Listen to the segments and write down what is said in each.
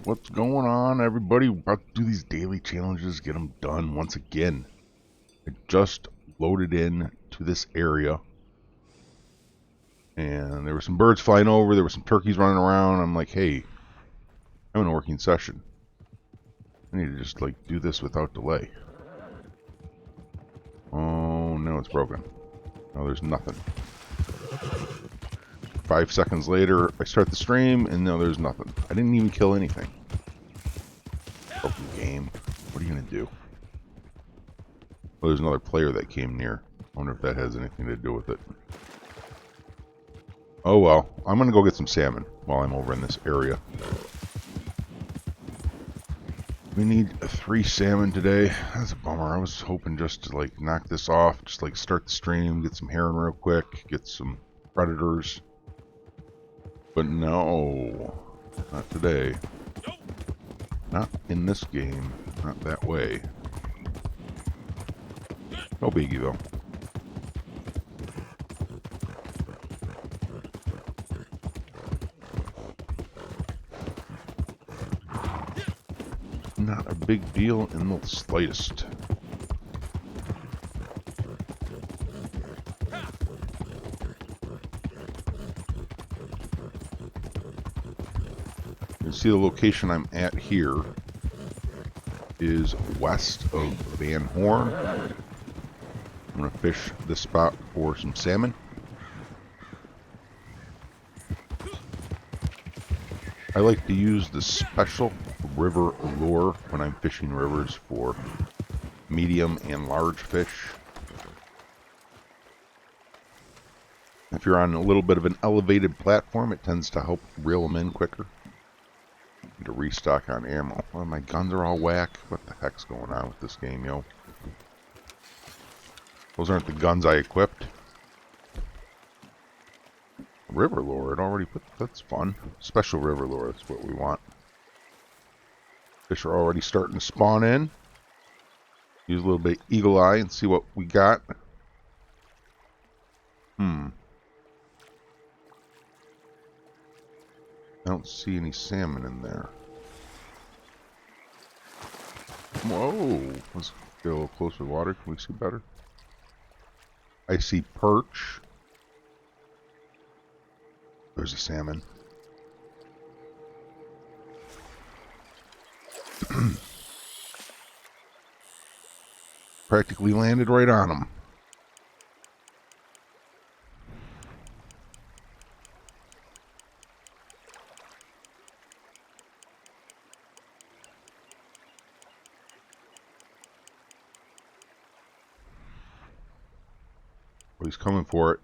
What's going on, everybody? We're about to do these daily challenges, get them done once again. I just loaded in to this area, and there were some birds flying over, there were some turkeys running around. I'm like, hey, I'm in a working session. I need to just, like, do this without delay. Oh, no, it's broken. No, there's nothing. 5 seconds later, I start the stream, and no, there's nothing. I didn't even kill anything. Broken game. What are you going to do? Oh, there's another player that came near. I wonder if that has anything to do with it. Oh well, I'm going to go get some salmon while I'm over in this area. We need 3 salmon today. That's a bummer. I was hoping just to like knock this off, just like start the stream, get some heron real quick, get some predators. But no, not today. Not in this game. Not that way. No biggie though. Not a big deal in the slightest. You see the location I'm at here is west of Van Horn. I'm going to fish this spot for some salmon. I like to use the special river lure when I'm fishing rivers for medium and large fish. If you're on a little bit of an elevated platform, it tends to help reel them in quicker. Need to restock on ammo. Well, my guns are all whack. What the heck's going on with this game, yo? Those aren't the guns I equipped. River lure, it already put. That's fun. Special river lure, that's what we want. Fish are already starting to spawn in. Use a little bit of eagle eye and see what we got. I don't see any salmon in there. Whoa! Let's get a little closer to water. Can we see better? I see perch. There's a salmon. Practically landed right on him. Oh, he's coming for it.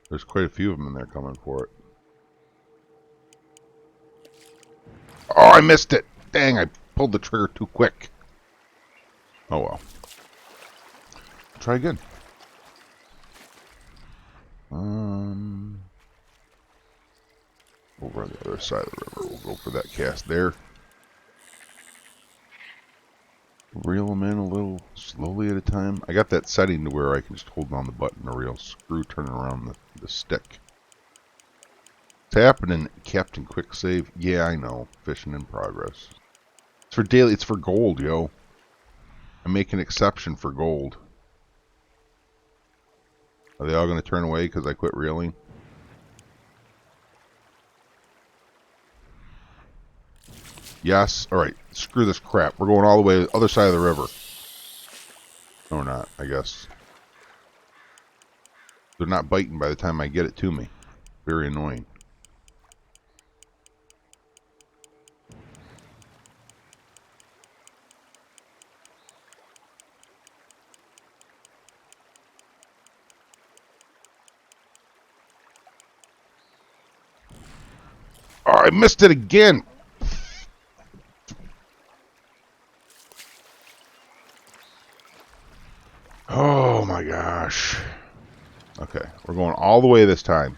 There's quite a few of them in there coming for it. Oh, I missed it! Dang, I pulled the trigger too quick. Oh well. Try again. Over on the other side of the river. We'll go for that cast there. Reel them in a little slowly at a time. I got that setting to where I can just hold down the button to reel, screw turning around the stick. It's happening, Captain Quick Save. Yeah, I know. Fishing in progress. It's for daily. It's for gold, yo. I make an exception for gold. Are they all going to turn away because I quit reeling? Yes. All right. Screw this crap. We're going all the way to the other side of the river. No, we're not, I guess. They're not biting by the time I get it to me. Very annoying. Oh, I missed it again. Oh my gosh. Okay, we're going all the way this time.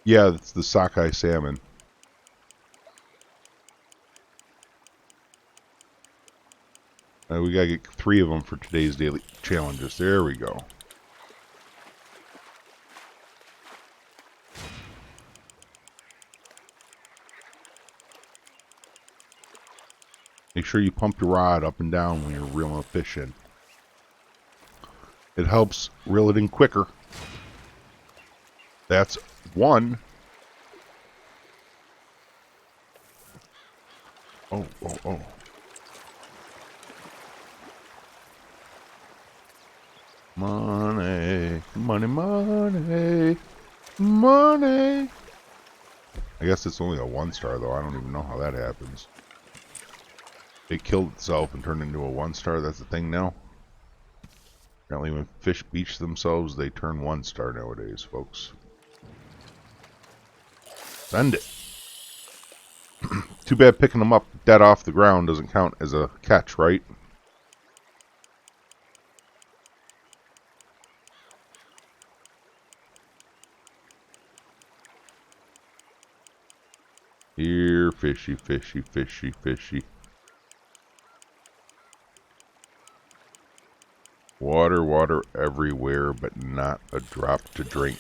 Yeah, it's the Sockeye salmon. We gotta get 3 of them for today's daily challenges. There we go. Make sure you pump your rod up and down when you're reeling a fish in. It helps reel it in quicker. That's 1. Oh. Money, money, money, money. I guess it's only a 1-star though. I don't even know how that happens. It killed itself and turned into a 1-star. That's the thing now. Apparently when fish beach themselves, they turn 1-star nowadays, folks. Send it. Too bad picking them up dead off the ground doesn't count as a catch, right? Here, fishy, fishy, fishy, fishy. Water, water everywhere, but not a drop to drink.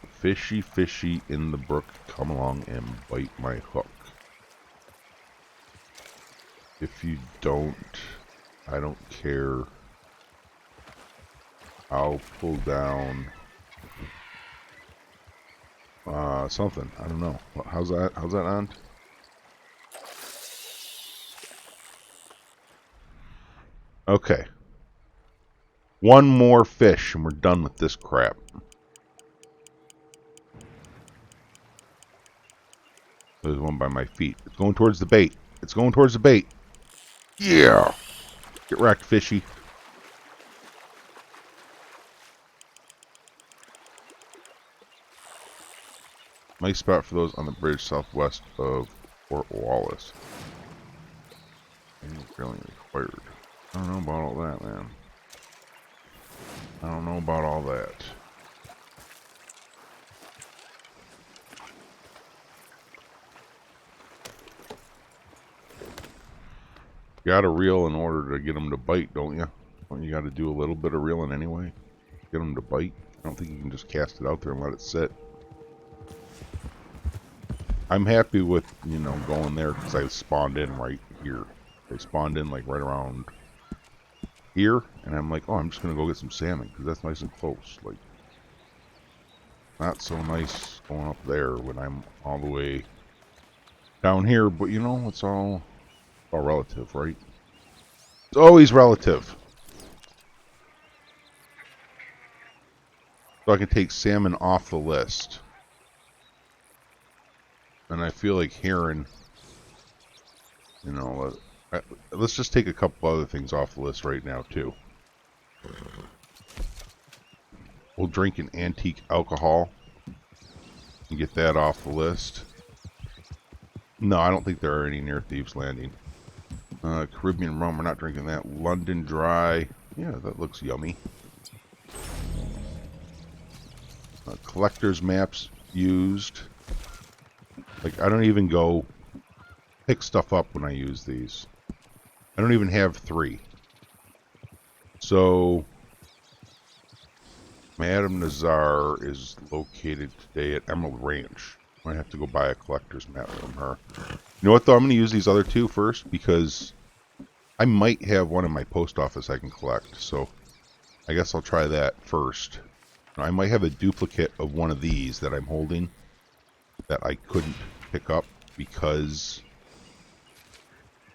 Fishy, fishy in the brook, come along and bite my hook. If you don't, I don't care. I'll pull down something. I don't know. How's that on? Okay. 1 more fish and we're done with this crap. There's one by my feet. It's going towards the bait. It's going towards the bait. Yeah. Get wrecked, fishy. Nice spot for those on the bridge southwest of Fort Wallace. Drilling required. I don't know about all that, man. I don't know about all that. You gotta reel in order to get them to bite, don't you? Don't you gotta do a little bit of reeling anyway? Get them to bite? I don't think you can just cast it out there and let it sit. I'm happy with, you know, going there because I spawned in right here. I spawned in like right around here, and I'm like, oh, I'm just gonna go get some salmon because that's nice and close. Like, not so nice going up there when I'm all the way down here, but you know, it's all relative, right? It's always relative. So I can take salmon off the list. And I feel like Heron, you know, let's just take a couple other things off the list right now, too. We'll drink an antique alcohol and get that off the list. No, I don't think there are any near Thieves Landing. Caribbean rum, we're not drinking that. London Dry, yeah, that looks yummy. Collector's maps used. Like, I don't even go pick stuff up when I use these. I don't even have 3. So, Madame Nazar is located today at Emerald Ranch. I have to go buy a collector's map from her. You know what, though? I'm going to use these other 2 first because I might have one in my post office I can collect. So, I guess I'll try that first. I might have a duplicate of one of these that I'm holding that I couldn't pick up because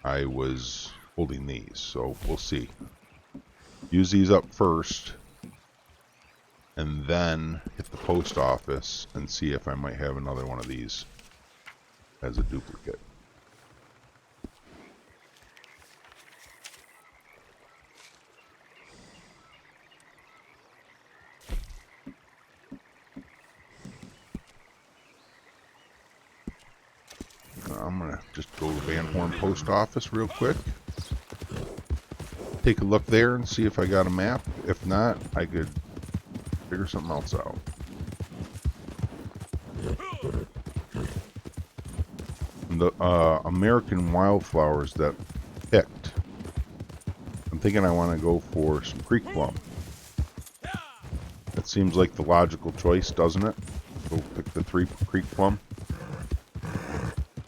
I was holding these. So, we'll see. Use these up first. And then hit the post office and see if I might have another one of these as a duplicate. I'm going to just go to Van Horn post office real quick. Take a look there and see if I got a map. If not, I could Figure something else out. And the American wildflowers that picked. I'm thinking I want to go for some creek plum. That seems like the logical choice, doesn't it? Go pick the creek plum.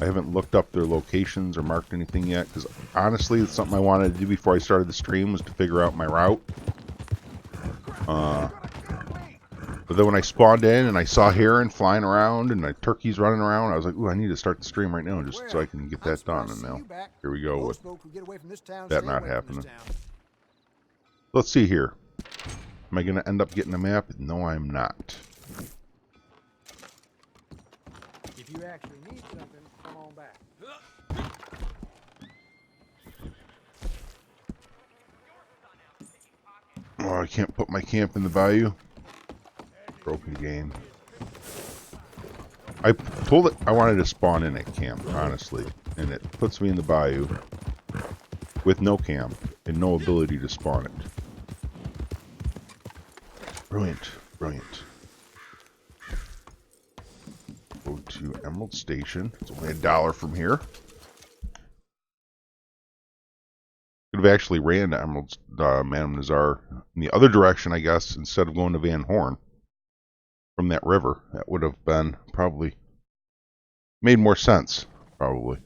I haven't looked up their locations or marked anything yet, because honestly, it's something I wanted to do before I started the stream, was to figure out my route. But then when I spawned in and I saw Heron flying around and the turkeys running around, I was like, ooh, I need to start the stream right now just so I can get that done. And now, here we go with that not happening. Let's see here. Am I going to end up getting a map? No, I'm not. If you actually need something, come on back. Oh, I can't put my camp in the bayou. Broken game. I told it I wanted to spawn in at camp, honestly, and it puts me in the bayou with no camp and no ability to spawn it. Brilliant, brilliant. Go to Emerald Station. It's only $1 from here. Could have actually ran to Emerald Madame Nazar in the other direction, I guess, instead of going to Van Horn from that river. That would have been probably made more sense, probably.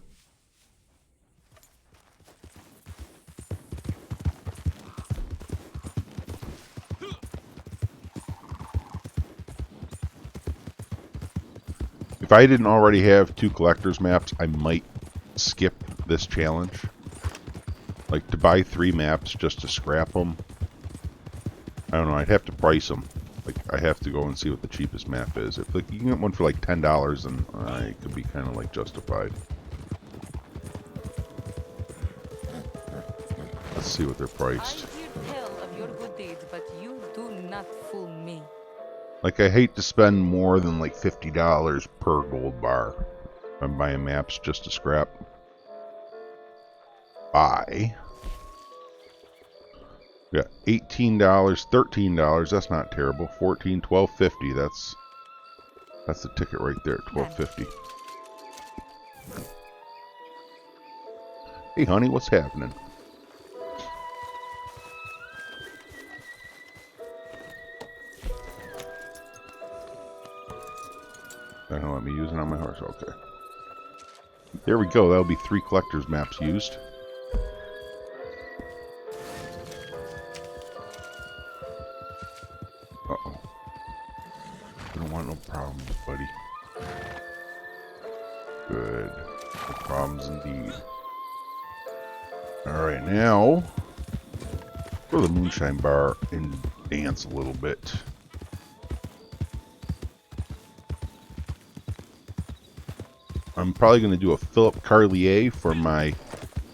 If I didn't already have 2 collector's maps, I might skip this challenge. Like, to buy 3 maps just to scrap them. I don't know, I'd have to price them. Like, I have to go and see what the cheapest map is. If like, you can get one for like $10, then it could be kind of like justified. Let's see what they're priced. I hear tell of your good deeds, but you do not fool me. Like, I hate to spend more than like $50 per gold bar. I'm buying maps just to scrap. Buy. We got $18, $13. That's not terrible. $14, $12.50. That's the ticket right there. $12.50. Hey, honey, what's happening? I don't let me use it on my horse. Okay. There we go. That'll be 3 collector's maps used. Uh-oh. I don't want no problems, buddy. Good. No problems indeed. Alright, now go to the moonshine bar and dance a little bit. I'm probably going to do a Philip Carlier for my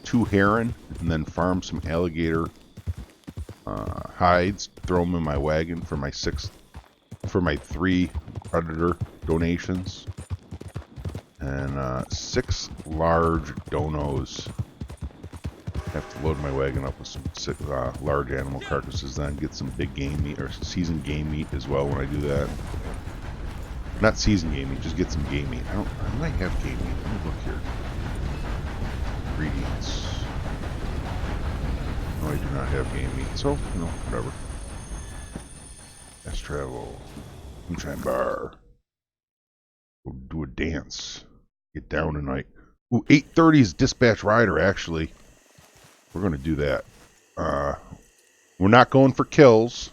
2 Heron, and then farm some alligator hides, throw them in my wagon for my 3 predator donations, and 6 large donos. Have to load my wagon up with some large animal carcasses, then get some big game meat or seasoned game meat as well when I do that. Not seasoned game meat, just get some game meat. I might have game meat. Let me look here. Ingredients. No, I do not have game meat, so, you know, whatever. Let's travel. Moonshine bar. Go do a dance. Get down tonight. Ooh, 8:30 is Dispatch Rider, actually. We're going to do that. We're not going for kills.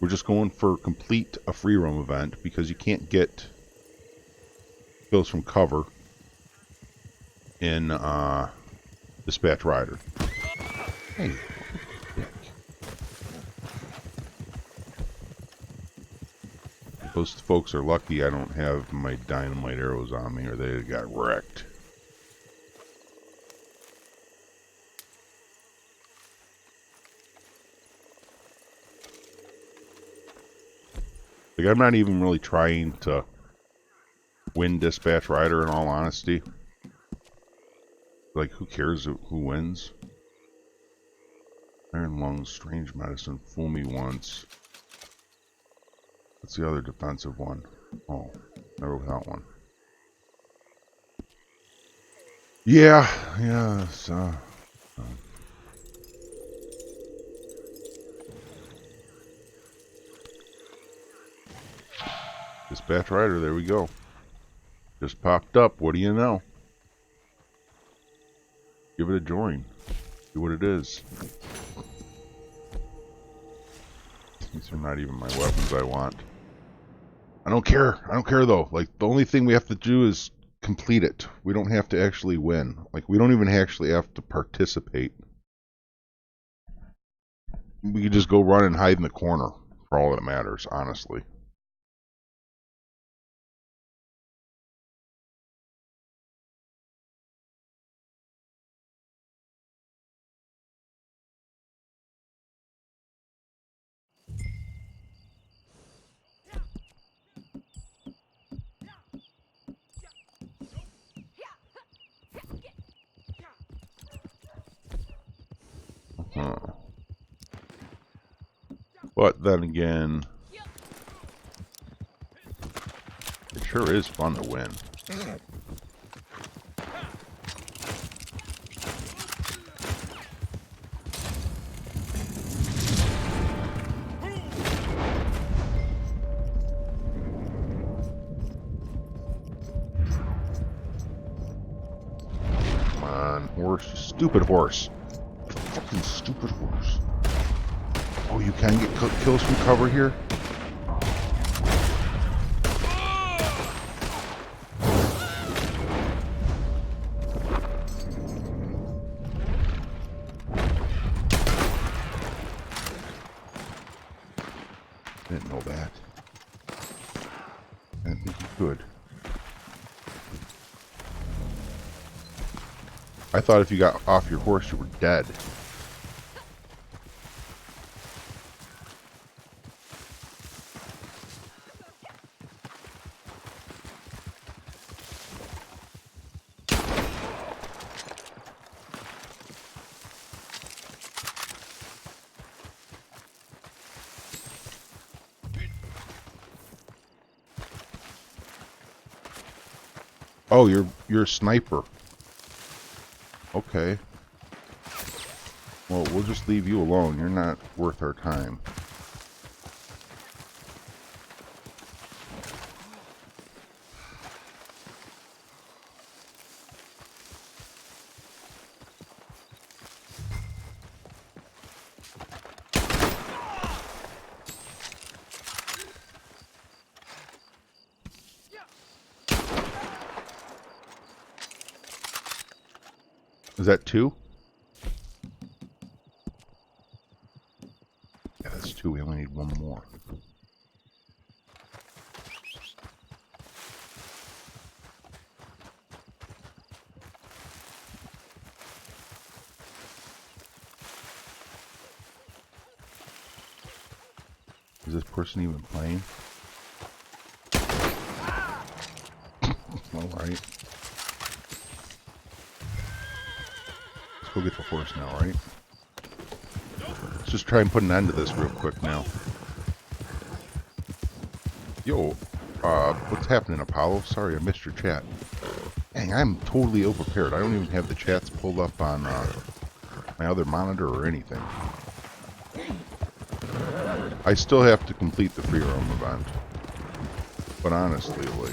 We're just going for complete a free roam event, because you can't get kills from cover in Dispatch Rider. Hey, dick. Those folks are lucky I don't have my dynamite arrows on me, or they got wrecked. Like, I'm not even really trying to win Dispatch Rider, in all honesty. Like, who cares who wins? Iron Lungs, Strange Medicine, Fool Me Once. What's the other defensive one? Oh, never without one. Yeah, yeah. Dispatch rider, there we go. Just popped up. What do you know? Give it a join. See what it is. These are not even my weapons I want. I don't care. I don't care though. Like, the only thing we have to do is complete it. We don't have to actually win. Like, we don't even actually have to participate. We could just go run and hide in the corner for all that matters, honestly. But then again, it sure is fun to win. Come on, horse. Stupid horse. Fucking stupid horse. Oh, you can get kills from cover here? Didn't know that. I didn't think you could. I thought if you got off your horse you were dead. Oh, you're a sniper. Okay. Well, we'll just leave you alone. You're not worth our time. Is that two? Yeah, that's two. We only need one more. Is this person even playing? Alright. Let's go get the horse now, right? Let's just try and put an end to this real quick now. Yo, what's happening, Apollo? Sorry, I missed your chat. Dang, I'm totally ill-prepared. I don't even have the chats pulled up on my other monitor or anything. I still have to complete the free roam event. But honestly, like...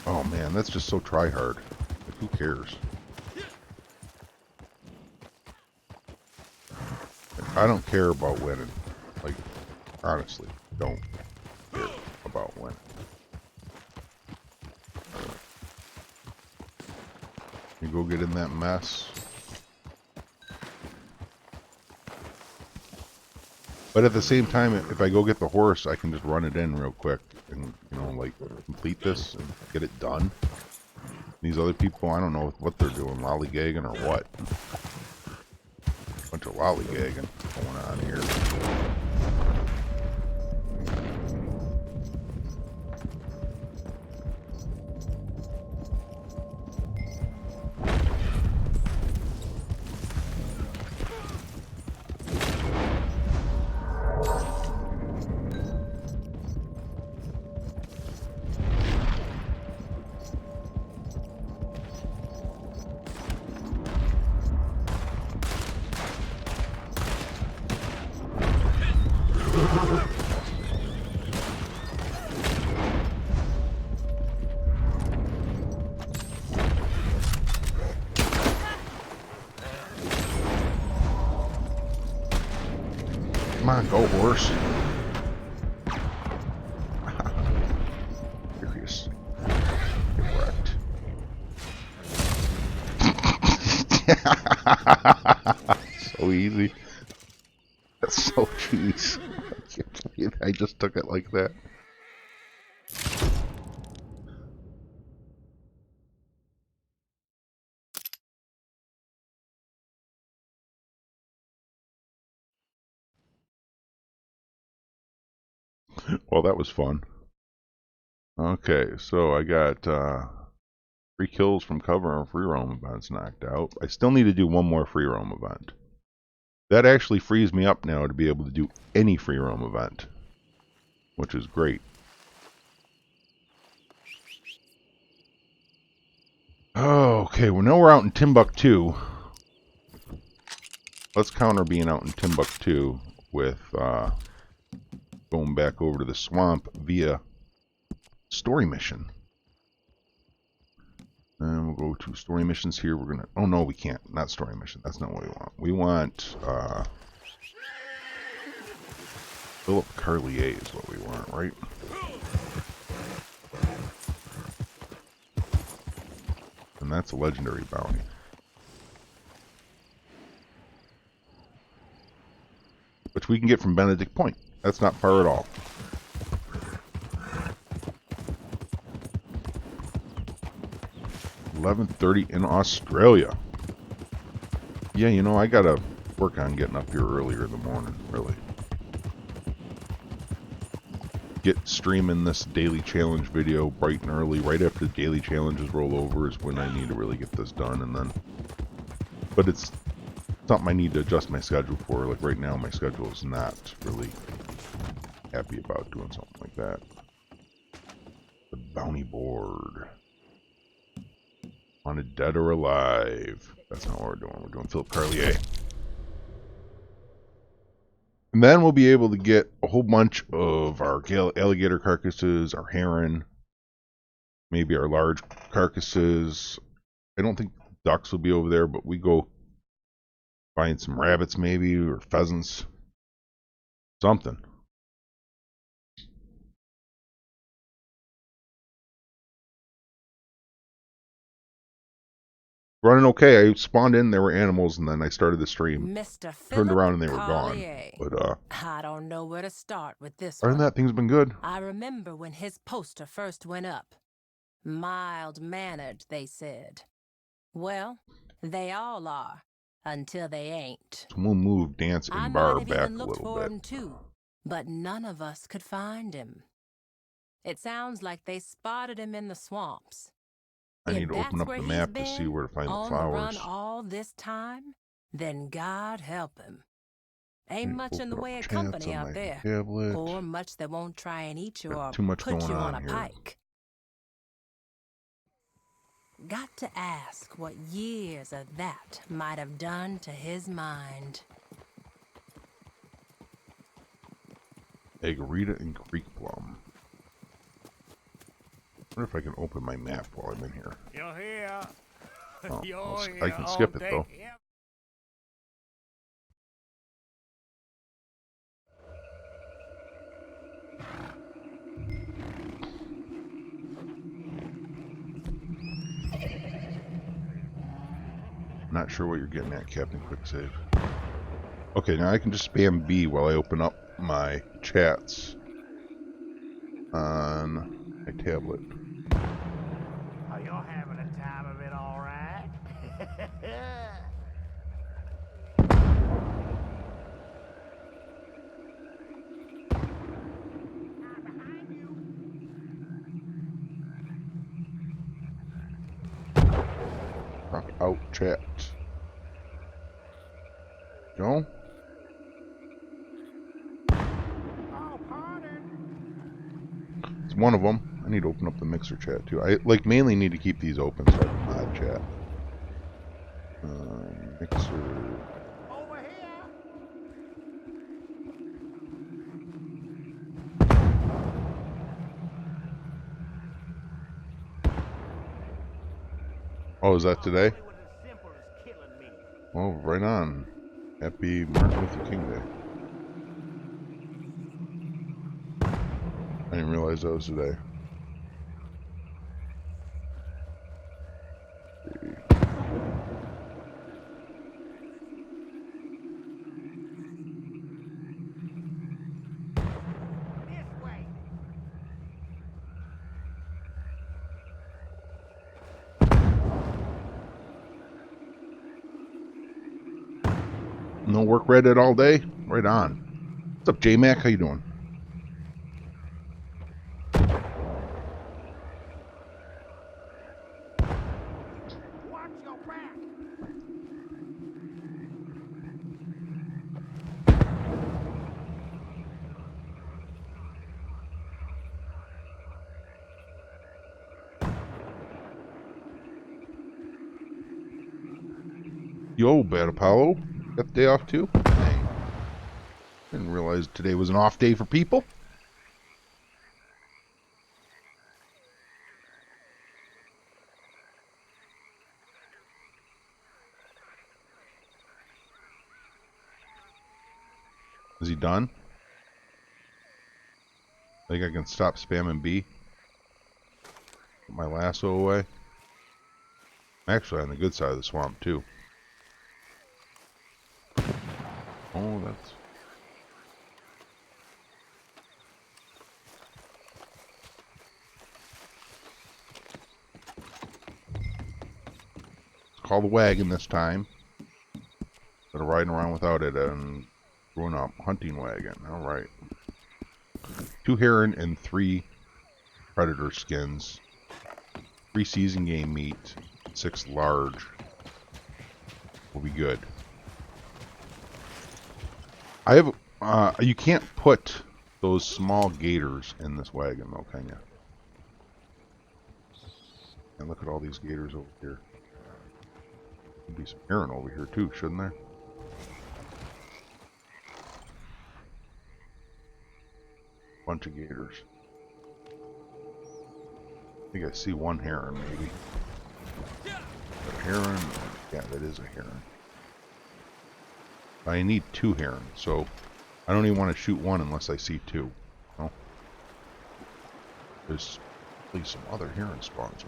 Oh man, that's just so try-hard. Like, who cares? Like, I don't care about winning. Like, honestly, don't care about winning. You go get in that mess. But at the same time, if I go get the horse, I can just run it in real quick and, you know, like, complete this and get it done. These other people, I don't know what they're doing, lollygagging or what. Bunch of lollygagging going on here. Come on, go horse. Furious. Get wrecked. So easy. That's so cheese. I can't believe I just took it like that. Well, that was fun. Okay, so I got 3 kills from cover and free roam events knocked out. I still need to do one more free roam event. That actually frees me up now to be able to do any free roam event, which is great. Oh, okay, well now we're out in Timbuktu. Let's counter being out in Timbuktu with going back over to the swamp via story mission. And we'll go to story missions here. We're gonna. Oh no, we can't. Not story mission. That's not what we want. We want Philip Carlier is what we want, right? And that's a legendary bounty. Which we can get from Benedict Point. That's not far at all. $11:30 in Australia. Yeah, you know, I gotta work on getting up here earlier in the morning, really. Get streaming this daily challenge video bright and early. Right after the daily challenges roll over is when I need to really get this done, and then... But it's something I need to adjust my schedule for. Like right now, my schedule is not really happy about doing something like that. The bounty board. Wanted dead or alive. That's not what we're doing. We're doing Philip Carlier. And then we'll be able to get a whole bunch of our alligator carcasses, our heron, maybe our large carcasses. I don't think ducks will be over there, but we go find some rabbits maybe, or pheasants. Something. Running okay. I spawned in, there were animals, and then I started the stream. Mr. Turned around and they were Carlier. gone. But I don't know where to start with this other one. than that, things have been good. I remember when his poster first went up. Mild-mannered, they said. Well, they all are, until they ain't. So we'll move Dance I and Bar might have back even a looked little for bit. him too, but none of us could find him. It sounds like they spotted him in the swamps. I need If to open that's up where the he's map to see been, where to find the on the run flowers. all this time, then God help him. Ain't Need to much in the open up way of chats company on out my there, tablet. or much that won't try and eat you Got or too much put going you on on a here. pike. Got to ask what years of that might have done to his mind. Eggerita and Creek Plum. I wonder if I can open my map while I'm in here. You're here. Oh, You're here. I can skip it though. Yep. Not sure what you're getting at, Captain Quicksave. Okay, now I can just spam B while I open up my chats on my tablet. Oh, you're having a time of it, all right. Rock out chat. Go. Oh, pardon. It's one of them. I need to open up the mixer chat too. I like mainly need to keep these open so I can mod chat. Mixer. Over here. Oh, is that today? It was as simple as killing me. Oh, right on. Happy Martin Luther King Day. I didn't realize that was today. This way. No work Reddit all day? Right on. What's up, J-Mac? How you doing? Watch your back. Yo, Bad Apollo. Got the day off too? Dang. Didn't realize today was an off day for people. Is he done? I think I can stop spamming B. Put my lasso away. I'm actually on the good side of the swamp too. Oh, that's... Let's call the wagon this time. Instead of riding around without it and growing up. Hunting wagon. Alright. 2 heron and 3 predator skins. 3 season game meat. 6 large. Will be good. I have... you can't put those small gators in this wagon though, can you? And look at all these gators over here. There'd be some heron over here too, shouldn't there? Bunch of gators. I think I see 1 heron, maybe. A heron? Yeah, that is a heron. I need 2 heron, so I don't even want to shoot 1 unless I see 2. No? There's at least some other heron spawns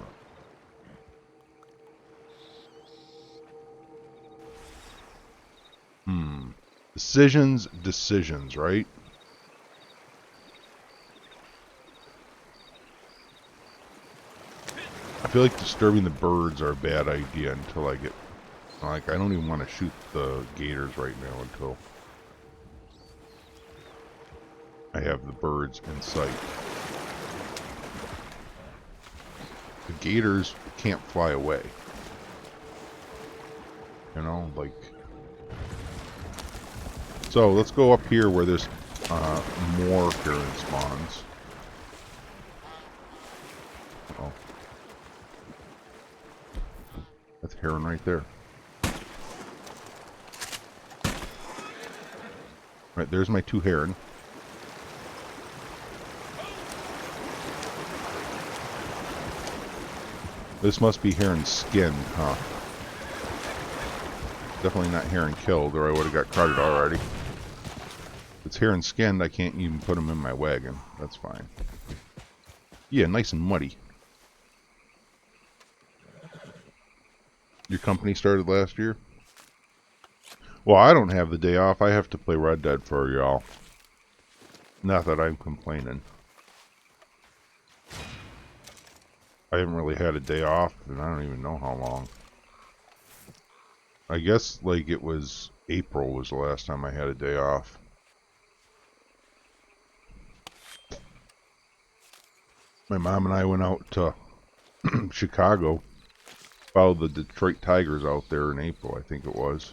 around. Decisions, right? I feel like disturbing the birds are a bad idea until I get... Like, I don't even want to shoot the gators right now until I have the birds in sight. The gators can't fly away. You know, like... So, let's go up here where there's more heron spawns. Oh. That's heron right there. Right, there's my 2 heron. This must be heron skinned, huh? Definitely not heron killed, or I would have got crowded already. If it's heron skinned, I can't even put them in my wagon. That's fine. Yeah, nice and muddy. Your company started last year? Well, I don't have the day off. I have to play Red Dead for y'all. Not that I'm complaining. I haven't really had a day off, and I don't even know how long. I guess, like, it was April was the last time I had a day off. My mom and I went out to Chicago. Followed the Detroit Tigers out there in April, I think it was.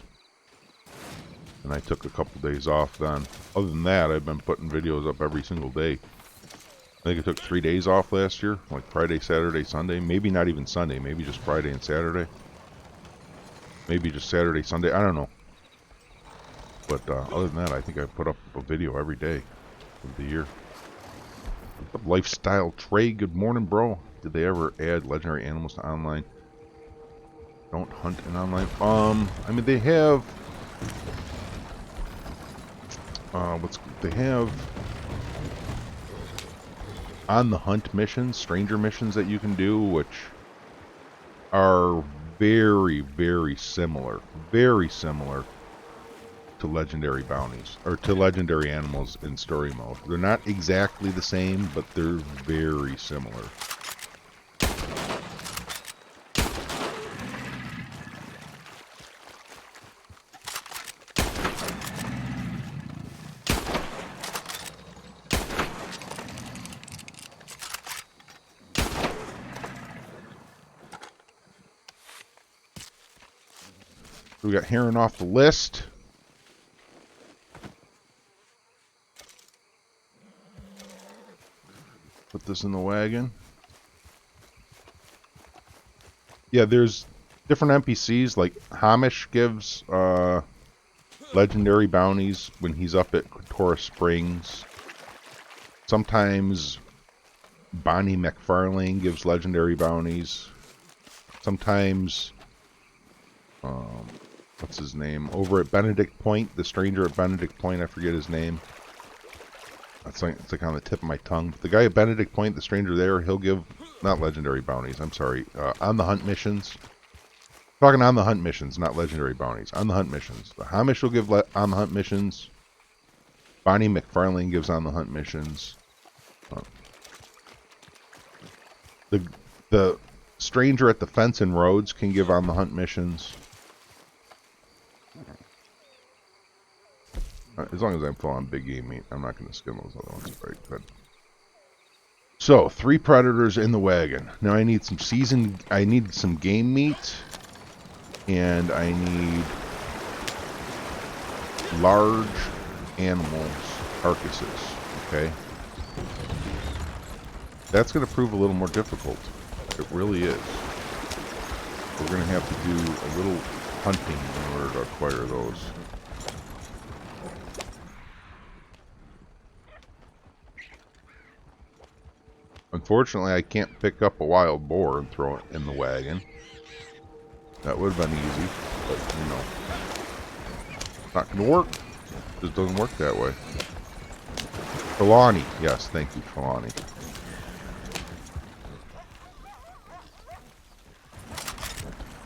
And I took a couple days off then. Other than that, I've been putting videos up every single day. I think I took 3 days off last year. Like Friday, Saturday, Sunday. Maybe not even Sunday. Maybe just Friday and Saturday. Maybe just Saturday, Sunday. I don't know. But other than that, I think I put up a video every day of the year. What's up, Lifestyle Trey? Good morning, bro. Did they ever add legendary animals to online? Don't hunt in online. I mean, they have. They have on the hunt missions, stranger missions that you can do, which are very, very similar to legendary bounties, or to legendary animals in story mode. They're not exactly the same, but they're very similar. We got Heron off the list. Put this in the wagon. Yeah, there's different NPCs, like Hamish gives legendary bounties when he's up at Torah Springs. Sometimes Bonnie McFarlane gives legendary bounties. Sometimes, what's his name? Over at Benedict Point, the stranger at Benedict Point, I forget his name. It's like on the tip of my tongue. The guy at Benedict Point, the stranger there, he'll give, not legendary bounties, I'm sorry, on the hunt missions. Talking on the hunt missions, not legendary bounties. On the hunt missions. The Hamish will give on the hunt missions. Bonnie McFarlane gives on the hunt missions. The stranger at the fence and roads can give on the hunt missions. As long as I'm full on big game meat, I'm not going to skim those other ones. Right, good. So, 3 predators in the wagon. Now I need I need some game meat, and I need large animals, carcasses, okay? That's going to prove a little more difficult. It really is. We're going to have to do a little hunting in order to acquire those. Unfortunately, I can't pick up a wild boar and throw it in the wagon. That would have been easy, but, you know, not going to work. It just doesn't work that way. Trelawney. Yes, thank you, Trelawney.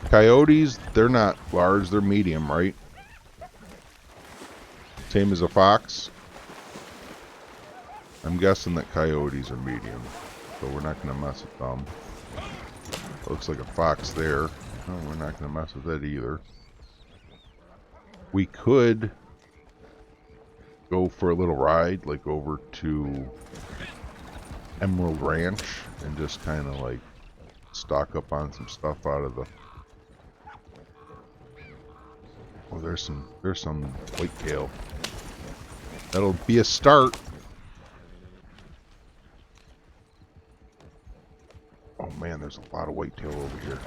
Coyotes, they're not large, they're medium, right? Same as a fox. I'm guessing that coyotes are medium, so we're not going to mess with them. Looks like a fox there. No, we're not going to mess with that either. We could go for a little ride, like over to Emerald Ranch, and just kind of like stock up on some stuff out of the... Oh, there's some whitetail. That'll be a start. Oh man, there's a lot of whitetail over here.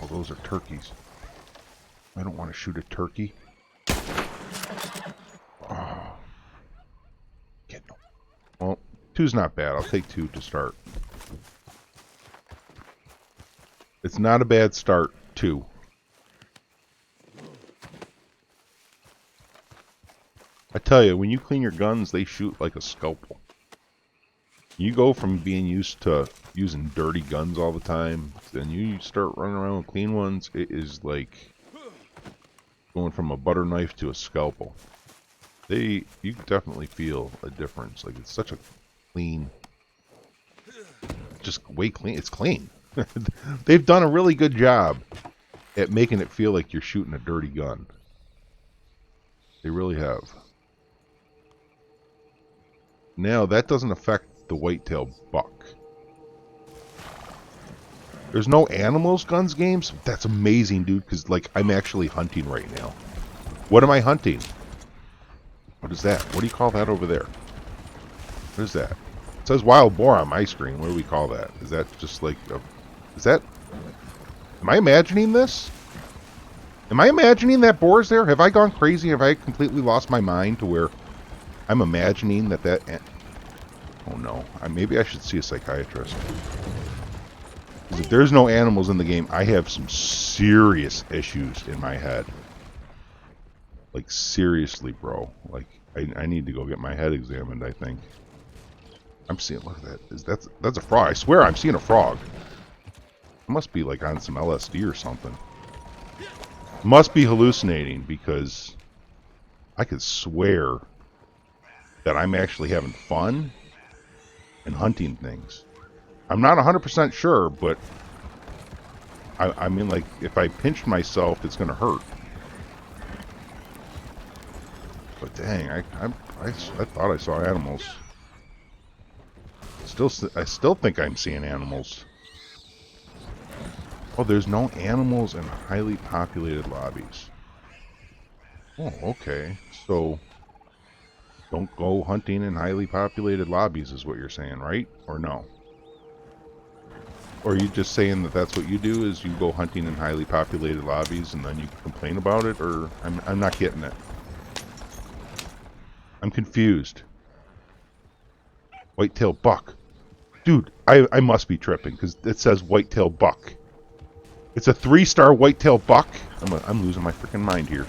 Oh, those are turkeys. I don't want to shoot a turkey. Oh. Well, 2's not bad. I'll take 2 to start. It's not a bad start, 2. I tell you, when you clean your guns, they shoot like a scalpel. You go from being used to using dirty guns all the time, then you start running around with clean ones, it is like going from a butter knife to a scalpel. You can definitely feel a difference. Like, it's such a clean, just way clean. It's clean. They've done a really good job at making it feel like you're shooting a dirty gun. They really have. Now, that doesn't affect the whitetail buck. There's no animals guns games? That's amazing, dude, because, like, I'm actually hunting right now. What am I hunting? What is that? What do you call that over there? What is that? It says wild boar on my screen. What do we call that? Is that just like a... Is that... Am I imagining this? Am I imagining that boar's there? Have I gone crazy? Have I completely lost my mind to where I'm imagining that... Oh no. Maybe I should see a psychiatrist. Because if there's no animals in the game, I have some serious issues in my head. Like, seriously, bro. Like, I need to go get my head examined, I think. I'm seeing, look at that. That's a frog. I swear I'm seeing a frog. I must be, like, on some LSD or something. Must be hallucinating, because I could swear that I'm actually having fun and hunting things. I'm not 100% sure, but I mean, like, if I pinched myself, it's going to hurt. But dang, I thought I saw animals. I still think I'm seeing animals. Oh, there's no animals in highly populated lobbies. Oh, okay. So, don't go hunting in highly populated lobbies is what you're saying, right? Or no? Or are you just saying that that's what you do, is you go hunting in highly populated lobbies and then you complain about it? Or I'm not getting it. I'm confused. Whitetail buck. Dude, I must be tripping because it says whitetail buck. It's a 3-star whitetail buck? I'm losing my freaking mind here.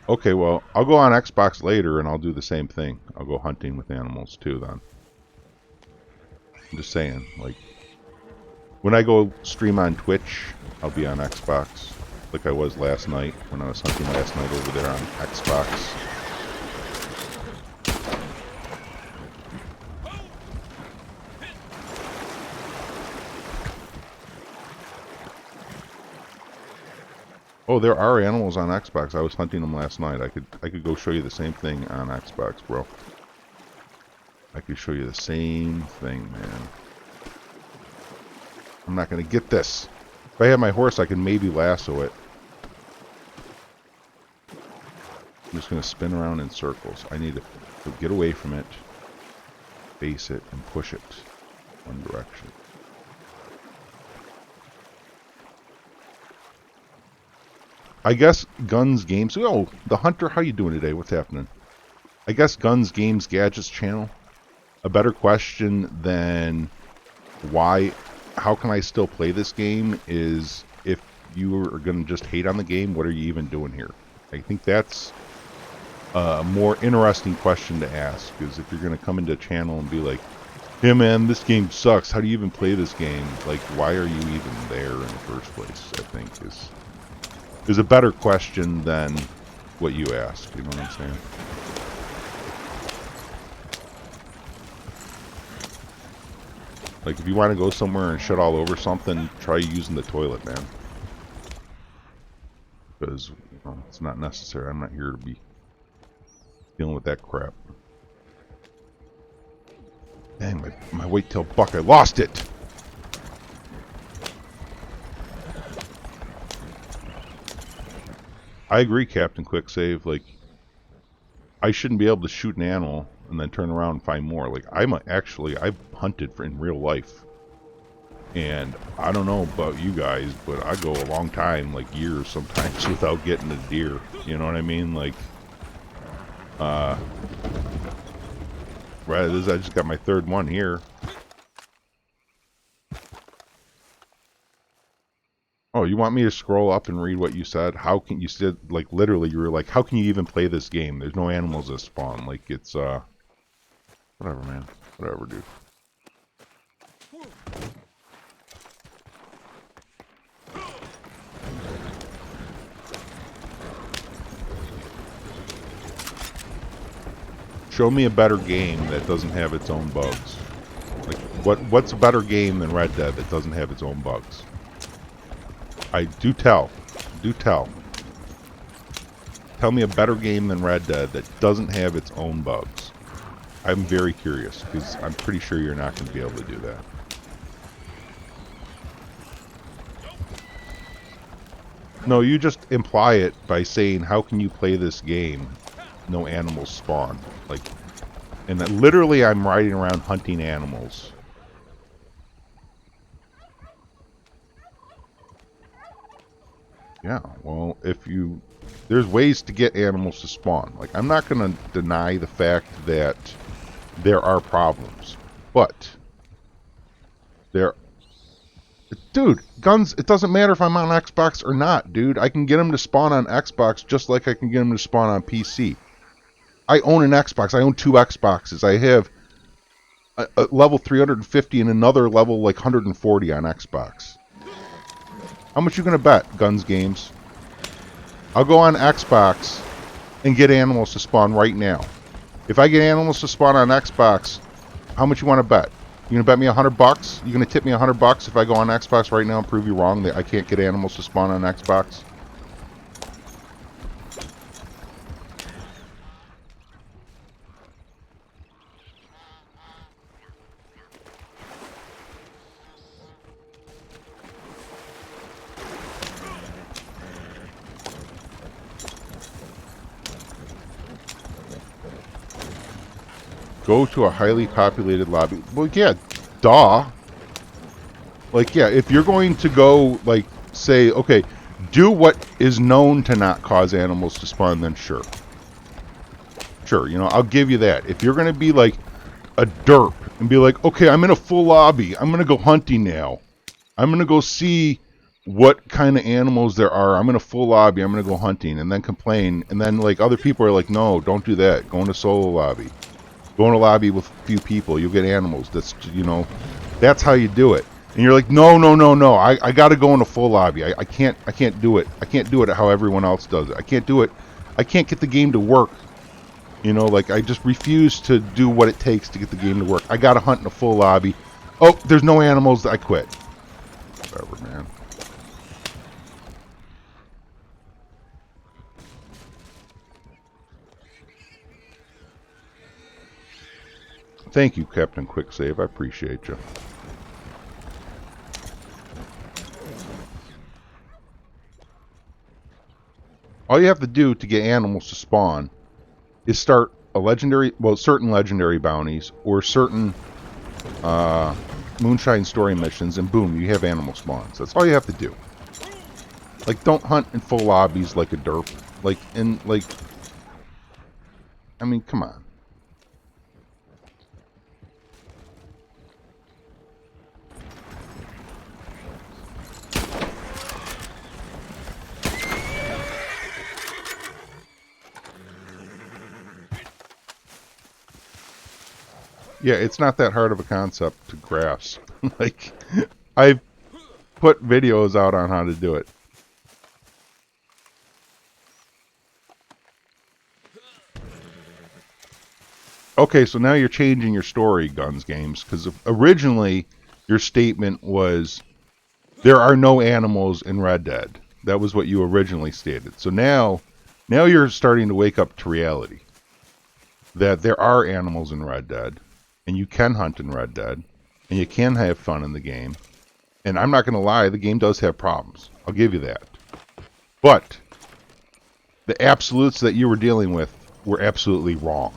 Okay, well, I'll go on Xbox later and I'll do the same thing. I'll go hunting with animals too then. I'm just saying, like, when I go stream on Twitch, I'll be on Xbox. Like I was last night when I was hunting last night over there on Xbox. Oh, there are animals on Xbox. I was hunting them last night. I could go show you the same thing on Xbox, bro. I could show you the same thing, man. I'm not gonna get this. If I had my horse, I could maybe lasso it. I'm just gonna spin around in circles. I need to get away from it, face it, and push it one direction. I guess Guns Games. Oh, the Hunter, how you doing today? What's happening? I guess Guns Games Gadgets channel. A better question than how can I still play this game is, if you are going to just hate on the game, what are you even doing here? I think that's a more interesting question to ask, because if you're going to come into a channel and be like, hey man, this game sucks, how do you even play this game? Like, why are you even there in the first place, I think is a better question than what you ask, you know what I'm saying? Like, if you want to go somewhere and shit all over something, try using the toilet, man. Because, you know, it's not necessary. I'm not here to be dealing with that crap. Dang, my whitetail buck, I lost it! I agree, Captain Quicksave. Like, I shouldn't be able to shoot an animal and then turn around and find more. Like, I've hunted in real life. And I don't know about you guys, but I go a long time, like years sometimes, without getting a deer. You know what I mean? Like, right, I just got my third one here. Oh, you want me to scroll up and read what you said? How can you said, like, literally you were like, how can you even play this game? There's no animals that spawn. Like, it's whatever, man. Whatever, dude. Show me a better game that doesn't have its own bugs. Like, what's a better game than Red Dead that doesn't have its own bugs? Do tell. Tell me a better game than Red Dead that doesn't have its own bugs. I'm very curious, because I'm pretty sure you're not going to be able to do that. No, you just imply it by saying, how can you play this game? No animals spawn. Like, and that literally I'm riding around hunting animals. Yeah, well, if you There's ways to get animals to spawn. Like, I'm not going to deny the fact that there are problems. But there... Dude, guns, it doesn't matter if I'm on Xbox or not, dude. I can get them to spawn on Xbox just like I can get them to spawn on PC. I own an Xbox. I own 2 Xboxes. I have a level 350 and another level like 140 on Xbox. How much you gonna bet, Guns Games? I'll go on Xbox and get animals to spawn right now. If I get animals to spawn on Xbox, how much you want to bet? You gonna bet me $100? You gonna tip me $100 if I go on Xbox right now and prove you wrong that I can't get animals to spawn on Xbox? Go to a highly populated lobby. Well, yeah, duh. Like, yeah, if you're going to go, like, say, okay, do what is known to not cause animals to spawn, then sure. Sure, you know, I'll give you that. If you're going to be, like, a derp and be like, okay, I'm in a full lobby. I'm going to go hunting now. I'm going to go see what kind of animals there are. I'm in a full lobby. I'm going to go hunting. And then complain. And then, like, other people are like, no, don't do that. Go in a solo lobby. Go in a lobby with a few people. You'll get animals. That's, you know, that's how you do it. And you're like, no. I got to go in a full lobby. I can't do it. I can't do it how everyone else does it. I can't do it. I can't get the game to work. You know, like, I just refuse to do what it takes to get the game to work. I got to hunt in a full lobby. Oh, there's no animals. I quit. Whatever, man. Thank you, Captain Quicksave. I appreciate you. All you have to do to get animals to spawn is start a legendary, well, certain legendary bounties or certain moonshine story missions, and boom, you have animal spawns. That's all you have to do. Like, don't hunt in full lobbies like a derp. Like, I mean, come on. Yeah, it's not that hard of a concept to grasp. Like, I've put videos out on how to do it. Okay, so now you're changing your story, Guns Games, because originally your statement was there are no animals in Red Dead. That was what you originally stated. So now you're starting to wake up to reality. That there are animals in Red Dead. And you can hunt in Red Dead, and you can have fun in the game. And I'm not going to lie, the game does have problems. I'll give you that. But the absolutes that you were dealing with were absolutely wrong.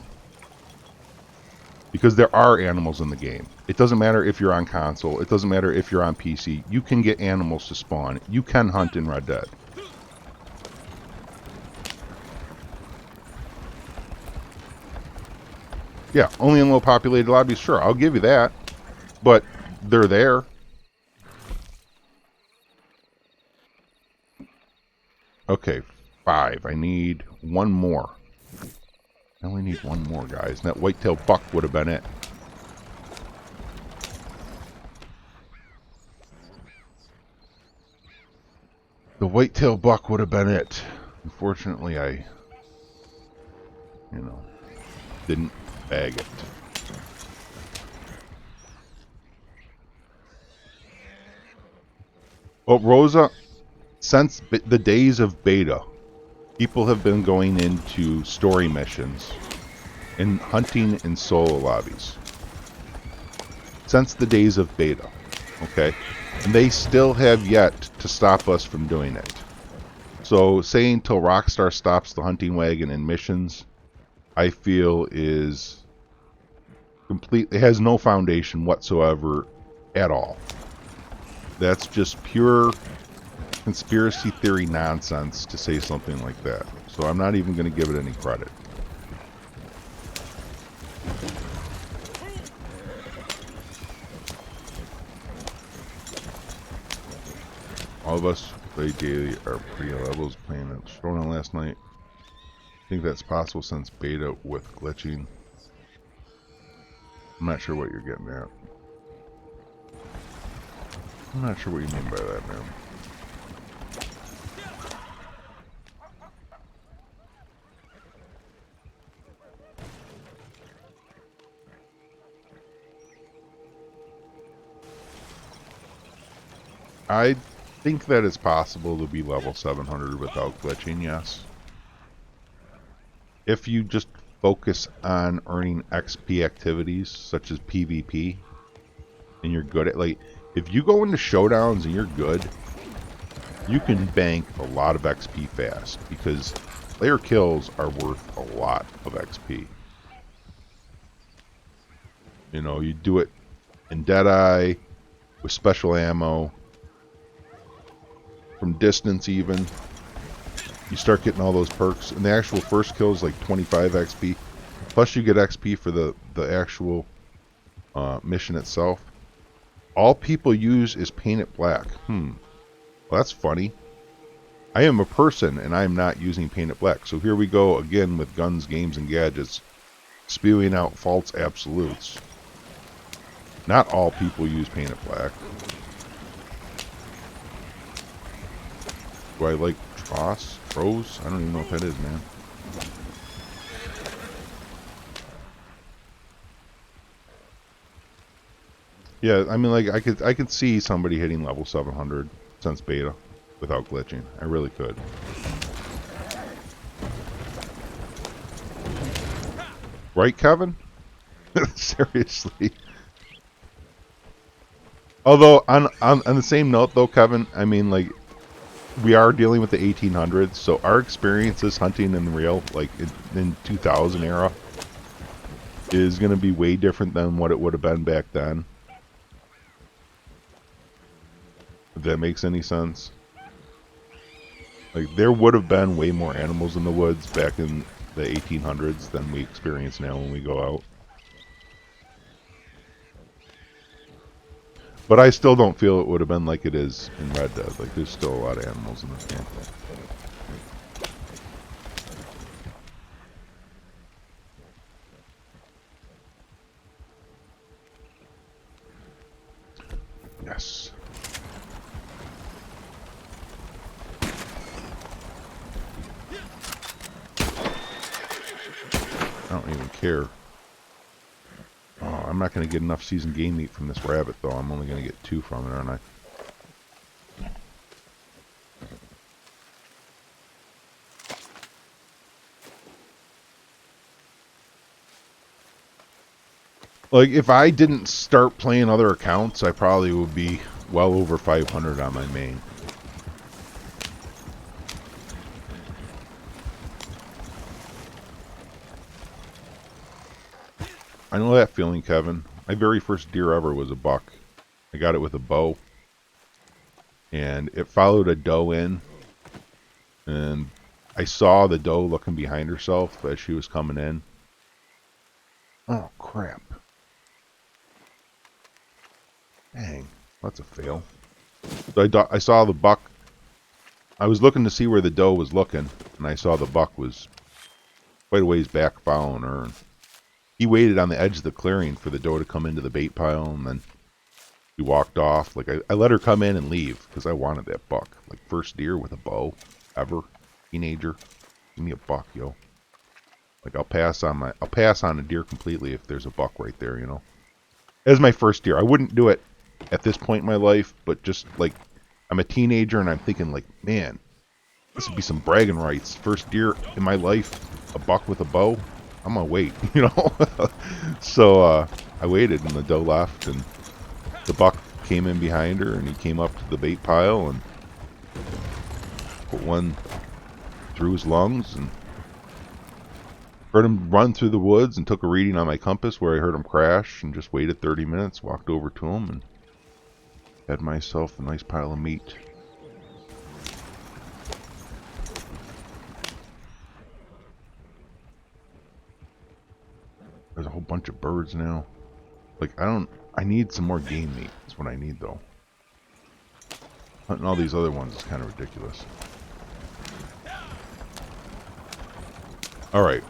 Because there are animals in the game. It doesn't matter if you're on console. It doesn't matter if you're on PC. You can get animals to spawn. You can hunt in Red Dead. Yeah, only in low-populated lobbies, sure, I'll give you that. But they're there. Okay, 5. I need one more. I only need one more, guys. And that whitetail buck would have been it. The whitetail buck would have been it. Unfortunately, I, didn't bag it. Well, Rosa, since the days of beta, people have been going into story missions and hunting in solo lobbies. Since the days of beta, okay? And they still have yet to stop us from doing it. So saying till Rockstar stops the hunting wagon in missions, I feel is complete. It has no foundation whatsoever at all. That's just pure conspiracy theory nonsense to say something like that. So I'm not even going to give it any credit. All of us who play daily are pretty levels playing it. Thrown on last night. I think that's possible since beta with glitching. I'm not sure what you're getting at. I'm not sure what you mean by that, man. I think that it's possible to be level 700 without glitching, yes. If you just focus on earning XP activities, such as PvP, and you're good at, like, if you go into showdowns and you're good, you can bank a lot of XP fast, because player kills are worth a lot of XP. You know, you do it in Deadeye, with special ammo, from distance even. You start getting all those perks, and the actual first kill is like 25 XP. Plus you get XP for the actual mission itself. All people use is paint it black. Well, that's funny. I am a person, and I am not using paint it black. So here we go again with guns, games, and gadgets, spewing out false absolutes. Not all people use paint it black. Do I like Tross? I don't even know what that is, man. Yeah, I mean, like, I could see somebody hitting level 700 since beta without glitching. I really could. Right, Kevin? Seriously. Although, on the same note, though, Kevin, I mean, like, we are dealing with the 1800s, so our experiences hunting in real, like, in 2000 era, is going to be way different than what it would have been back then. If that makes any sense. Like, there would have been way more animals in the woods back in the 1800s than we experience now when we go out. But I still don't feel it would have been like it is in Red Dead. Like, there's still a lot of animals in this game. Yes. I don't even care. Oh, I'm not going to get enough seasoned game meat from this rabbit, though. I'm only going to get 2 from it, aren't I? Like, if I didn't start playing other accounts, I probably would be well over 500 on my main. I know that feeling, Kevin. My very first deer ever was a buck. I got it with a bow. And it followed a doe in. And I saw the doe looking behind herself as she was coming in. Oh, crap. Dang, that's a fail. So I saw the buck. I was looking to see where the doe was looking, and I saw the buck was quite a ways back following her. And he waited on the edge of the clearing for the doe to come into the bait pile, and then he walked off. Like, I let her come in and leave because I wanted that buck. Like, first deer with a bow ever, teenager. Give me a buck, yo. Like, I'll pass on a deer completely if there's a buck right there, you know. As my first deer, I wouldn't do it at this point in my life, but just like, I'm a teenager and I'm thinking, like, man, this would be some bragging rights. First deer in my life, a buck with a bow. I'm gonna wait, you know. So I waited, and the doe left, and the buck came in behind her, and he came up to the bait pile and put one through his lungs, and heard him run through the woods, and took a reading on my compass where I heard him crash, and just waited 30 minutes, walked over to him, and had myself a nice pile of meat. bunch of birds now. Like, I need some more game meat. That's what I need, though. Hunting all these other ones is kind of ridiculous. Alright.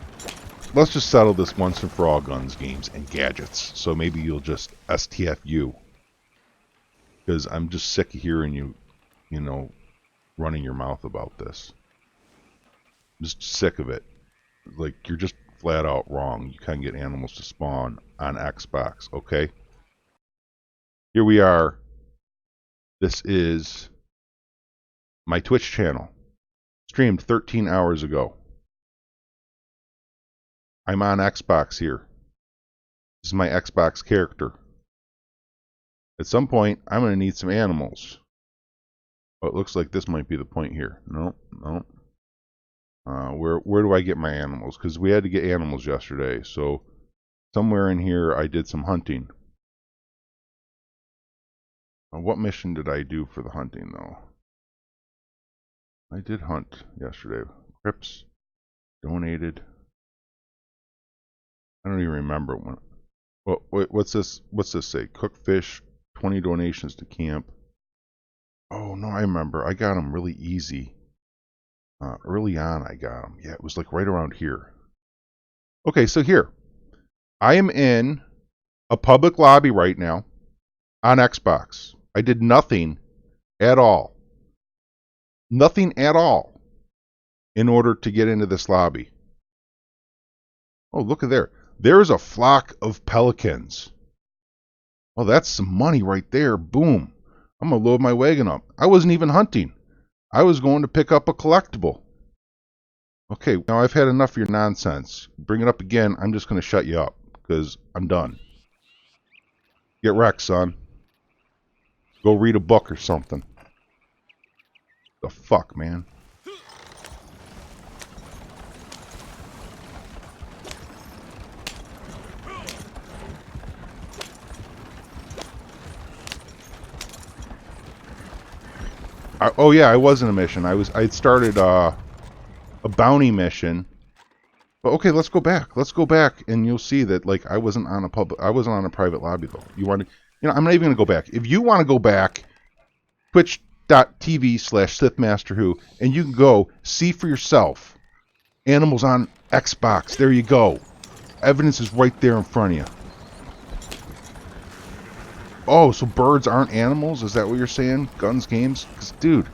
Let's just settle this once and for all, guns, games, and gadgets. So maybe you'll just STFU. Because I'm just sick of hearing you, you know, running your mouth about this. I'm just sick of it. Like, you're just flat out wrong. You can't get animals to spawn on Xbox, okay? Here we are. This is my Twitch channel. Streamed 13 hours ago. I'm on Xbox here. This is my Xbox character. At some point, I'm going to need some animals. Oh, it looks like this might be the point here. No, no. Where do I get my animals? Because we had to get animals yesterday. So somewhere in here, I did some hunting. What mission did I do for the hunting, though? I did hunt yesterday. Crips donated. I don't even remember when. Well, wait, what's this? What's this say? Cook fish, 20 donations to camp. Oh no, I remember. I got them really easy. Early on, I got them. Yeah, it was like right around here. Okay, so here, I am in a public lobby right now on Xbox. I did nothing at all. Nothing at all in order to get into this lobby. Oh, look at there. There's a flock of pelicans. Oh, that's some money right there. Boom. I'm going to load my wagon up. I wasn't even hunting. I was going to pick up a collectible. Okay, now I've had enough of your nonsense. Bring it up again, I'm just going to shut you up. Because I'm done. Get wrecked, son. Go read a book or something. The fuck, man? Oh yeah, I was in a mission. I'd started a bounty mission. But okay, let's go back. Let's go back, and you'll see that like I wasn't on a private lobby though. You want to, I'm not even gonna go back. If you want to go back, twitch.tv/SithMasterWHO, and you can go see for yourself. Animals on Xbox. There you go. Evidence is right there in front of you. Oh, so birds aren't animals? Is that what you're saying? Guns, games? 'Cause, dude,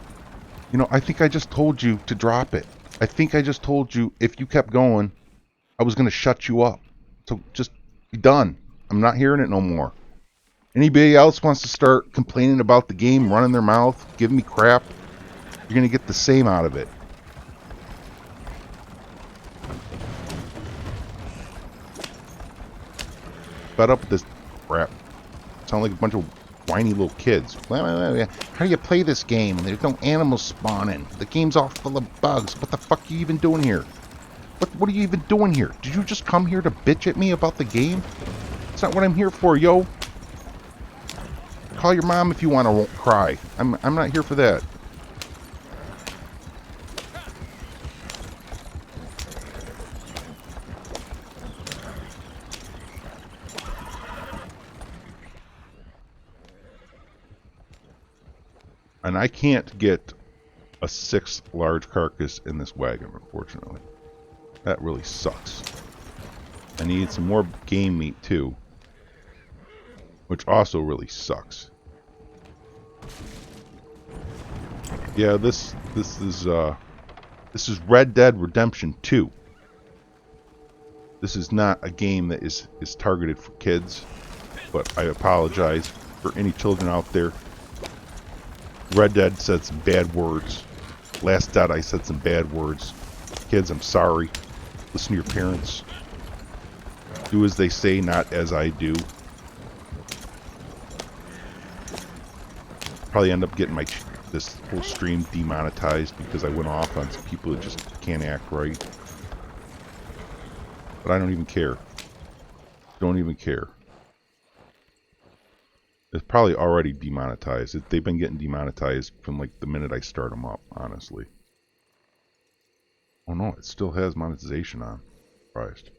I think I just told you to drop it. I think I just told you if you kept going, I was going to shut you up. So just be done. I'm not hearing it no more. Anybody else wants to start complaining about the game, running their mouth, giving me crap, you're going to get the same out of it. Fed up with this crap. Sound like a bunch of whiny little kids. How do you play this game? There's no animals spawning. The game's all full of bugs. What the fuck are you even doing here? What are you even doing here? Did you just come here to bitch at me about the game? That's not what I'm here for, yo. Call your mom if you want to cry. I'm not here for that. And I can't get a 6th large carcass in this wagon, unfortunately. That really sucks. I need some more game meat, too. Which also really sucks. Yeah, this is Red Dead Redemption 2. This is not a game that is targeted for kids. But I apologize for any children out there. Red Dead said some bad words. TheLastDeadEye said some bad words. Kids, I'm sorry. Listen to your parents. Do as they say, not as I do. Probably end up getting this whole stream demonetized because I went off on some people that just can't act right. But I don't even care. Don't even care. It's probably already demonetized. They've been getting demonetized from like the minute I start them up, honestly. Oh no, it still has monetization on. Surprised.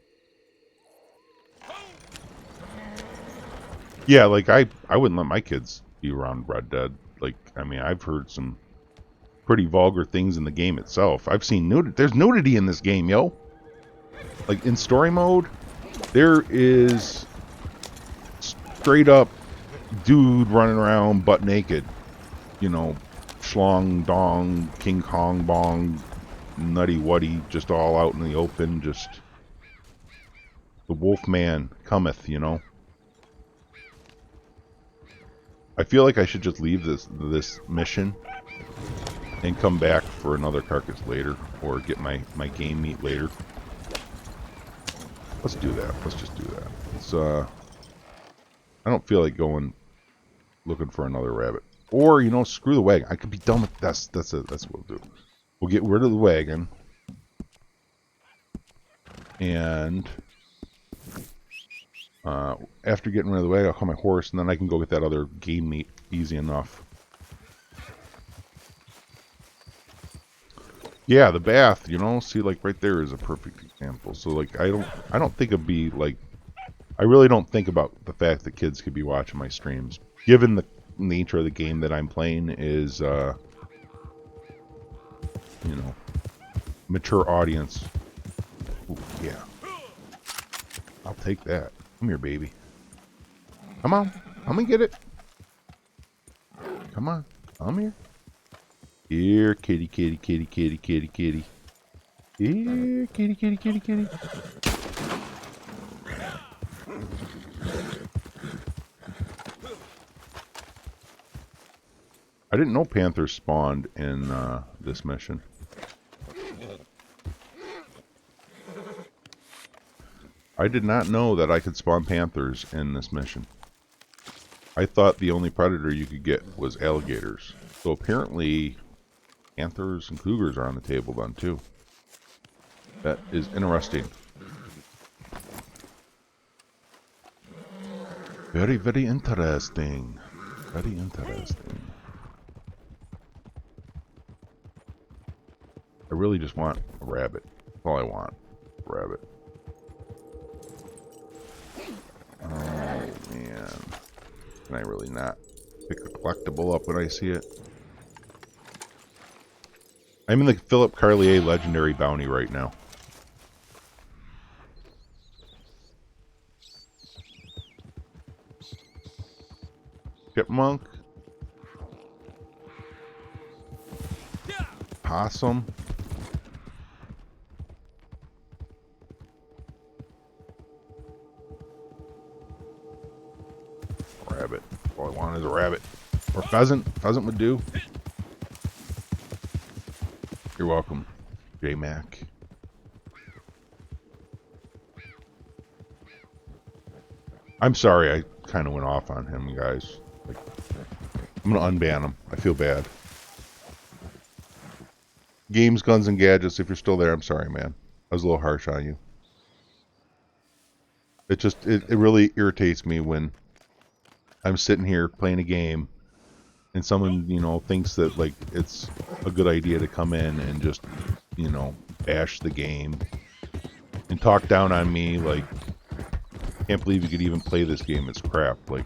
Yeah, like I wouldn't let my kids be around Red Dead. Like, I mean, I've heard some pretty vulgar things in the game itself. I've seen nudity. There's nudity in this game, yo. Like in story mode, there is straight up dude running around butt naked. You know, schlong, dong, King Kong, bong, nutty wuddy, just all out in the open. Just the wolf man cometh, you know. I feel like I should just leave this mission and come back for another carcass later, or get my game meat later. Let's do that. Let's just do that. It's I don't feel like going looking for another rabbit. Or, you know, screw the wagon. I could be done with that's what we'll do. We'll get rid of the wagon, and after getting rid of the wagon, I'll call my horse, and then I can go get that other game meat easy enough. Yeah, the bath, you know, see, like right there is a perfect example. So like I don't think it'd be like, I really don't think about the fact that kids could be watching my streams, given the nature of the game that I'm playing is you know, mature audience. Ooh, yeah, I'll take that. Come here, baby. Come on, I'm gonna get it. Come on, come here. Here, kitty, kitty, kitty, kitty, kitty, kitty. Here, kitty, kitty, kitty, kitty. I didn't know panthers spawned in this mission. I did not know that I could spawn panthers in this mission. I thought the only predator you could get was alligators. So apparently panthers and cougars are on the table then too. That is interesting. Very, very interesting. Very interesting. I really just want a rabbit. That's all I want. A rabbit. Oh man. Can I really not pick a collectible up when I see it? I'm in the Philip Carlier Legendary Bounty right now. Chipmunk. Possum. Rabbit. All I want is a rabbit. Or pheasant. Pheasant would do. You're welcome, J-Mac. I'm sorry I kind of went off on him, guys. Like, I'm going to unban him. I feel bad. Games, Guns, and Gadgets, if you're still there, I'm sorry, man. I was a little harsh on you. It just, it really irritates me when I'm sitting here playing a game and someone, you know, thinks that, like, it's a good idea to come in and just, you know, bash the game and talk down on me, like, can't believe you could even play this game, it's crap, like.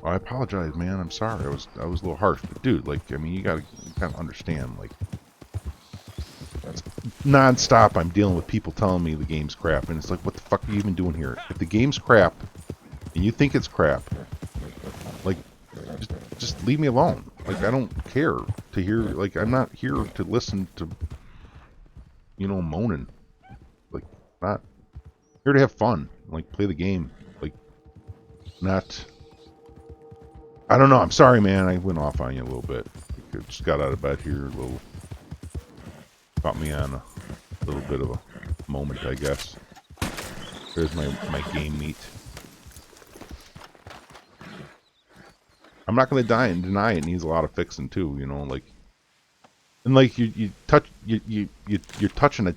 Well, I apologize, man, I'm sorry, I was a little harsh, but dude, like, I mean, you kind of understand, like, non-stop I'm dealing with people telling me the game's crap, and it's like, what the fuck are you even doing here? If the game's crap and you think it's crap, like, just leave me alone. Like, I don't care to hear, like, I'm not here to listen to, you know, moaning. Like, not here to have fun, like, play the game, like, not, I don't know, I'm sorry, man, I went off on you a little bit. I just got out of bed here, a little, caught me on a little bit of a moment, I guess. There's my game meat. I'm not going to deny it needs a lot of fixing too, you know, like, and like you're touching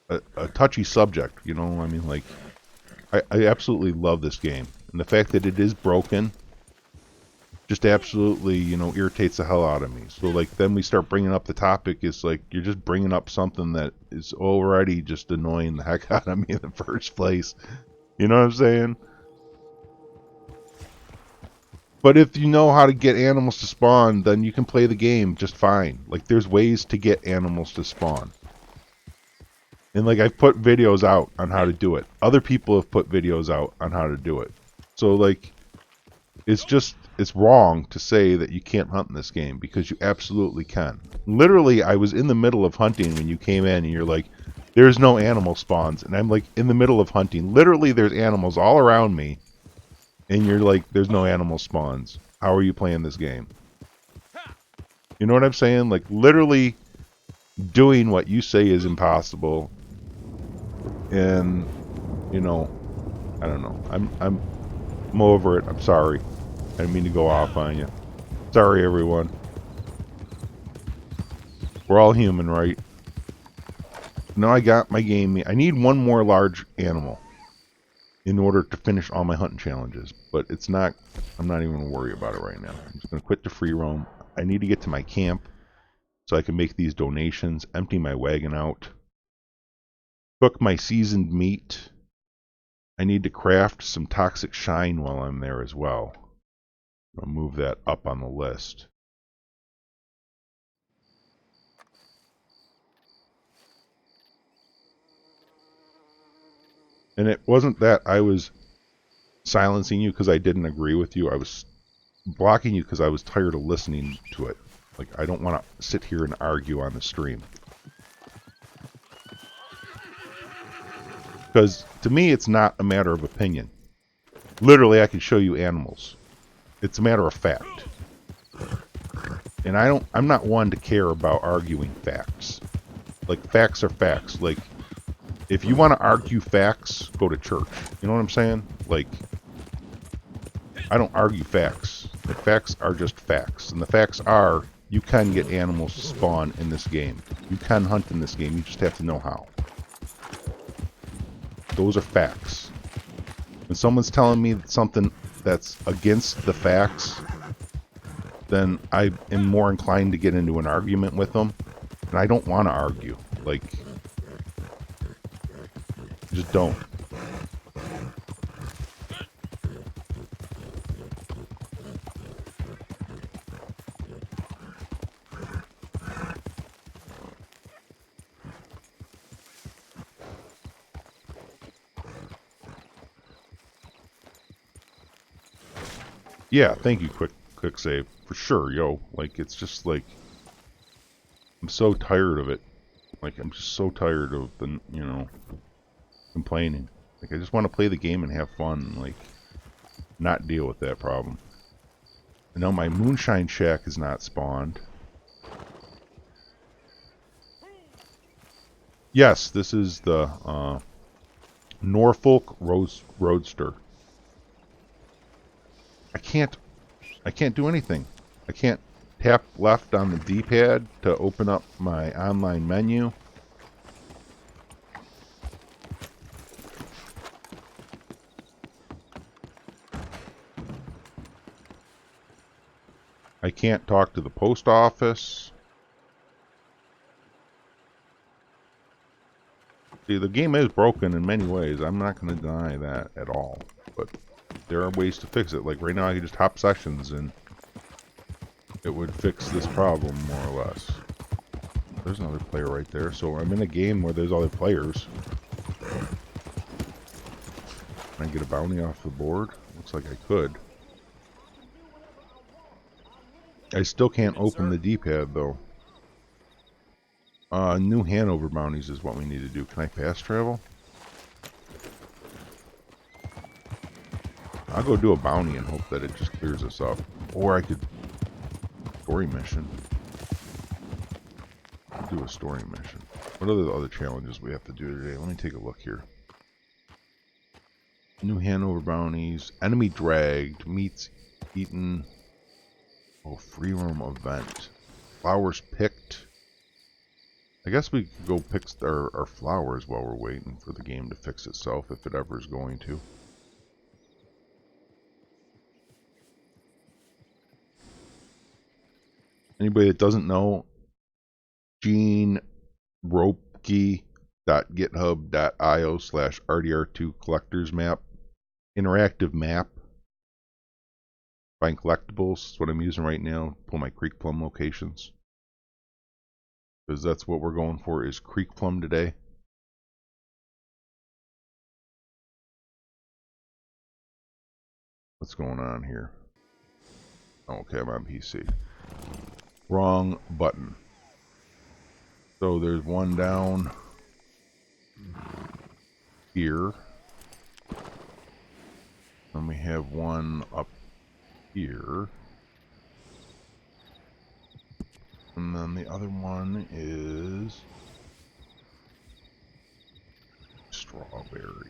a touchy subject, you know. I mean, like, I absolutely love this game, and the fact that it is broken just absolutely, you know, irritates the hell out of me. So like then we start bringing up the topic, it's like you're just bringing up something that is already just annoying the heck out of me in the first place. You know what I'm saying? But if you know how to get animals to spawn, then you can play the game just fine. Like there's ways to get animals to spawn. And like I've put videos out on how to do it. Other people have put videos out on how to do it. So like it's wrong to say that you can't hunt in this game because you absolutely can. Literally, I was in the middle of hunting when you came in and you're like, there's no animal spawns. And I'm like in the middle of hunting. Literally, there's animals all around me. And you're like, there's no animal spawns. How are you playing this game? You know what I'm saying? Like literally doing what you say is impossible. And, you know, I don't know. I'm over it. I'm sorry. I didn't mean to go off on you. Sorry, everyone. We're all human, right? Now I got my game. I need one more large animal in order to finish all my hunting challenges. But it's not... I'm not even going to worry about it right now. I'm just going to quit the free roam. I need to get to my camp so I can make these donations, empty my wagon out, cook my seasoned meat. I need to craft some toxic shine while I'm there as well. I'll move that up on the list. And it wasn't that I was silencing you because I didn't agree with you. I was blocking you because I was tired of listening to it. Like, I don't want to sit here and argue on the stream. Because to me, it's not a matter of opinion. Literally, I can show you animals. It's a matter of fact. And I'm not one to care about arguing facts. Like, facts are facts. Like, if you want to argue facts, go to church. You know what I'm saying? Like, I don't argue facts. The facts are just facts. And the facts are, you can get animals to spawn in this game. You can hunt in this game. You just have to know how. Those are facts. When someone's telling me something that's against the facts, then I am more inclined to get into an argument with them. And I don't want to argue. Like, just don't. Yeah, thank you, quick save. For sure, yo. Like, it's just like, I'm so tired of it. Like, I'm just so tired of the, you know, complaining. Like, I just want to play the game and have fun and, like, not deal with that problem. I know my moonshine shack is not spawned. Yes, this is the Norfolk Roadster. I can't do anything. I can't tap left on the D-pad to open up my online menu. I can't talk to the post office. See, the game is broken in many ways. I'm not going to deny that at all. But there are ways to fix it. Like right now I can just hop sessions and it would fix this problem more or less. There's another player right there. So I'm in a game where there's other players. Can I get a bounty off the board? Looks like I could. I still can't open the D-pad though. New Hanover bounties is what we need to do. Can I fast travel? I'll go do a bounty and hope that it just clears us up. Or I could... Story mission. I'll do a story mission. What are the other challenges we have to do today? Let me take a look here. New Hanover bounties. Enemy dragged. Meats eaten. Oh, free roam event. Flowers picked. I guess we could go pick our flowers while we're waiting for the game to fix itself, if it ever is going to. Anybody that doesn't know, Gene ropkey.github.io/RDR2 collectors map, interactive map. Find collectibles. That's what I'm using right now. Pull my Creek Plum locations. Because that's what we're going for, is Creek Plum today. What's going on here? Okay, I'm on PC. Wrong button. So there's one down here. And we have one up here. And then the other one is strawberry.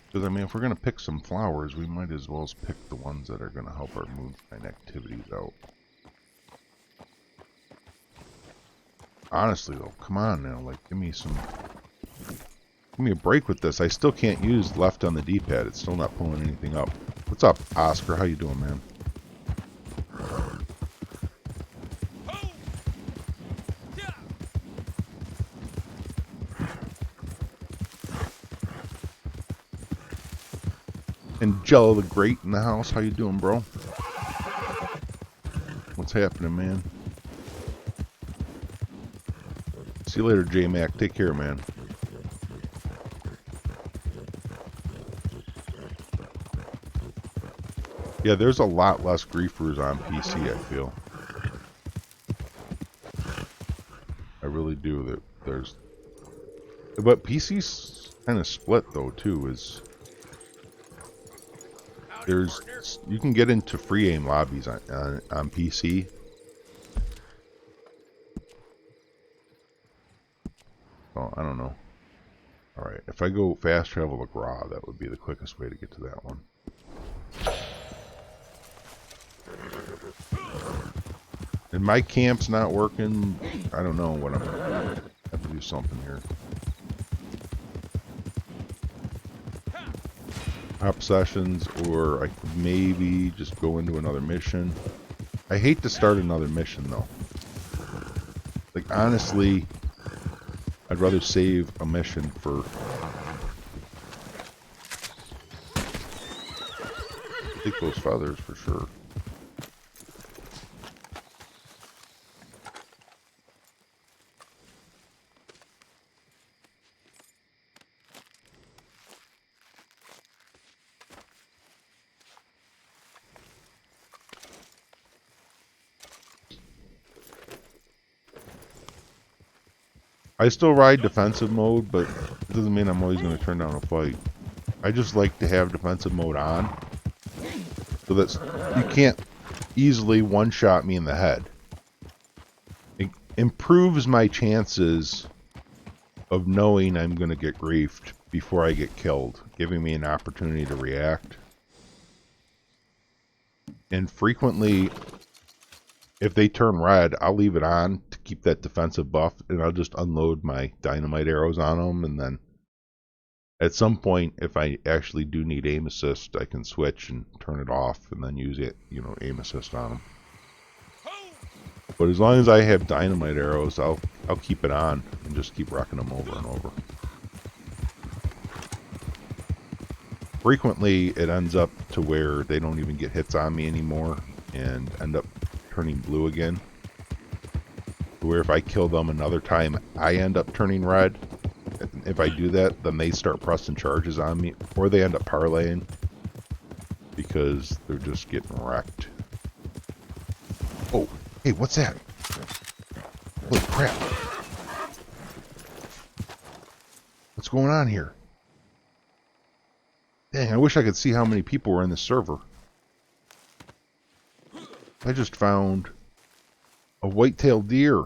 Because, I mean, if we're going to pick some flowers, we might as well pick the ones that are going to help our moonshine activities out. Honestly, though, come on now. Like, give me a break with this. I still can't use left on the D-pad. It's still not pulling anything up. What's up, Oscar? How you doing, man? And Jello the Great in the house. How you doing, bro? What's happening, man? See you later, J-Mac. Take care, man. Yeah, there's a lot less griefers on PC, I feel. I really do. But PC's kind of split, though, too. You can get into free aim lobbies on PC. Oh, I don't know. Alright, if I go fast travel to Gra, that would be the quickest way to get to that one. And my camp's not working. I don't know what I'm gonna have to do something here. Hop sessions, or I could maybe just go into another mission. I hate to start another mission though. Like, honestly, I'd rather save a mission for... Take those feathers for sure. I still ride defensive mode, but it doesn't mean I'm always going to turn down a fight. I just like to have defensive mode on, so that you can't easily one-shot me in the head. It improves my chances of knowing I'm going to get griefed before I get killed, giving me an opportunity to react. And frequently, if they turn red, I'll leave it on to keep that defensive buff, and I'll just unload my dynamite arrows on them, and then at some point, if I actually do need aim assist, I can switch and turn it off, and then use it, aim assist on them. But as long as I have dynamite arrows, I'll keep it on and just keep wrecking them over and over. Frequently, it ends up to where they don't even get hits on me anymore, and end up turning blue again. Where if I kill them another time, I end up turning red. If I do that, then they start pressing charges on me, or they end up parlaying because they're just getting wrecked. Oh, hey, what's that? Holy crap. What's going on here? Dang, I wish I could see how many people were in the server. I just found a white-tailed deer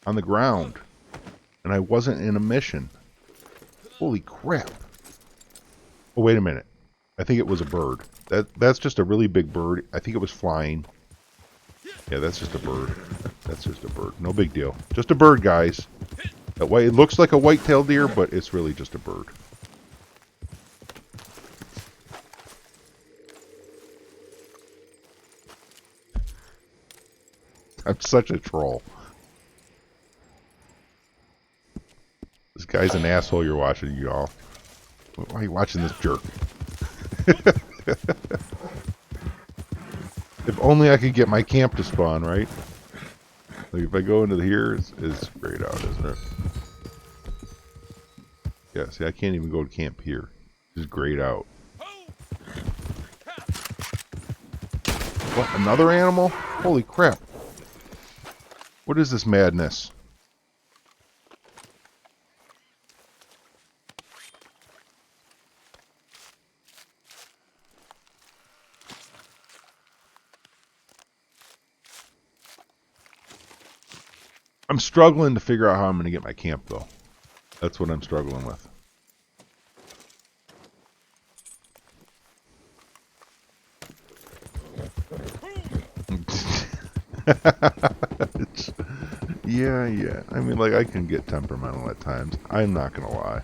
on the ground, and I wasn't in a mission. Holy crap. Oh, wait a minute. I think it was a bird. That's just a really big bird. I think it was flying. Yeah, that's just a bird. That's just a bird. No big deal. Just a bird, guys. That way, it looks like a white-tailed deer, but it's really just a bird. I'm such a troll. This guy's an asshole you're watching, y'all. Why are you watching this jerk? If only I could get my camp to spawn, right? Like if I go into here, it's grayed out, isn't it? Yeah, see, I can't even go to camp here. It's grayed out. What, another animal? Holy crap. What is this madness? I'm struggling to figure out how I'm going to get my camp, though. That's what I'm struggling with. Yeah. I mean, like, I can get temperamental at times. I'm not going to lie.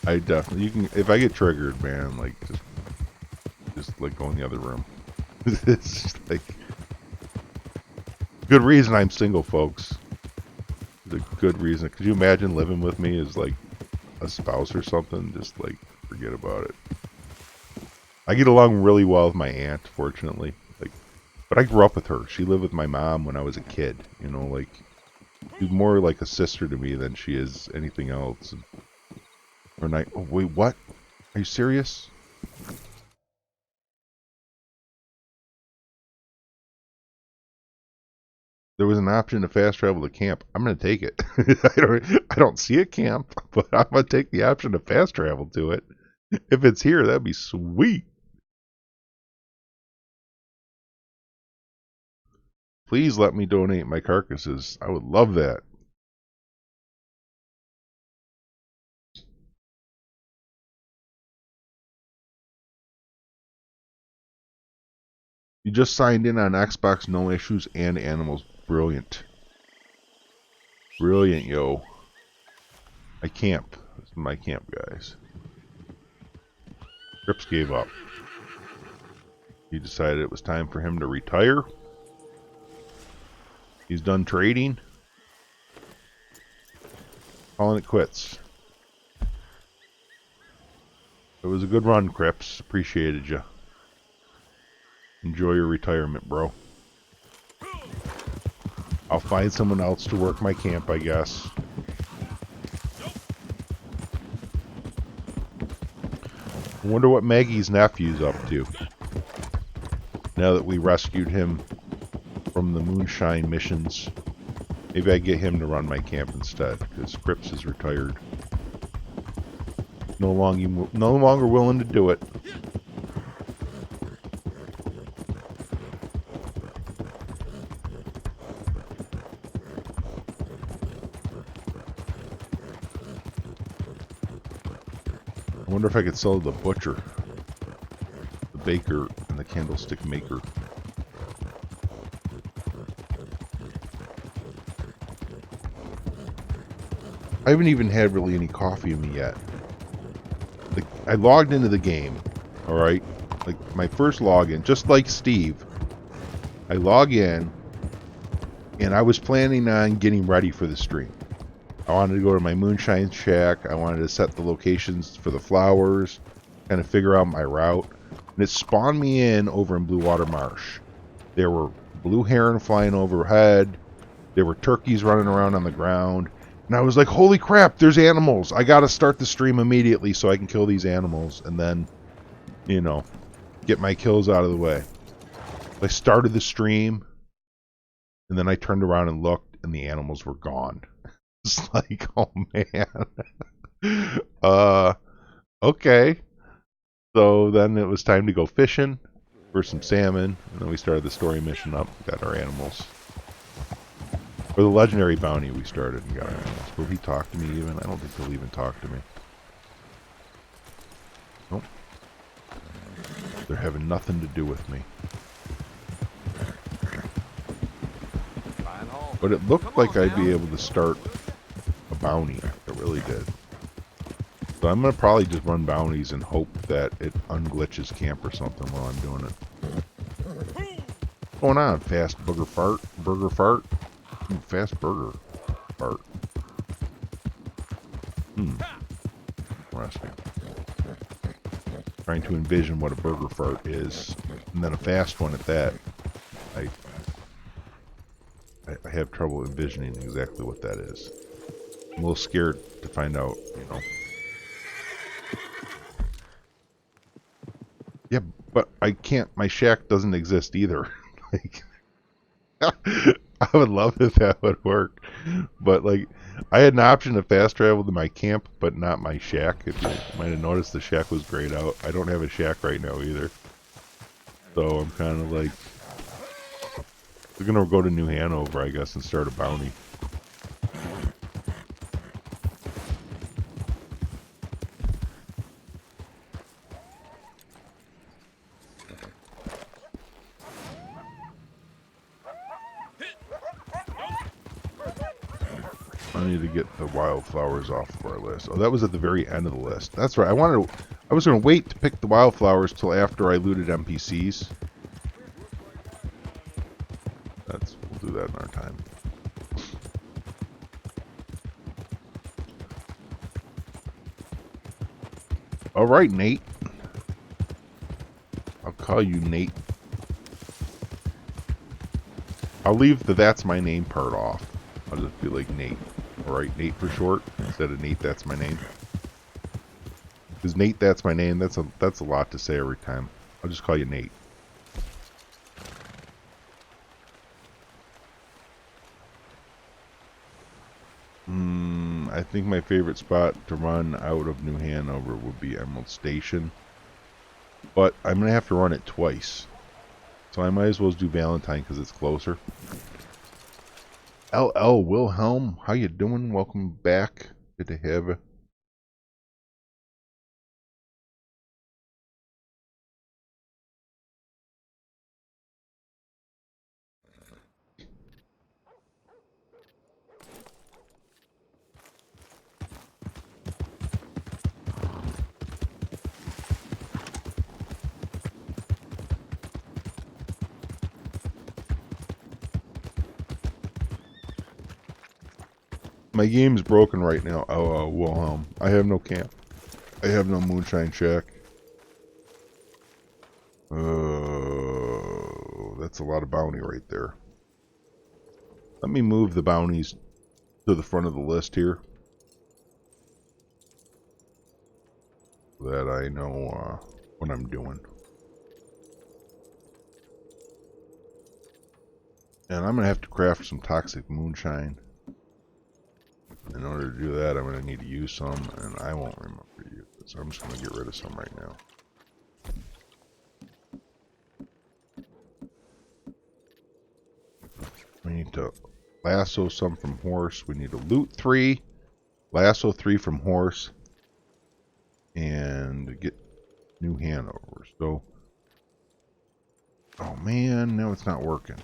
I definitely, you can, if I get triggered, man, like, just like, go in the other room. It's just like, good reason I'm single, folks. It's a good reason. Could you imagine living with me as, like, a spouse or something? Just, like, forget about it. I get along really well with my aunt, fortunately. Like, but I grew up with her. She lived with my mom when I was a kid. You know, like, she's more like a sister to me than she is anything else. Or night. Oh, wait, what? Are you serious? There was an option to fast travel to camp. I'm gonna take it. I don't see a camp, but I'm gonna take the option to fast travel to it. If it's here, that'd be sweet. Please let me donate my carcasses. I would love that. You just signed in on Xbox, no issues, and animals. Brilliant. Brilliant, yo. I camp. This is my camp, guys. Crips gave up. He decided it was time for him to retire. He's done trading. Calling it quits. It was a good run, Crips. Appreciated you. Enjoy your retirement, bro. I'll find someone else to work my camp, I guess. I wonder what Maggie's nephew's up to. Now that we rescued him from the moonshine missions. Maybe I get him to run my camp instead, because Crips is retired. No longer willing to do it. I wonder if I could sell the butcher, the baker, and the candlestick maker. I haven't even had really any coffee in me yet. Like, I logged into the game, alright? Like, my first login, just like Steve, I log in, and I was planning on getting ready for the stream. I wanted to go to my moonshine shack, I wanted to set the locations for the flowers, kind of figure out my route, and it spawned me in over in Blue Water Marsh. There were blue heron flying overhead, there were turkeys running around on the ground, and I was like, holy crap, there's animals. I gotta start the stream immediately so I can kill these animals and then, you know, get my kills out of the way. I started the stream, and then I turned around and looked, and the animals were gone. It's like, oh man. Okay. So then it was time to go fishing for some salmon, and then we started the story mission up, got our animals. For the legendary bounty we started and got our animals. Will he talk to me even? I don't think he'll even talk to me. Nope. They're having nothing to do with me. But it looked like I'd be able to start a bounty. It really did. So I'm going to probably just run bounties and hope that it unglitches camp or something while I'm doing it. going on, fast booger fart? Burger fart? Ooh, fast burger fart. Interesting. Trying to envision what a burger fart is, and then a fast one at that. I have trouble envisioning exactly what that is. I'm a little scared to find out, you know. Yeah, but I can't. My shack doesn't exist either. Like, I would love if that would work, but like, I had an option to fast travel to my camp, but not my shack. If you might have noticed, the shack was grayed out. I don't have a shack right now either, so I'm kind of like, we're gonna go to New Hanover, I guess, and start a bounty. I need to get the wildflowers off of our list. Oh, that was at the very end of the list. That's right. I was going to wait to pick the wildflowers till after I looted NPCs. We'll do that in our time. All right, Nate. I'll call you Nate. I'll leave the "that's my name" part off. I'll just be like Nate. All right, Nate for short instead of Nate, that's my name. Because Nate, that's my name. That's a lot to say every time. I'll just call you Nate. I think my favorite spot to run out of New Hanover would be Emerald Station. But I'm going to have to run it twice. So I might as well do Valentine because it's closer. LL Wilhelm, how you doing? Welcome back. Good to have you. My game's broken right now. Oh, Wilhelm. I have no camp. I have no moonshine shack. That's a lot of bounty right there. Let me move the bounties to the front of the list here. So that I know what I'm doing. And I'm going to have to craft some toxic moonshine. In order to do that, I'm going to need to use some, and I won't remember to use it, so I'm just going to get rid of some right now. We need to lasso some from horse. We need to loot 3, lasso 3 from horse, and get New Hanover. So, oh man, now it's not working.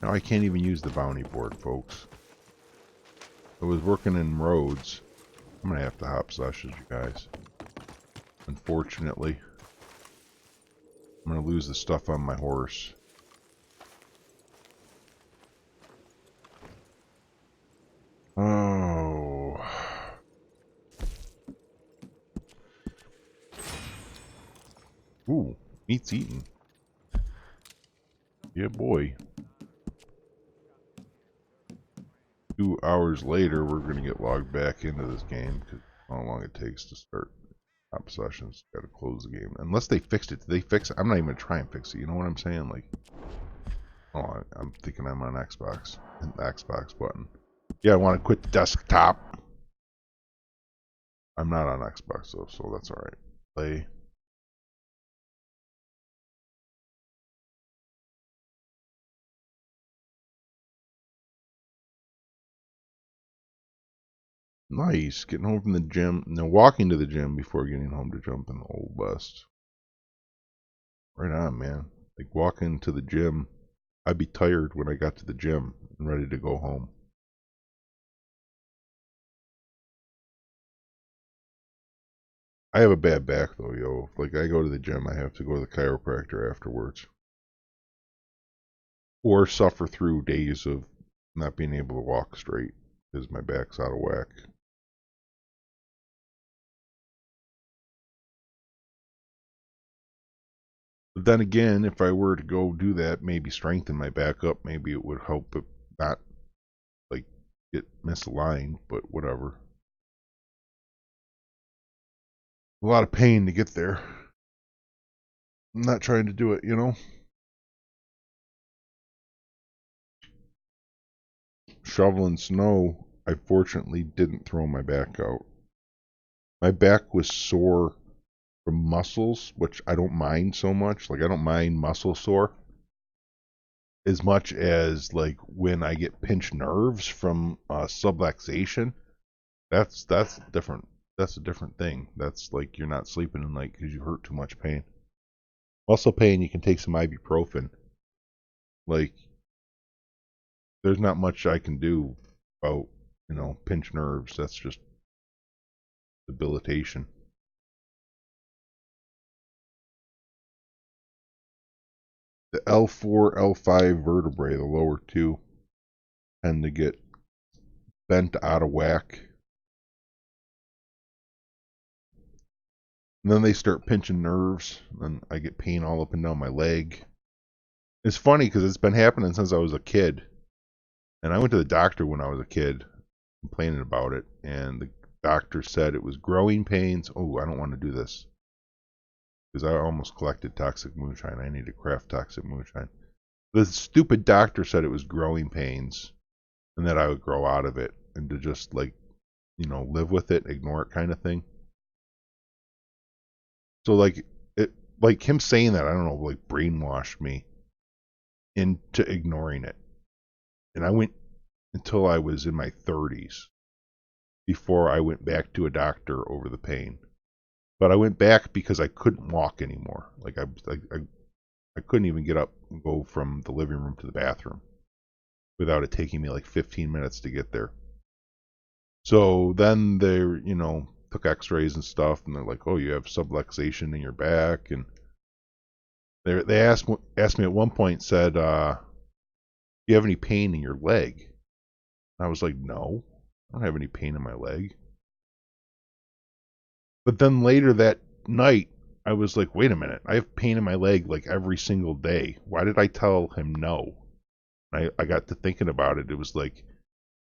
Now I can't even use the bounty board, folks. It was working in roads. I'm going to have to hop sessions, you guys. Unfortunately. I'm going to lose the stuff on my horse. Oh. Ooh, meat's eaten. Yeah, boy. 2 hours later, we're going to get logged back into this game because how long it takes to start top sessions. Got to close the game. Unless they fixed it. Did they fix it? I'm not even going to try and fix it. You know what I'm saying? Like, oh, I'm thinking I'm on Xbox. Hit the Xbox button. Yeah, I want to quit the desktop. I'm not on Xbox though, so that's alright. Play. Nice. Getting home from the gym. No, walking to the gym before getting home to jump in the Old West. Right on, man. Like walking to the gym. I'd be tired when I got to the gym and ready to go home. I have a bad back though, yo. Like I go to the gym, I have to go to the chiropractor afterwards. or suffer through days of not being able to walk straight because my back's out of whack. But then again, if I were to go do that, maybe strengthen my back up, maybe it would help it not like get misaligned, but whatever. A lot of pain to get there. I'm not trying to do it, you know? Shoveling snow, I fortunately didn't throw my back out. My back was sore from muscles, which I don't mind so much. Like, I don't mind muscle sore as much as, like, when I get pinched nerves from subluxation. That's different. That's a different thing. That's like you're not sleeping at night because you hurt too much pain. Muscle pain, you can take some ibuprofen. Like, there's not much I can do about, pinched nerves. That's just debilitation. The L4, L5 vertebrae, the lower two, tend to get bent out of whack. And then they start pinching nerves, and I get pain all up and down my leg. It's funny because it's been happening since I was a kid. And I went to the doctor when I was a kid, complaining about it, and the doctor said it was growing pains. Oh, I don't want to do this. Because I almost collected toxic moonshine. I need to craft toxic moonshine. The stupid doctor said it was growing pains, and that I would grow out of it, and to just, like, live with it, ignore it kind of thing. So, like him saying that, I don't know, like, brainwashed me into ignoring it. And I went until I was in my 30s before I went back to a doctor over the pain. But I went back because I couldn't walk anymore. Like, I couldn't even get up and go from the living room to the bathroom without it taking me like 15 minutes to get there. So then they, took x-rays and stuff, and they're like, oh, you have subluxation in your back. And they asked me at one point, said, do you have any pain in your leg? And I was like, no, I don't have any pain in my leg. But then later that night, I was like, wait a minute, I have pain in my leg like every single day. Why did I tell him no? I got to thinking about it. It was like,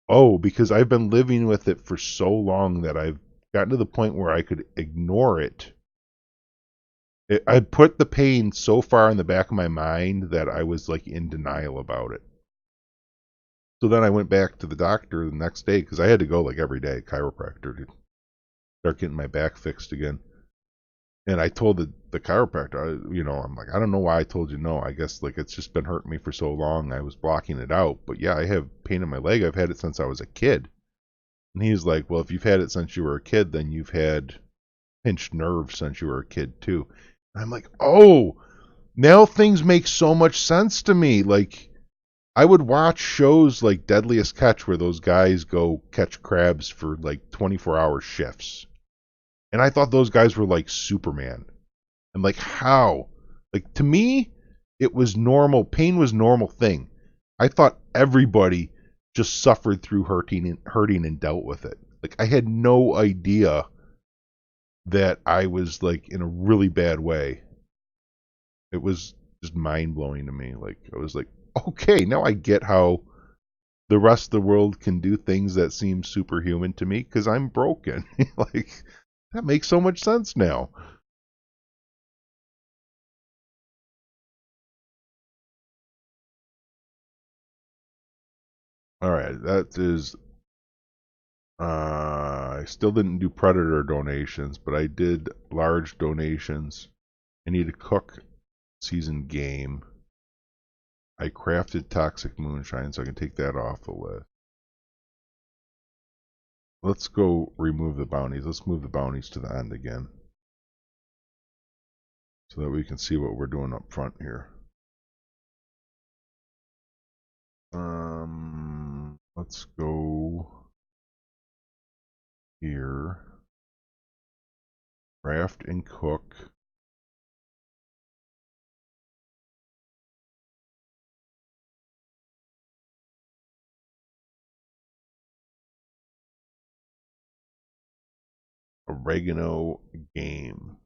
oh, because I've been living with it for so long that I've gotten to the point where I could ignore it. I put the pain so far in the back of my mind that I was like in denial about it. So then I went back to the doctor the next day because I had to go like every day, chiropractor, to start getting my back fixed again. And I told the chiropractor, I'm like, I don't know why I told you no. I guess like it's just been hurting me for so long. I was blocking it out. But yeah, I have pain in my leg. I've had it since I was a kid. And he's like, well, if you've had it since you were a kid, then you've had pinched nerves since you were a kid too. And I'm like, oh, now things make so much sense to me. Like, I would watch shows like Deadliest Catch where those guys go catch crabs for like 24-hour shifts. And I thought those guys were like Superman. I'm like, how? Like, to me, it was normal. Pain was a normal thing. I thought everybody just suffered through hurting and dealt with it. Like, I had no idea that I was like in a really bad way. It was just mind blowing to me. Like, I was like, okay, now I get how the rest of the world can do things that seem superhuman to me because I'm broken. Like, that makes so much sense now. All right, that is. I still didn't do predator donations, but I did large donations. I need to cook seasoned game. I crafted toxic moonshine, so I can take that off the list. Let's go remove the bounties. Let's move the bounties to the end again, so that we can see what we're doing up front here. Let's go here. Craft and cook. oregano game.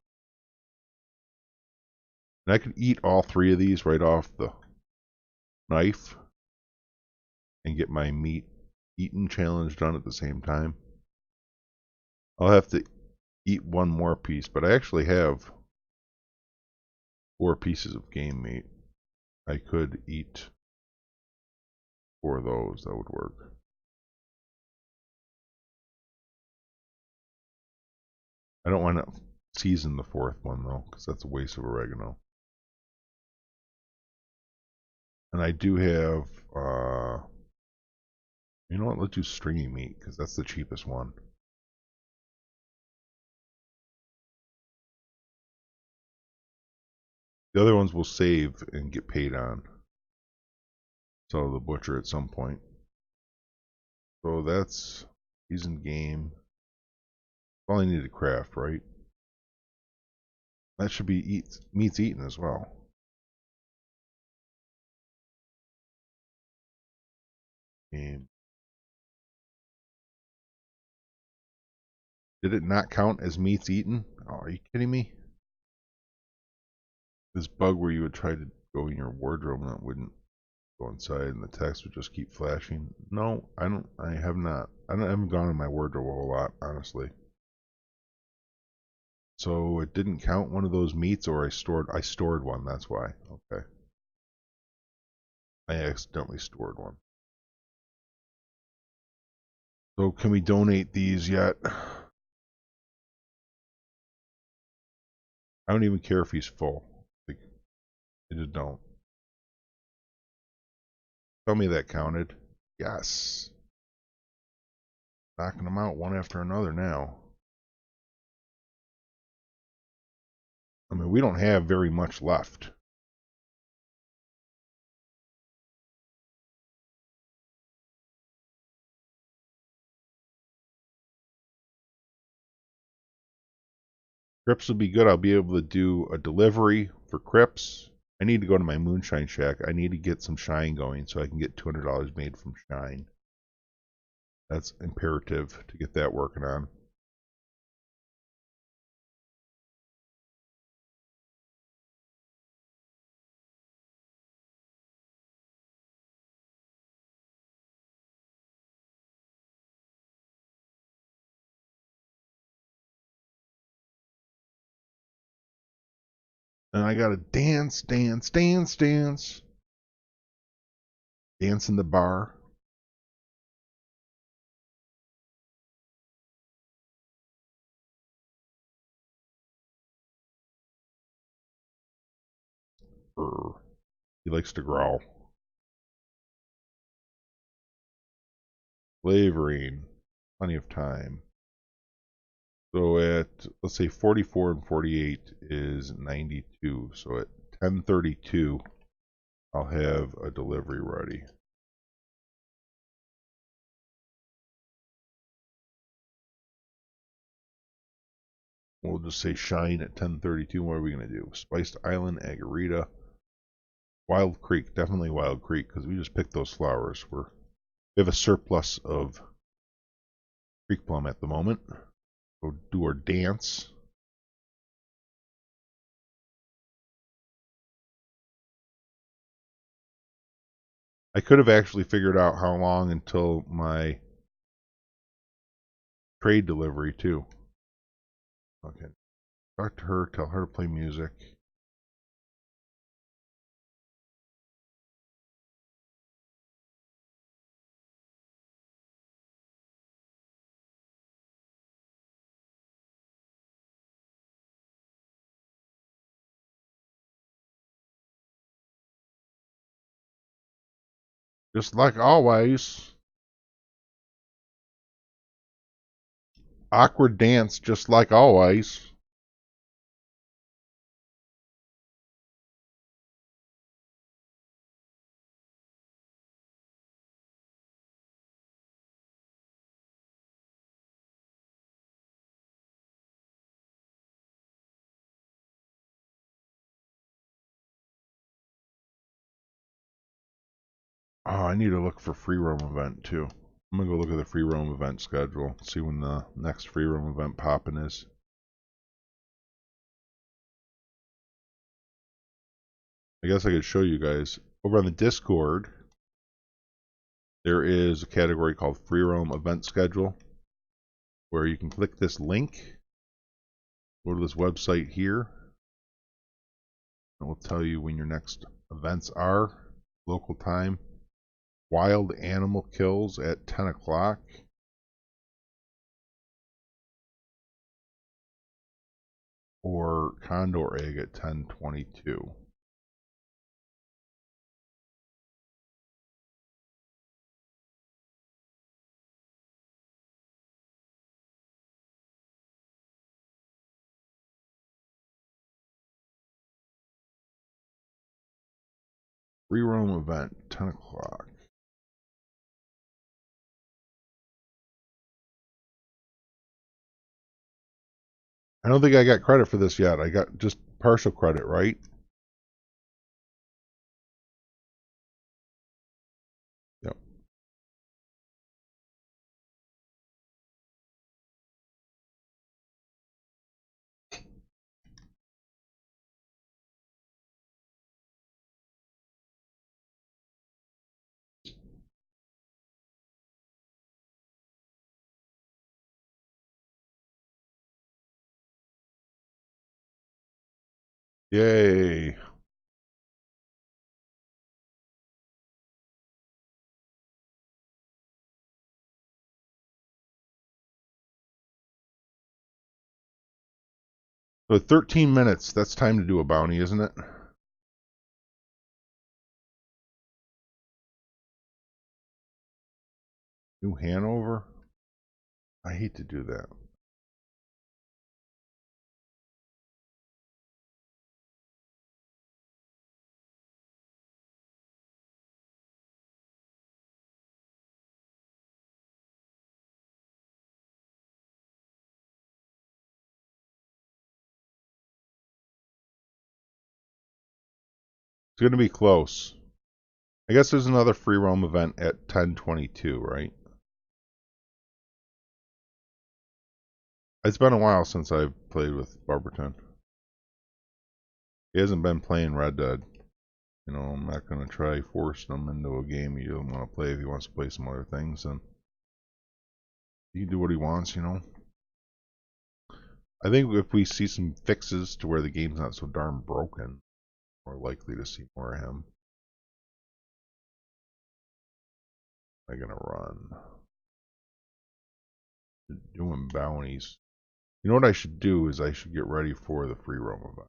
And I could eat all 3 of these right off the knife and get my meat eaten challenge done at the same time. I'll have to eat 1 more piece, but I actually have 4 pieces of game meat. I could eat 4 of those. That would work. I don't want to season the 4th one though, because that's a waste of oregano. And I do have, you know what? Let's do stringy meat because that's the cheapest one. The other ones will save and get paid on. So the butcher at some point. So that's seasoned game. All I need to craft, right? That should be meat's eaten as well. Game. Did it not count as meat's eaten? Oh, are you kidding me? This bug where you would try to go in your wardrobe and it wouldn't go inside and the text would just keep flashing. No, I don't. I have not. I haven't gone in my wardrobe a whole lot, honestly. So it didn't count one of those meats, or I stored one. That's why. Okay. I accidentally stored one. So can we donate these yet? I don't even care if he's full. Like, I just don't. Tell me that counted. Yes. Knocking them out one after another now. I mean, we don't have very much left. Crips will be good. I'll be able to do a delivery for Crips. I need to go to my moonshine shack. I need to get some shine going so I can get $200 made from shine. That's imperative to get that working on. And I gotta dance, dance, dance, dance. Dance in the bar. Brr. He likes to growl. Flavoring. Plenty of time. So at, let's say 44 and 48 is 92. So at 10:32, I'll have a delivery ready. We'll just say shine at 10:32. What are we going to do? Spiced Island, Agarita, Wild Creek. Definitely Wild Creek because we just picked those flowers. We have a surplus of Creek Plum at the moment. Go do our dance. I could have actually figured out how long until my trade delivery too. Okay. Talk to her, tell her to play music. Just like always. Awkward dance, just like always. Oh, I need to look for free roam event too. I'm gonna go look at the free roam event schedule, see when the next free roam event popping is. I guess I could show you guys. Over on the Discord, there is a category called free roam event schedule, where you can click this link, go to this website here, and it will tell you when your next events are, local time, wild animal kills at 10 o'clock, or condor egg at 10:22. Free roam event, 10 o'clock. I don't think I got credit for this yet. I got just partial credit, right? Yep. Yay. So 13 minutes, that's time to do a bounty, isn't it? New Hanover? I hate to do that. It's going to be close. I guess there's another free roam event at 10:22, right? It's been a while since I've played with Barberton. He hasn't been playing Red Dead. You know, I'm not going to try forcing him into a game he doesn't want to play. If he wants to play some other things, then he can do what he wants, you know. I think if we see some fixes to where the game's not so darn broken, we're likely to see more of him. I'm going to run. Doing bounties. You know what I should do is I should get ready for the free roam event.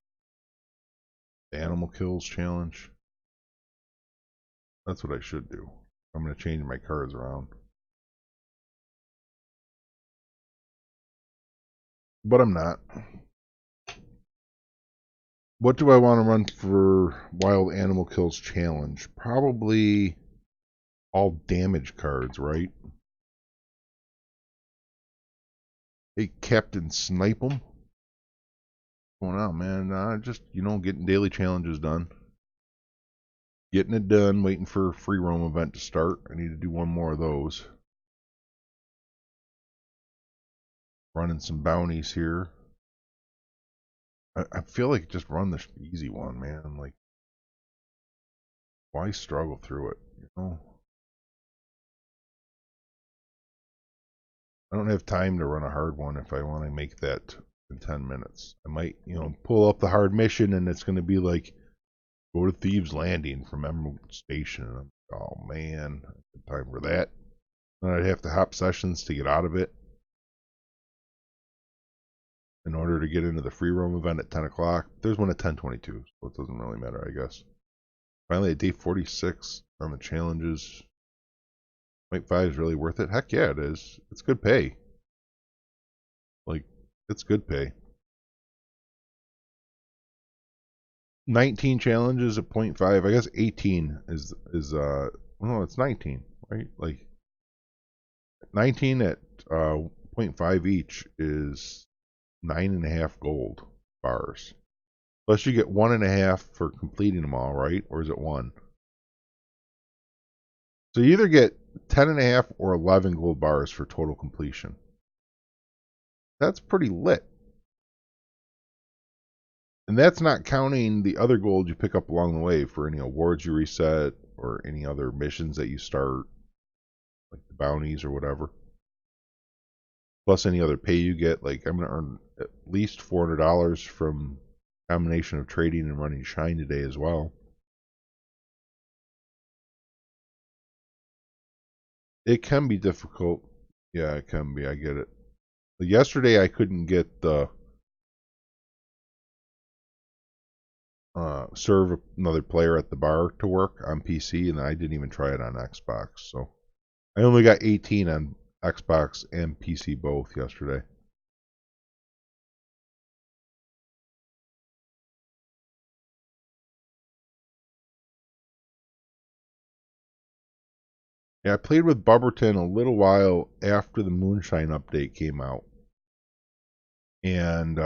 The animal kills challenge. That's what I should do. I'm going to change my cards around. But I'm not. What do I want to run for wild animal kills challenge? Probably all damage cards, right? Hey, Captain Snipe 'em. What's going on, man? Just, you know, getting daily challenges done. Getting it done, waiting for a free roam event to start. I need to do one more of those. Running some bounties here. I feel like just run the easy one, man. Like, why struggle through it, you know? I don't have time to run a hard one if I want to make that in 10 minutes. I might, you know, pull up the hard mission and it's going to be like, go to Thieves Landing from Emerald Station. And I'm, oh man, time for that. Then I'd have to hop sessions to get out of it in order to get into the free roam event at 10 o'clock. There's one at 10:22, so it doesn't really matter, I guess. Finally, at day 46 on the challenges. 0.5 is really worth it. Heck yeah, it is. It's good pay. Like, it's good pay. 19 challenges at 0.5. I guess 18 is no, it's 19, right? Like 19 at 0.5 each is 9.5 gold bars. Plus you get 1.5 for completing them all, right? Or is it 1? So you either get 10.5 or 11 gold bars for total completion. That's pretty lit. And that's not counting the other gold you pick up along the way for any awards you reset or any other missions that you start, like the bounties or whatever. Plus any other pay you get. Like I'm going to earn at least $400 from a combination of trading and running Shine today as well. It can be difficult. Yeah, it can be. I get it. But yesterday I couldn't get the serve another player at the bar to work on PC, and I didn't even try it on Xbox. So I only got 18 on Xbox and PC both yesterday. Yeah, I played with Bubberton a little while after the Moonshine update came out. And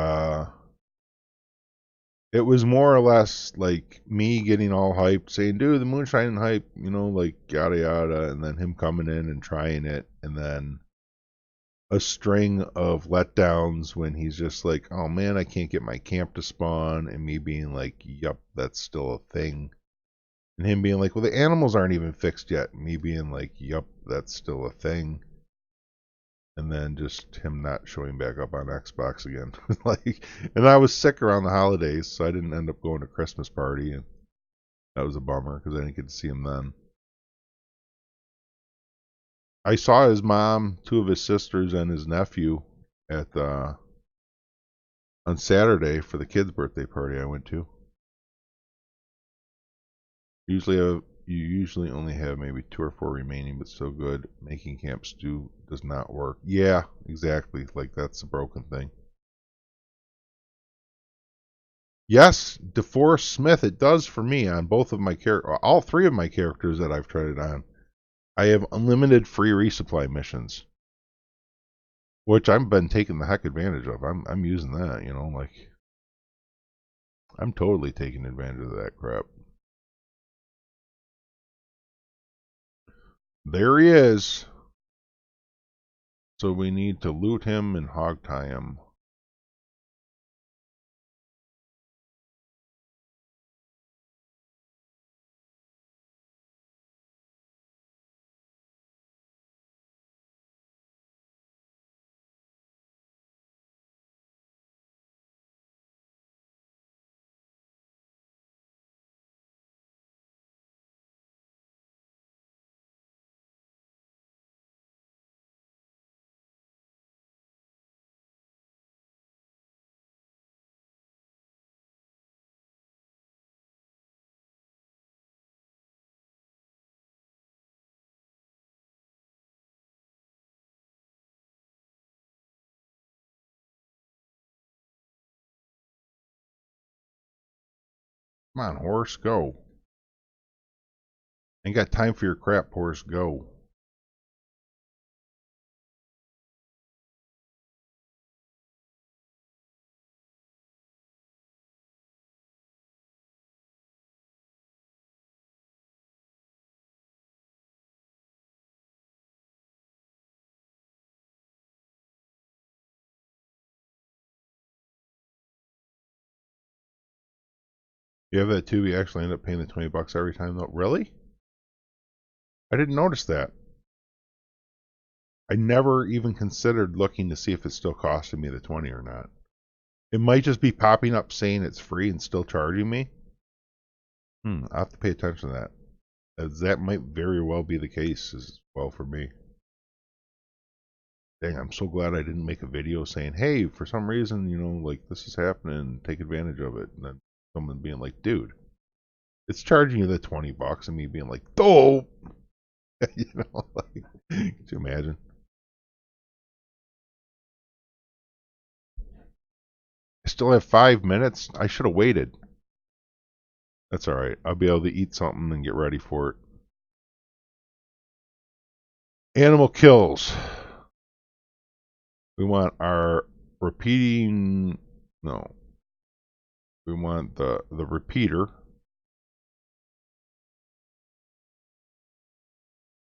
it was more or less like me getting all hyped, saying, dude, the Moonshine hype, you know, like yada yada, and then him coming in and trying it, and then a string of letdowns when he's just like, oh man, I can't get my camp to spawn, and me being like, yup, that's still a thing. And him being like, well, the animals aren't even fixed yet. And me being like, yup, that's still a thing. And then just him not showing back up on Xbox again. Like, and I was sick around the holidays, so I didn't end up going to Christmas party, and that was a bummer because I didn't get to see him then. I saw his mom, two of his sisters, and his nephew at on Saturday for the kids' birthday party I went to. You usually only have maybe 2 or 4 remaining, but still good. Making camp stew does not work. Yeah, exactly. Like that's the broken thing. Yes, DeForest Smith, it does for me on both of my all 3 of my characters that I've tried it on. I have unlimited free resupply missions, which I've been taking the heck advantage of. I'm using that, you know, like I'm totally taking advantage of that crap. There he is. So we need to loot him and hog tie him. Come on, horse, go. Ain't got time for your crap, horse, go. You have that too, you actually end up paying the $20 every time though. Really? I didn't notice that. I never even considered looking to see if it's still costing me the 20 or not. It might just be popping up saying it's free and still charging me. I have to pay attention to that. As that might very well be the case as well for me. Dang, I'm so glad I didn't make a video saying, hey, for some reason, you know, like this is happening, take advantage of it. And then someone being like, dude, it's charging you the $20, and me being like, dope. You know, like, could you imagine? I still have 5 minutes. I should have waited. That's alright. I'll be able to eat something and get ready for it. Animal kills. We want our repeating... No. We want the repeater.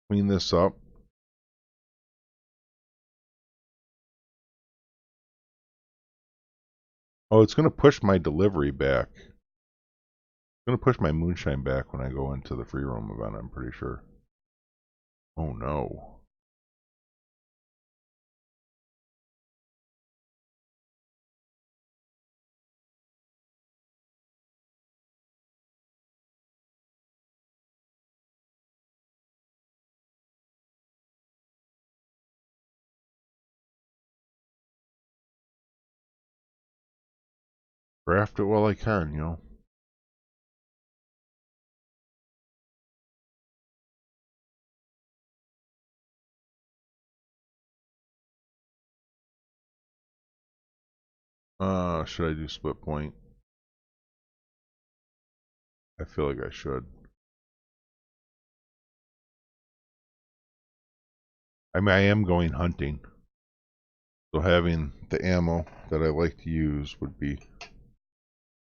Clean this up. Oh, it's going to push my delivery back. It's going to push my moonshine back when I go into the free roam event, I'm pretty sure. Oh no. Craft it while I can, you know. Should I do split point? I feel like I should. I mean, I am going hunting. So having the ammo that I like to use would be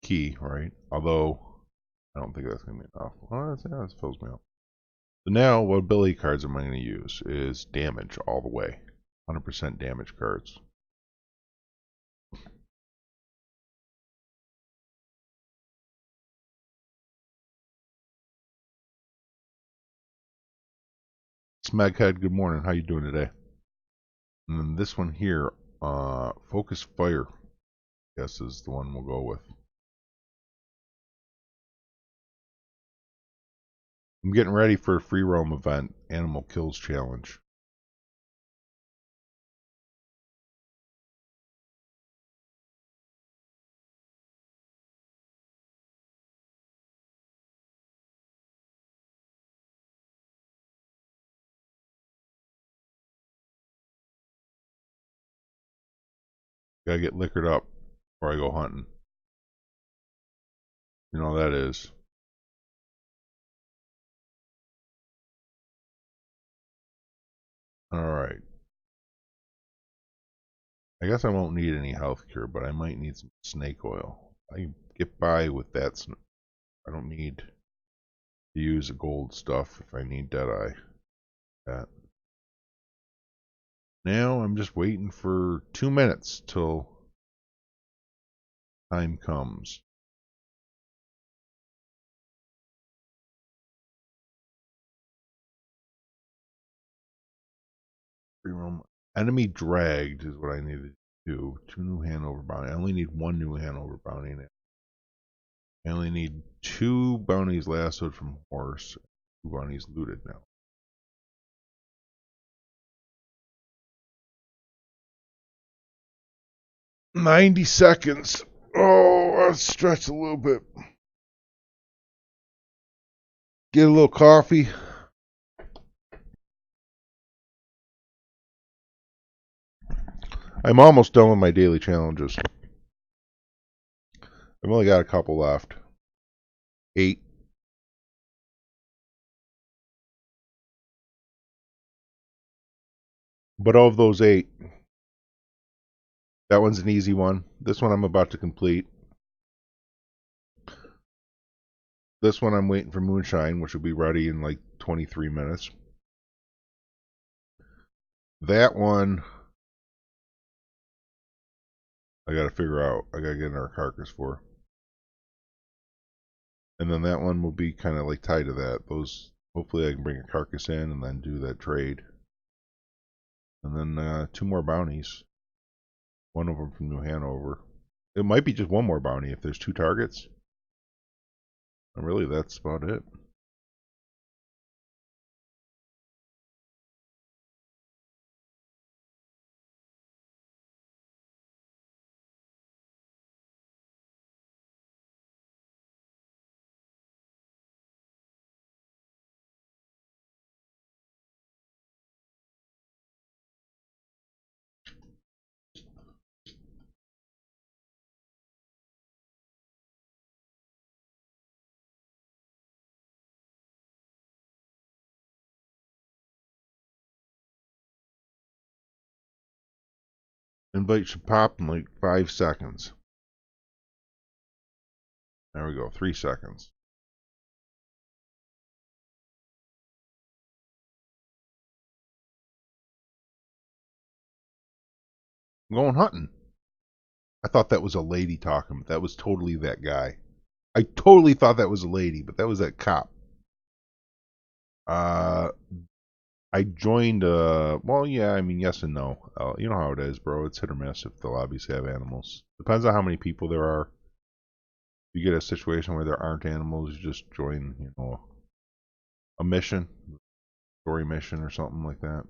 key, right? Although, I don't think that's going to be enough. Well, that fills me up. So now, what ability cards am I going to use is damage all the way. 100% damage cards. Smaghead, good morning. How you doing today? And then this one here, Focus Fire, I guess is the one we'll go with. I'm getting ready for a free roam event, Animal Kills Challenge. Gotta get liquored up before I go hunting. You know how that is. Alright. I guess I won't need any health cure, but I might need some snake oil. I get by with that. I don't need to use the gold stuff if I need Deadeye. That. Now I'm just waiting for 2 minutes till time comes. Free roam. Enemy dragged is what I need to do. 2 new Hanover bounty. I only need 1 new Hanover bounty now. I only need 2 bounties lassoed from horse. 2 bounties looted now. 90 seconds. Oh, I'll stretch a little bit. Get a little coffee. I'm almost done with my daily challenges. I've only got a couple left. 8. But of those 8, that one's an easy one. This one I'm about to complete. This one I'm waiting for moonshine, which will be ready in like 23 minutes. That one I gotta figure out. I gotta get another carcass for. And then that one will be kind of like tied to that. Those, hopefully I can bring a carcass in and then do that trade. And then 2 more bounties. One of them from New Hanover. It might be just 1 more bounty if there's 2 targets. And really, that's about it. Invite should pop in like 5 seconds. There we go, 3 seconds. I'm going hunting. I thought that was a lady talking, but that was totally that guy. I totally thought that was a lady, but that was that cop. Uh, I joined, well, yeah, I mean, yes and no. You know how it is, bro. It's hit or miss if the lobbies have animals. Depends on how many people there are. If you get a situation where there aren't animals, you just join, you know, a mission, story mission or something like that.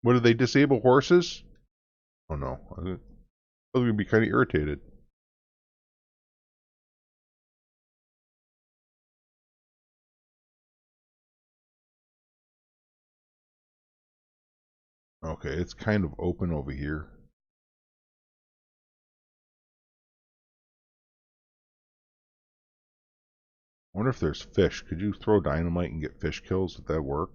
What, did they disable horses? Oh no. I was going to be kind of irritated. Okay, it's kind of open over here. I wonder if there's fish. Could you throw dynamite and get fish kills? Would that work?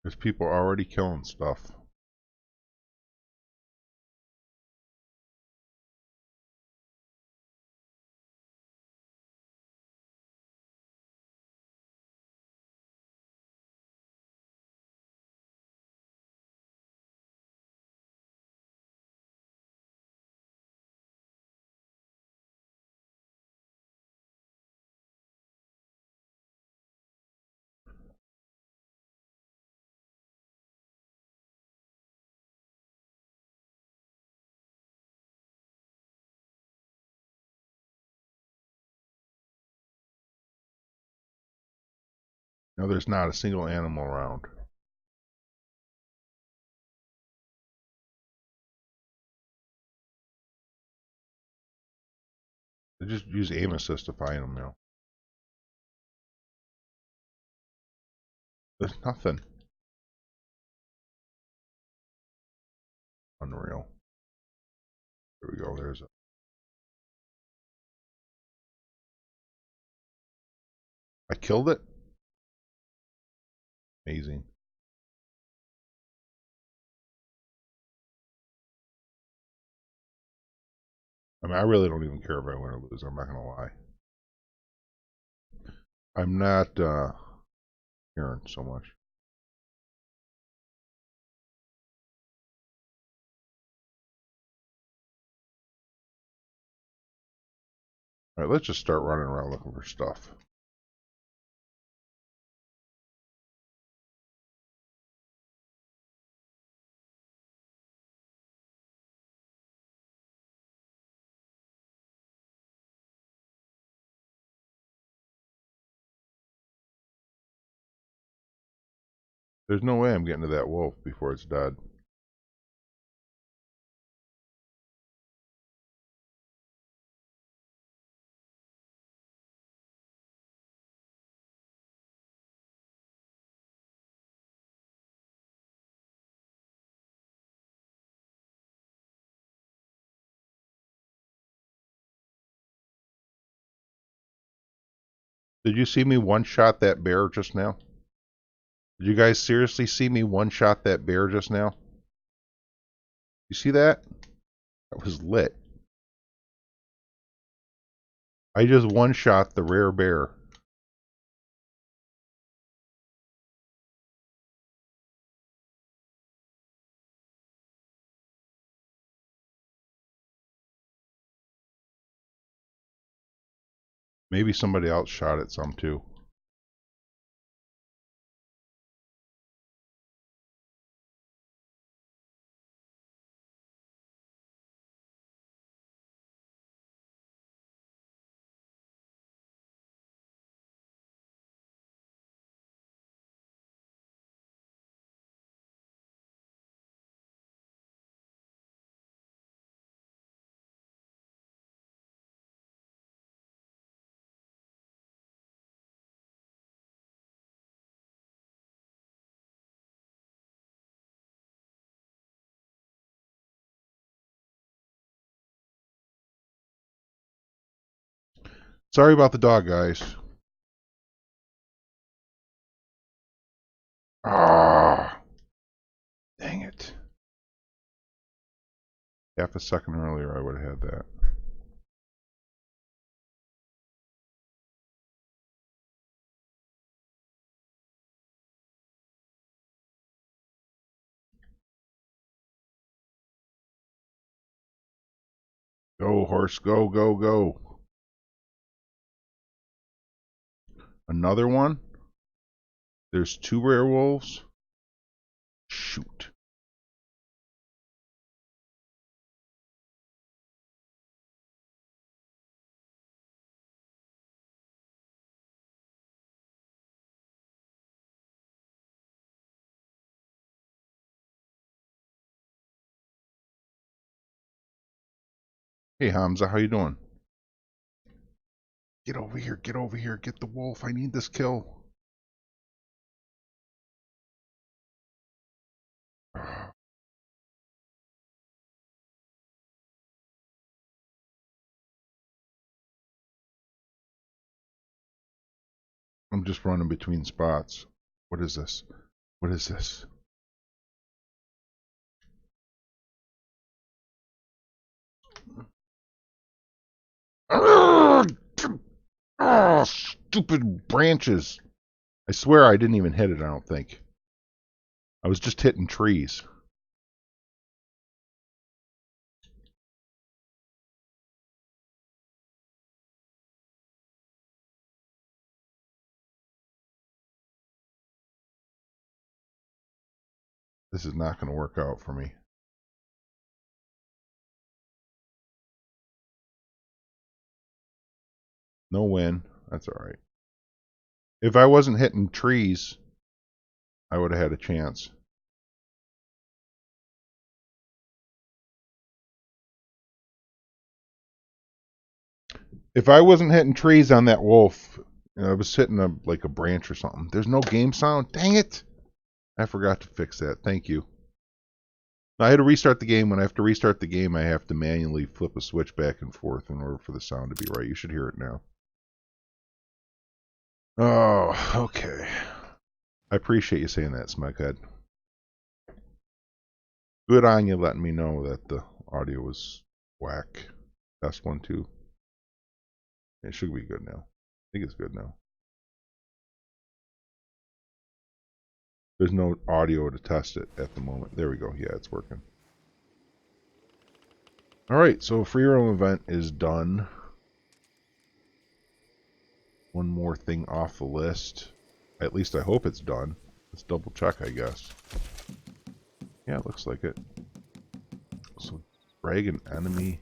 There's people already killing stuff. No, there's not a single animal around. They just use aim assist to find them now. There's nothing. Unreal. There we go. There's a. I killed it? Amazing. I mean, I really don't even care if I win or lose. I'm not going to lie. I'm not Heron so much. Alright, let's just start running around looking for stuff. There's no way I'm getting to that wolf before it's dead. Did you see me one-shot that bear just now? Did you guys seriously see me one-shot that bear just now? You see that? That was lit. I just one-shot the rare bear. Maybe somebody else shot at some too. Sorry about the dog, guys. Half a second earlier, I would have had that. Go, horse, go, go, go. Another one? There's 2 werewolves? Shoot. Hey Hamza, how you doing? Get over here, get over here, get the wolf. I need this kill. I'm just running between spots. What is this? What is this? Oh, stupid branches. I swear I didn't even hit it, I don't think. I was just hitting trees. This is not going to work out for me. No win. That's alright. If I wasn't hitting trees, I would have had a chance. If I wasn't hitting trees on that wolf, I was hitting like a branch or something. There's no game sound. Dang it! I forgot to fix that. Thank you. I had to restart the game. When I have to restart the game, I have to manually flip a switch back and forth in order for the sound to be right. You should hear it now. Oh, okay. I appreciate you saying that, Smughead. Good on you letting me know that the audio was whack. Test 1, 2. It should be good now. I think it's good now. There's no audio to test it at the moment. There we go. Yeah, it's working. Alright, so free roam event is done. One more thing off the list. At least I hope it's done. Let's double check, I guess. Yeah, it looks like it. So, drag an enemy.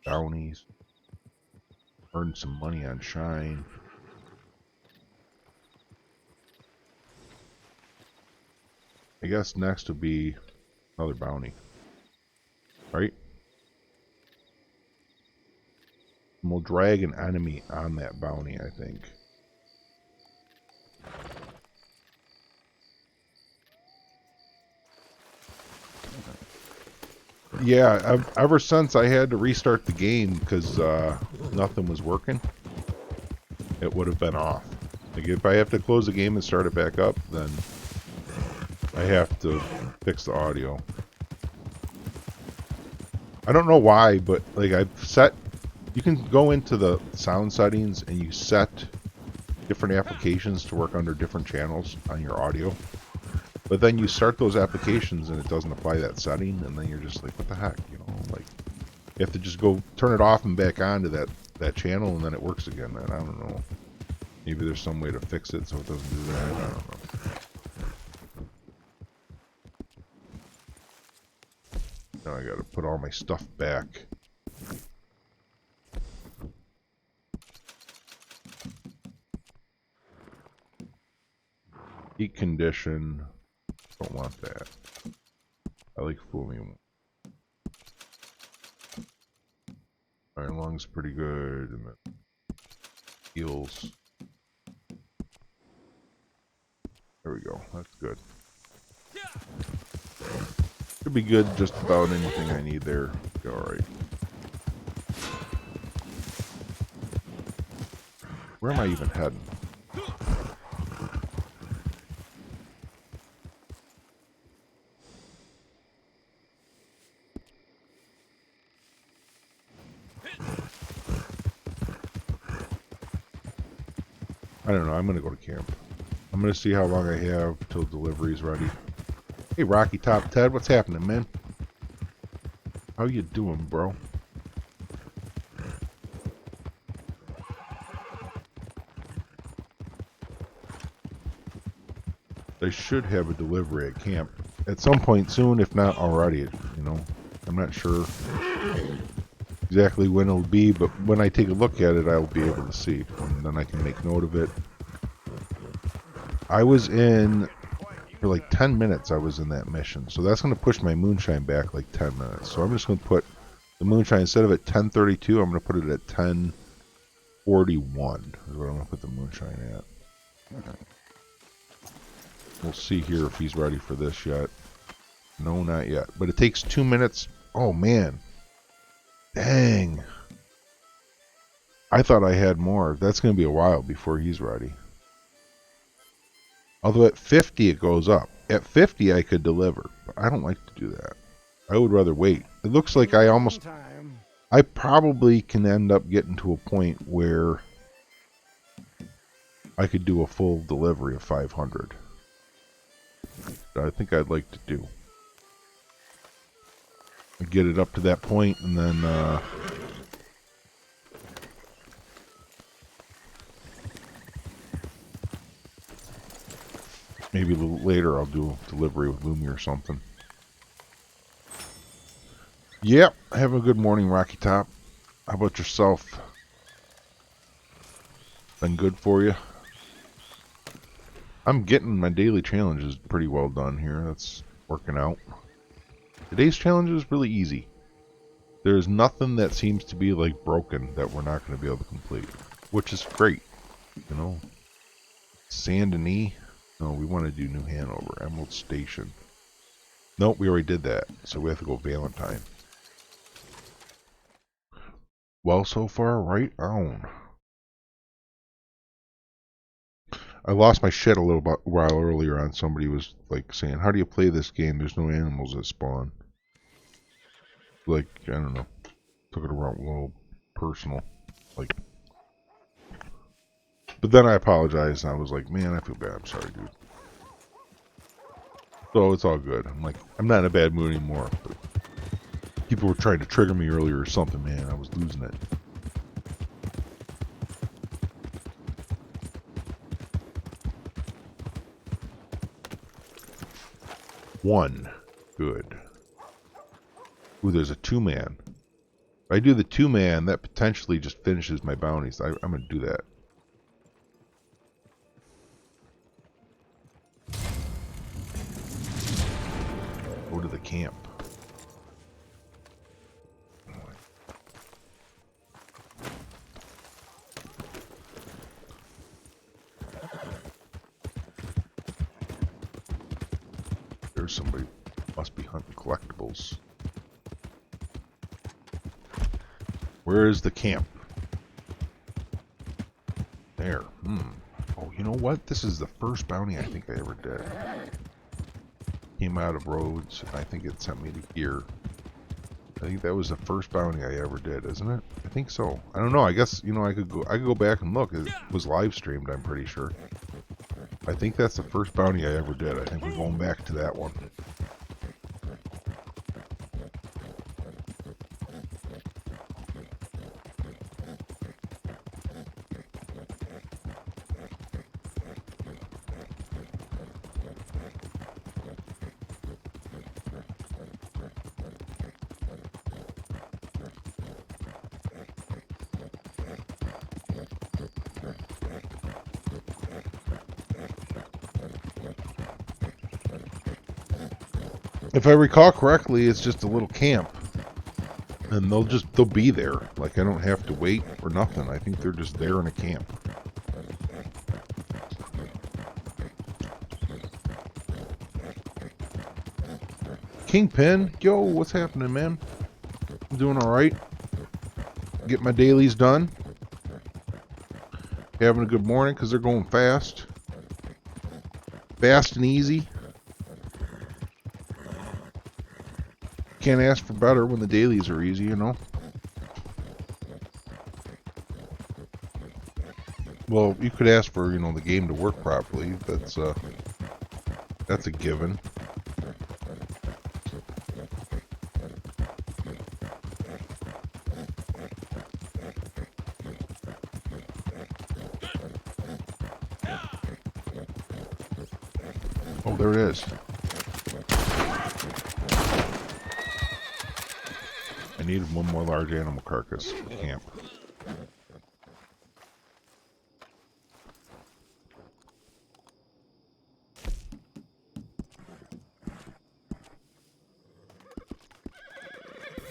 Bounties. Earn some money on shine. I guess next will be another bounty. Right? And we'll drag an enemy on that bounty, I think. Yeah, ever since I had to restart the game because nothing was working, it would have been off. Like if I have to close the game and start it back up, then I have to fix the audio. I don't know why, but like I've set, you can go into the sound settings and you set different applications to work under different channels on your audio. But then you start those applications and it doesn't apply that setting, and then you're just like, what the heck, you know? Like, you have to just go turn it off and back on to that channel, and then it works again. And I don't know. Maybe there's some way to fix it so it doesn't do that. I don't know. Now I gotta put all my stuff back. Heat condition. Don't want that. I like fooling. Iron lung's pretty good, and then heals. There we go. That's good. Should be good. Just about anything I need there. All right. Where am I even heading? I don't know. I'm going to go to camp. I'm going to see how long I have till delivery's ready. Hey, Rocky Top Ted, what's happening, man? How you doing, bro? They should have a delivery at camp at some point soon, if not already, you know. I'm not sure exactly when it'll be, but when I take a look at it, I'll be able to see, and then I can make note of it. I was in, for like 10 minutes, I was in that mission, so that's going to push my moonshine back like 10 minutes. So I'm just going to put the moonshine, instead of at 10:32, I'm going to put it at 10:41, is what I'm going to put the moonshine at. We'll see here if he's ready for this yet. No, not yet. But it takes 2 minutes. Oh, man. Dang. I thought I had more. That's going to be a while before he's ready. Although at 50 it goes up. At 50 I could deliver. But I don't like to do that. I would rather wait. It looks like I probably can end up getting to a point where I could do a full delivery of 500. I think I'd like to do. Get it up to that point, and then maybe a little later I'll do a delivery with Lumi or something. Yep, have a good morning, Rocky Top. How about yourself? Been good for you? I'm getting my daily challenges pretty well done here. That's working out. Today's challenge is really easy. There's nothing that seems to be like broken that we're not going to be able to complete, which is great. You know, Saint Denis. No, we want to do New Hanover, Emerald Station. Nope, we already did that, so we have to go Valentine. Well, so far, right on. I lost my shit a little while earlier on. Somebody was like saying, "How do you play this game? There's no animals that spawn." Like, I don't know. Took it around a little personal. Like, but then I apologized and I was like, "Man, I feel bad. I'm sorry, dude." So it's all good. I'm like, I'm not in a bad mood anymore. But people were trying to trigger me earlier or something, man. I was losing it. One. Good. Ooh, there's a 2-man. If I do the 2-man, that potentially just finishes my bounties. I'm going to do that. Go to the camp. There's somebody. Must be hunting collectibles. Where is the camp? There. Oh, you know what? This is the first bounty I think I ever did. Came out of Rhodes, and I think it sent me to here. I think that was the first bounty I ever did, isn't it? I think so. I don't know. I guess, you know, I could go back and look. It was live streamed, I'm pretty sure. I think that's the first bounty I ever did. I think we're going back to that one. If I recall correctly, it's just a little camp. And they'll be there. Like, I don't have to wait or nothing. I think they're just there in a camp. Kingpin, yo, what's happening, man? I'm doing alright. Get my dailies done. Having a good morning because they're going fast. Fast and easy. Can't ask for better when the dailies are easy, you know. Well, you could ask for, the game to work properly. That's a given. Oh, there it is. I needed one more large animal carcass for camp.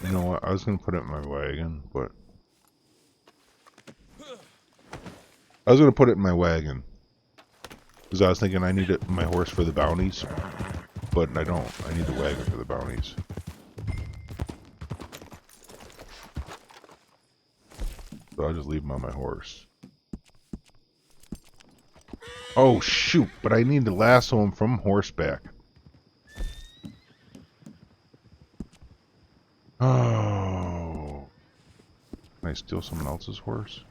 You know what? I was going to put it in my wagon, but... I was going to put it in my wagon. Because I was thinking I needed my horse for the bounties. But I don't. I need the wagon for the bounties. So I'll just leave him on my horse. Oh, shoot. But I need to lasso him from horseback. Oh. Can I steal someone else's horse?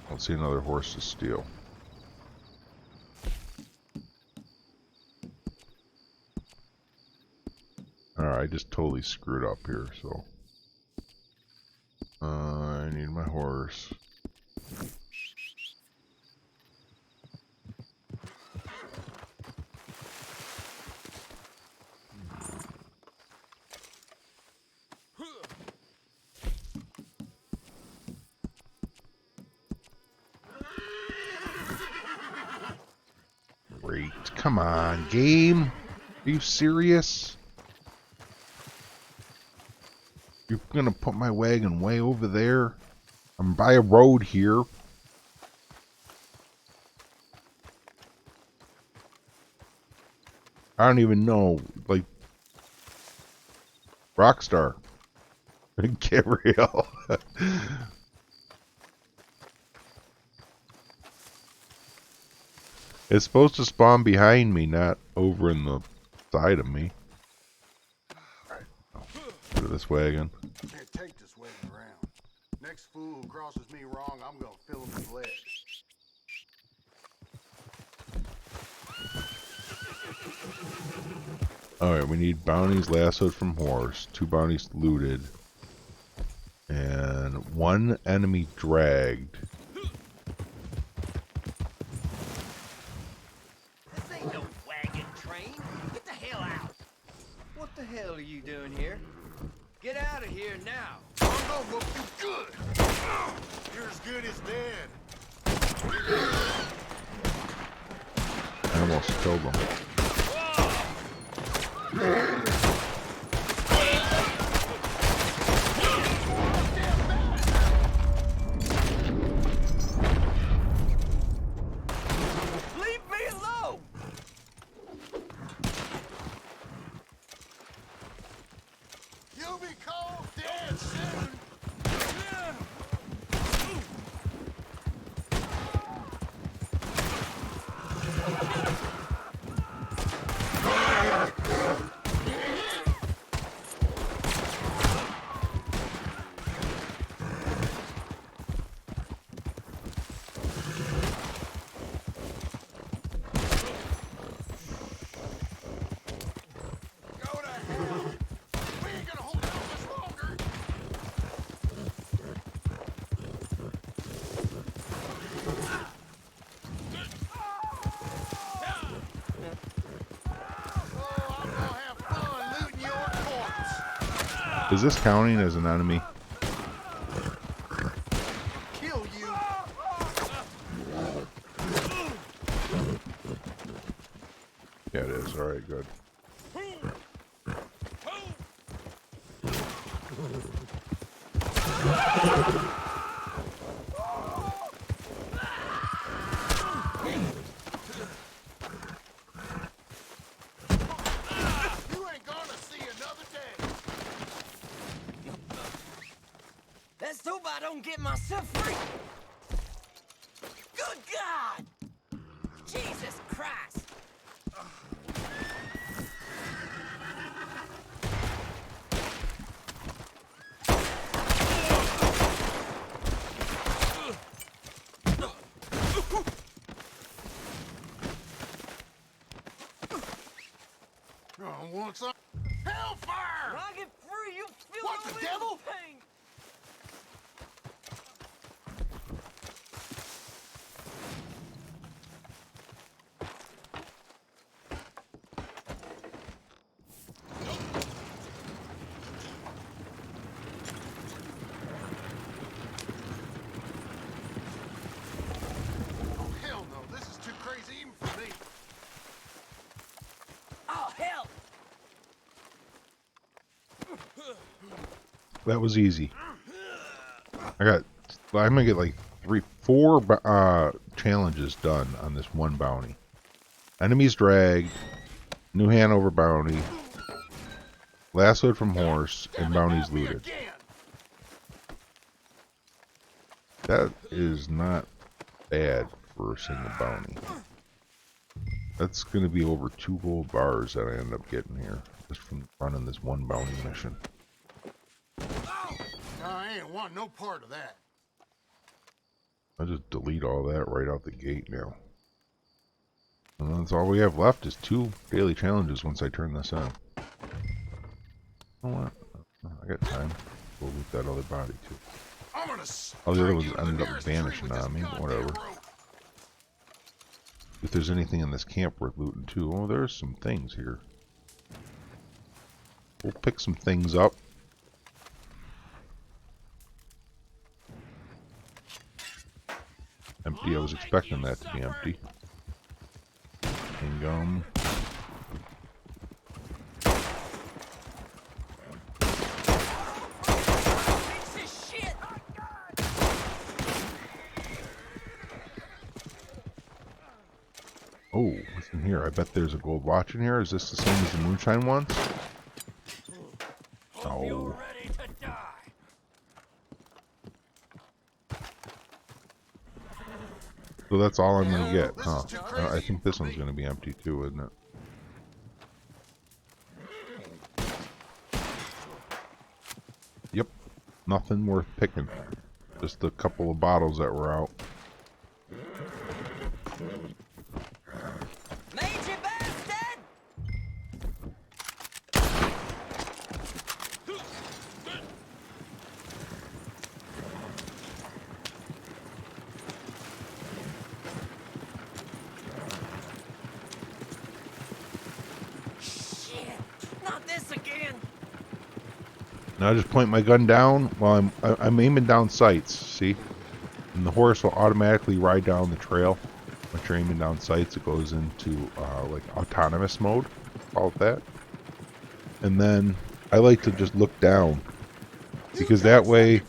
I don't see another horse to steal. Alright, I just totally screwed up here, so... I need my horse. Great. Come on, game. Are you serious? You're gonna put my wagon way over there? I'm by a road here. I don't even know. Like, Rockstar. Gabriel. It's supposed to spawn behind me, not over in the side of me. Alright, go to this wagon. Can't take this wagon around. Next fool who crosses me wrong, I'm gonna fill him with lead. Alright, we need bounties lassoed from horse, 2 bounties looted, and 1 enemy dragged. This ain't no wagon train. Get the hell out. What the hell are you doing here? Get out of here now. I'm gonna whoop you good. You're as good as dead. I almost killed them. Leave me alone. You'll be cold dead soon. Go to hell. We ain't gonna hold out much longer. Oh, I'm gonna have fun looting your corpse. Is this counting as an enemy? Kill you. Yeah, it is. Alright, good. You ain't gonna see another day. Let's hope I don't get myself free. Good God! Jesus Christ! want some? Hellfire! When I get free, you feel What, no the end of devil? pain. Oh, hell no. This is too crazy even for me. Oh, hell! That was easy. I'm gonna get like 4 challenges done on this one bounty. Enemies dragged, New Hanover bounty, lassoed from horse, and bounties looted. That is not bad for a single bounty. That's gonna be over 2 gold bars that I end up getting here just from running this one bounty mission. I ain't want no part of that. I'll just delete all that right out the gate now. And that's all we have left is 2 daily challenges once I turn this on. You know what? I got time. We'll loot that other body too. I'm gonna All the other ones you to the ended up nearest tree vanishing with this on me, but goddamn whatever. rope. If there's anything in this camp worth looting too. Oh, there's some things here. We'll pick some things up. Empty. I was expecting that to be empty. And gum. Oh, what's in here? I bet there's a gold watch in here. Is this the same as the moonshine ones? Oh. Ready to die. So that's all I'm gonna get, This huh? is too I crazy think this for one's me. gonna be empty too, isn't it? Yep. Nothing worth picking. Just a couple of bottles that were out. Major bastard! Shit! Not this again! Now I just point my gun down while I'm aiming down sights, see? And the horse will automatically ride down the trail. Once you're aiming down sights, it goes into like autonomous mode, call it that. And then I like to just look down, because that way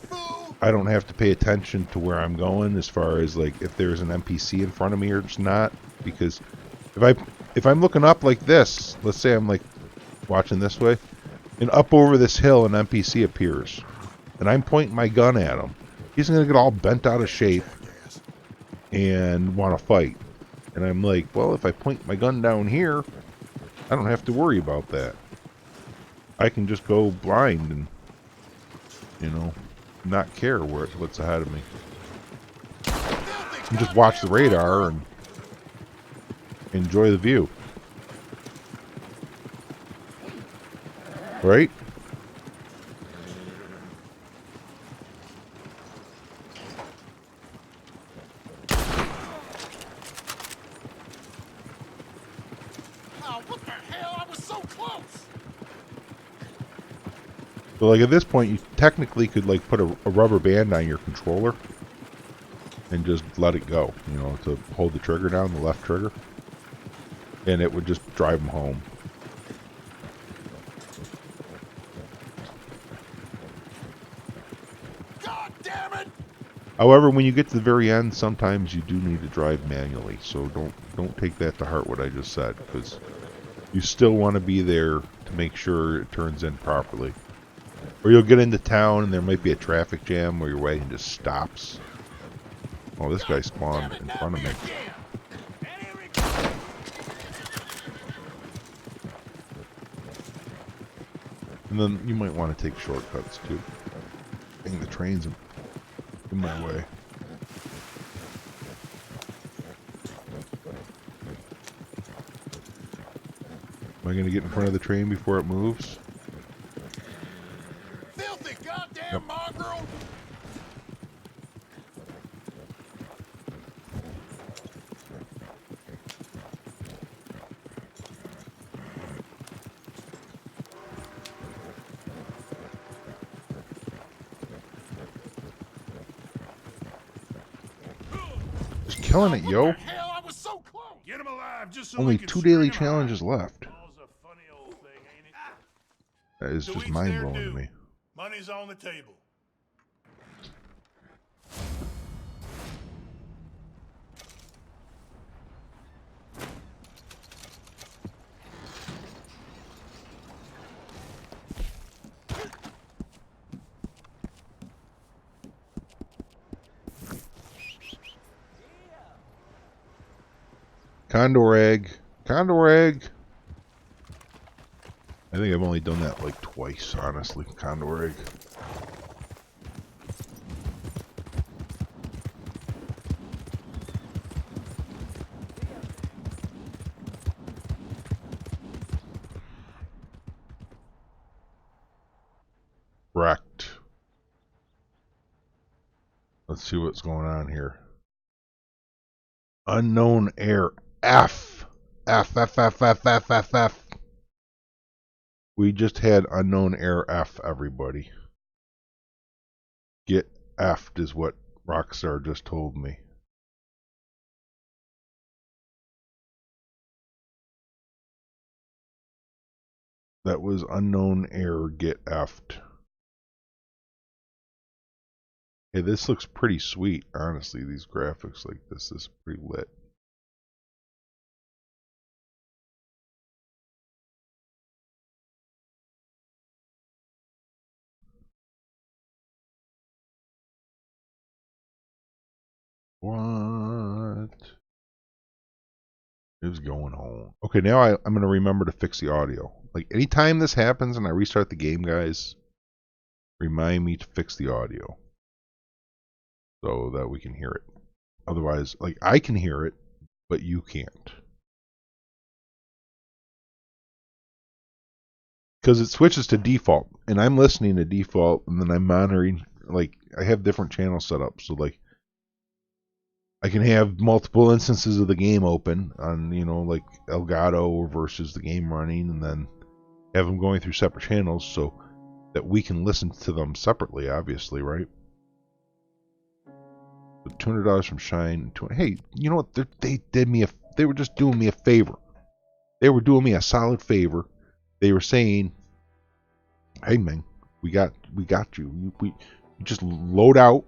I don't have to pay attention to where I'm going as far as like if there's an NPC in front of me or it's not. Because if I'm looking up like this, let's say I'm like watching this way, and up over this hill an NPC appears, and I'm pointing my gun at him, he's gonna get all bent out of shape and want to fight. And I'm like, well, if I point my gun down here, I don't have to worry about that. I can just go blind and, you know, not care what's ahead of me. And just watch the radar and enjoy the view. Right? Oh, what the hell? I was so close. So like at this point, you technically could like put a rubber band on your controller and just let it go, you know, to hold the trigger down, the left trigger, and it would just drive them home. God damn it! However, when you get to the very end, sometimes you do need to drive manually, so don't take that to heart what I just said, because you still want to be there to make sure it turns in properly. Or you'll get into town and there might be a traffic jam where your wagon just stops. Oh, this guy spawned in front of me. And then you might want to take shortcuts too. Dang, the train's in my way. Am I going to get in front of the train before it moves? Filthy goddamn Yep. mongrel! Just killing it, yo. What the hell? I was so close! Get him alive just so Only we can 2 string daily him challenges high. left. All's a funny old thing, ain't it? That is To just each their mind-blowing to due. me. Money's on the table. Condor egg. Condor egg. I think I've only done that like twice, honestly. Condor egg. Wrecked. Let's see what's going on here. Unknown air. F. F, F, F, F, F, F, F. We just had unknown air F, everybody. Get F'd is what Rockstar just told me. That was unknown air, get F'd. Hey, this looks pretty sweet, honestly. These graphics like this is pretty lit. What is going on? Okay, now I'm going to remember to fix the audio. Like, anytime this happens and I restart the game, guys, remind me to fix the audio so that we can hear it. Otherwise, like, I can hear it, but you can't. Because it switches to default, and I'm listening to default, and then I'm monitoring, like, I have different channels set up, so, like, I can have multiple instances of the game open on, you know, like Elgato versus the game running, and then have them going through separate channels so that we can listen to them separately, obviously, right? But $200 from Shine. Hey, you know what? They did me they were just doing me a favor. They were doing me a solid favor. They were saying, "Hey, man, we got you. We just load out,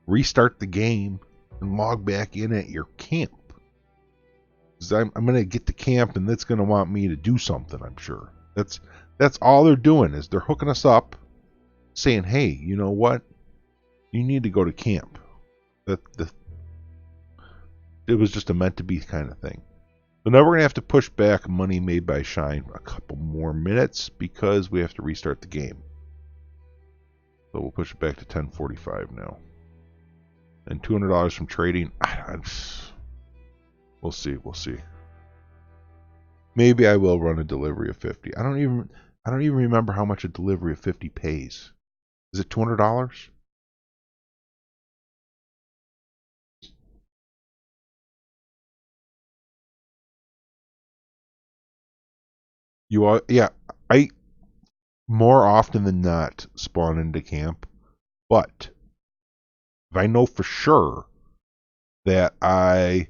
restart the game, and log back in at your camp. I'm going to get to camp, and that's going to want me to do something, I'm sure. That's all they're doing is they're hooking us up, saying, hey, you know what? You need to go to camp. It was just a meant-to-be kind of thing. So now we're going to have to push back money made by Shine a couple more minutes because we have to restart the game. So we'll push it back to 10:45 now. And $200 from trading. We'll see. We'll see. Maybe I will run a delivery of 50. I don't even remember how much a delivery of 50 pays. Is it $200? Yeah. I more often than not spawn into camp, but if I know for sure that I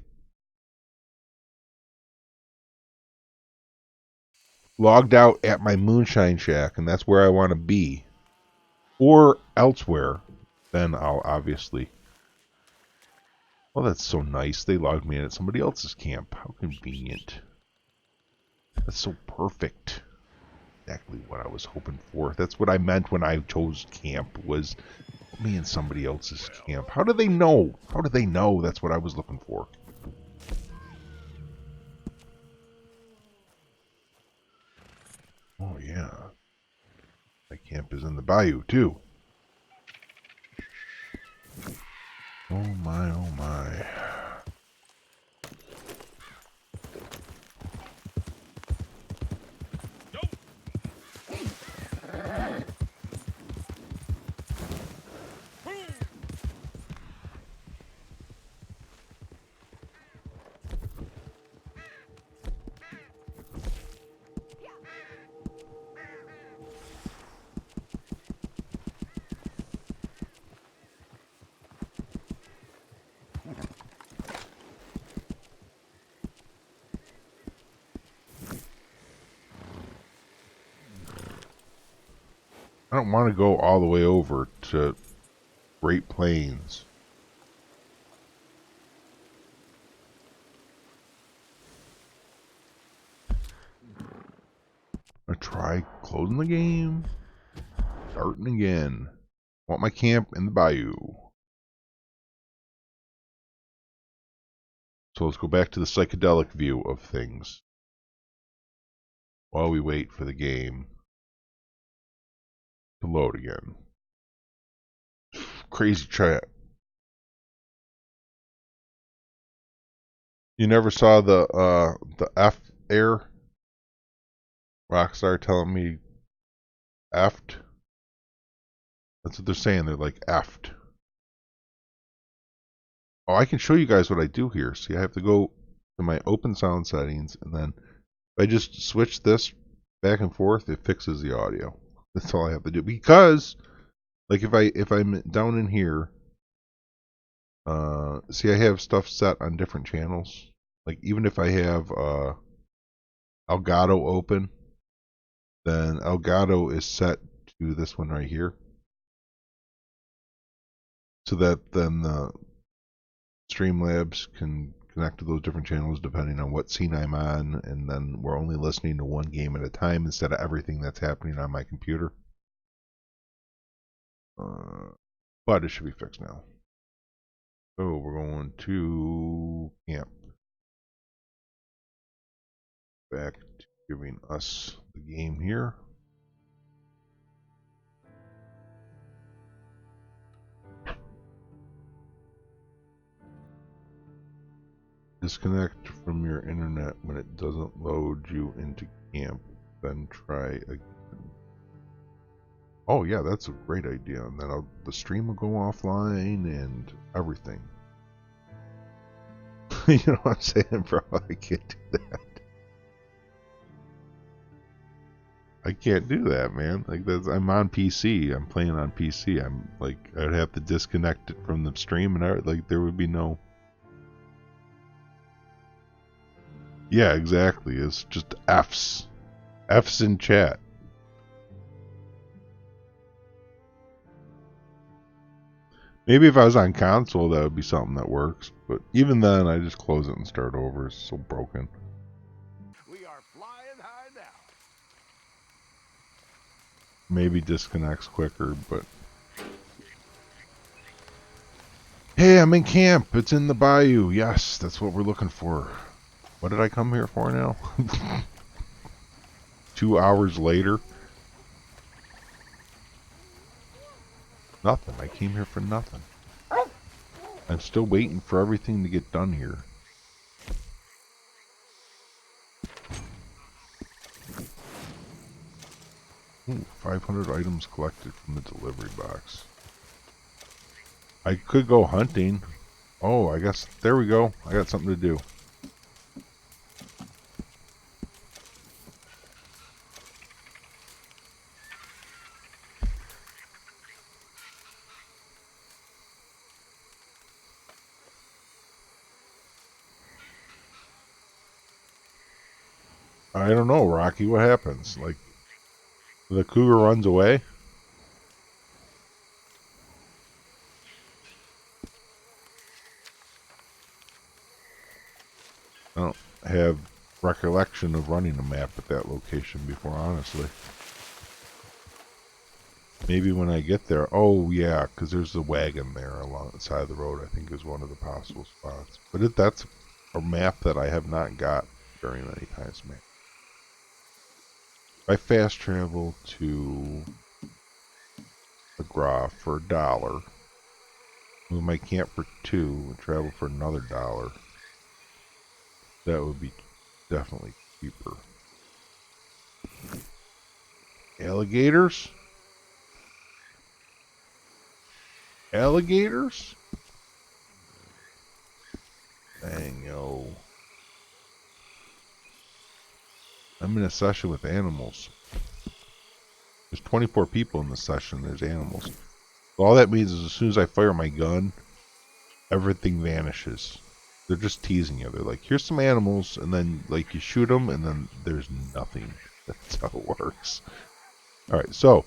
logged out at my moonshine shack and that's where I want to be, or elsewhere, then I'll obviously... Well, that's so nice. They logged me in at somebody else's camp. How convenient. That's so perfect. Exactly what I was hoping for. That's what I meant when I chose camp, was me in somebody else's camp. How do they know? How do they know that's what I was looking for? Oh, yeah. My camp is in the bayou, too. Oh, my, oh, my. I don't want to go all the way over to Great Plains. I try closing the game, starting again. Want my camp in the bayou. So let's go back to the psychedelic view of things while we wait for the game to load again. Crazy chat. You never saw the F air? Rockstar telling me effed. That's what they're saying. They're like effed. Oh, I can show you guys what I do here. See, I have to go to my open sound settings, and then if I just switch this back and forth, it fixes the audio. That's all I have to do. Because, like, if I'm down in here, see, I have stuff set on different channels. Like, even if I have Elgato open, then Elgato is set to this one right here, so that then the Streamlabs can connect to those different channels depending on what scene I'm on, and then we're only listening to one game at a time instead of everything that's happening on my computer. But it should be fixed now. So we're going to camp. Back to giving us the game here. Disconnect from your internet when it doesn't load you into camp. Then try again. Oh yeah, that's a great idea. And then the stream will go offline and everything. You know what I'm saying, bro? I can't do that. I can't do that, man. Like I'm on PC. I'm playing on PC. I'm like, I'd have to disconnect it from the stream, and like there would be no. Yeah, exactly. It's just F's. F's in chat. Maybe if I was on console, that would be something that works. But even then, I just close it and start over. It's so broken. We are flying high now. Maybe disconnects quicker, but... Hey, I'm in camp. It's in the bayou. Yes, that's what we're looking for. What did I come here for now? 2 hours later? Nothing. I came here for nothing. I'm still waiting for everything to get done here. Ooh, 500 items collected from the delivery box. I could go hunting. Oh, I guess, there we go. I got something to do. I don't know, Rocky. What happens? Like, the cougar runs away? I don't have recollection of running a map at that location before, honestly. Maybe when I get there. Oh, yeah, because there's a wagon there along the side of the road, I think is one of the possible spots. But that's a map that I have not got very many times, man. If I fast travel to McGraw for $1, move my camp for $2, and travel for another $1, that would be definitely cheaper. Alligators? Alligators? Dang, yo. I'm in a session with animals. There's 24 people in the session. There's animals. So all that means is as soon as I fire my gun, everything vanishes. They're just teasing you. They're like, here's some animals, and then like you shoot them, and then there's nothing. That's how it works. All right, so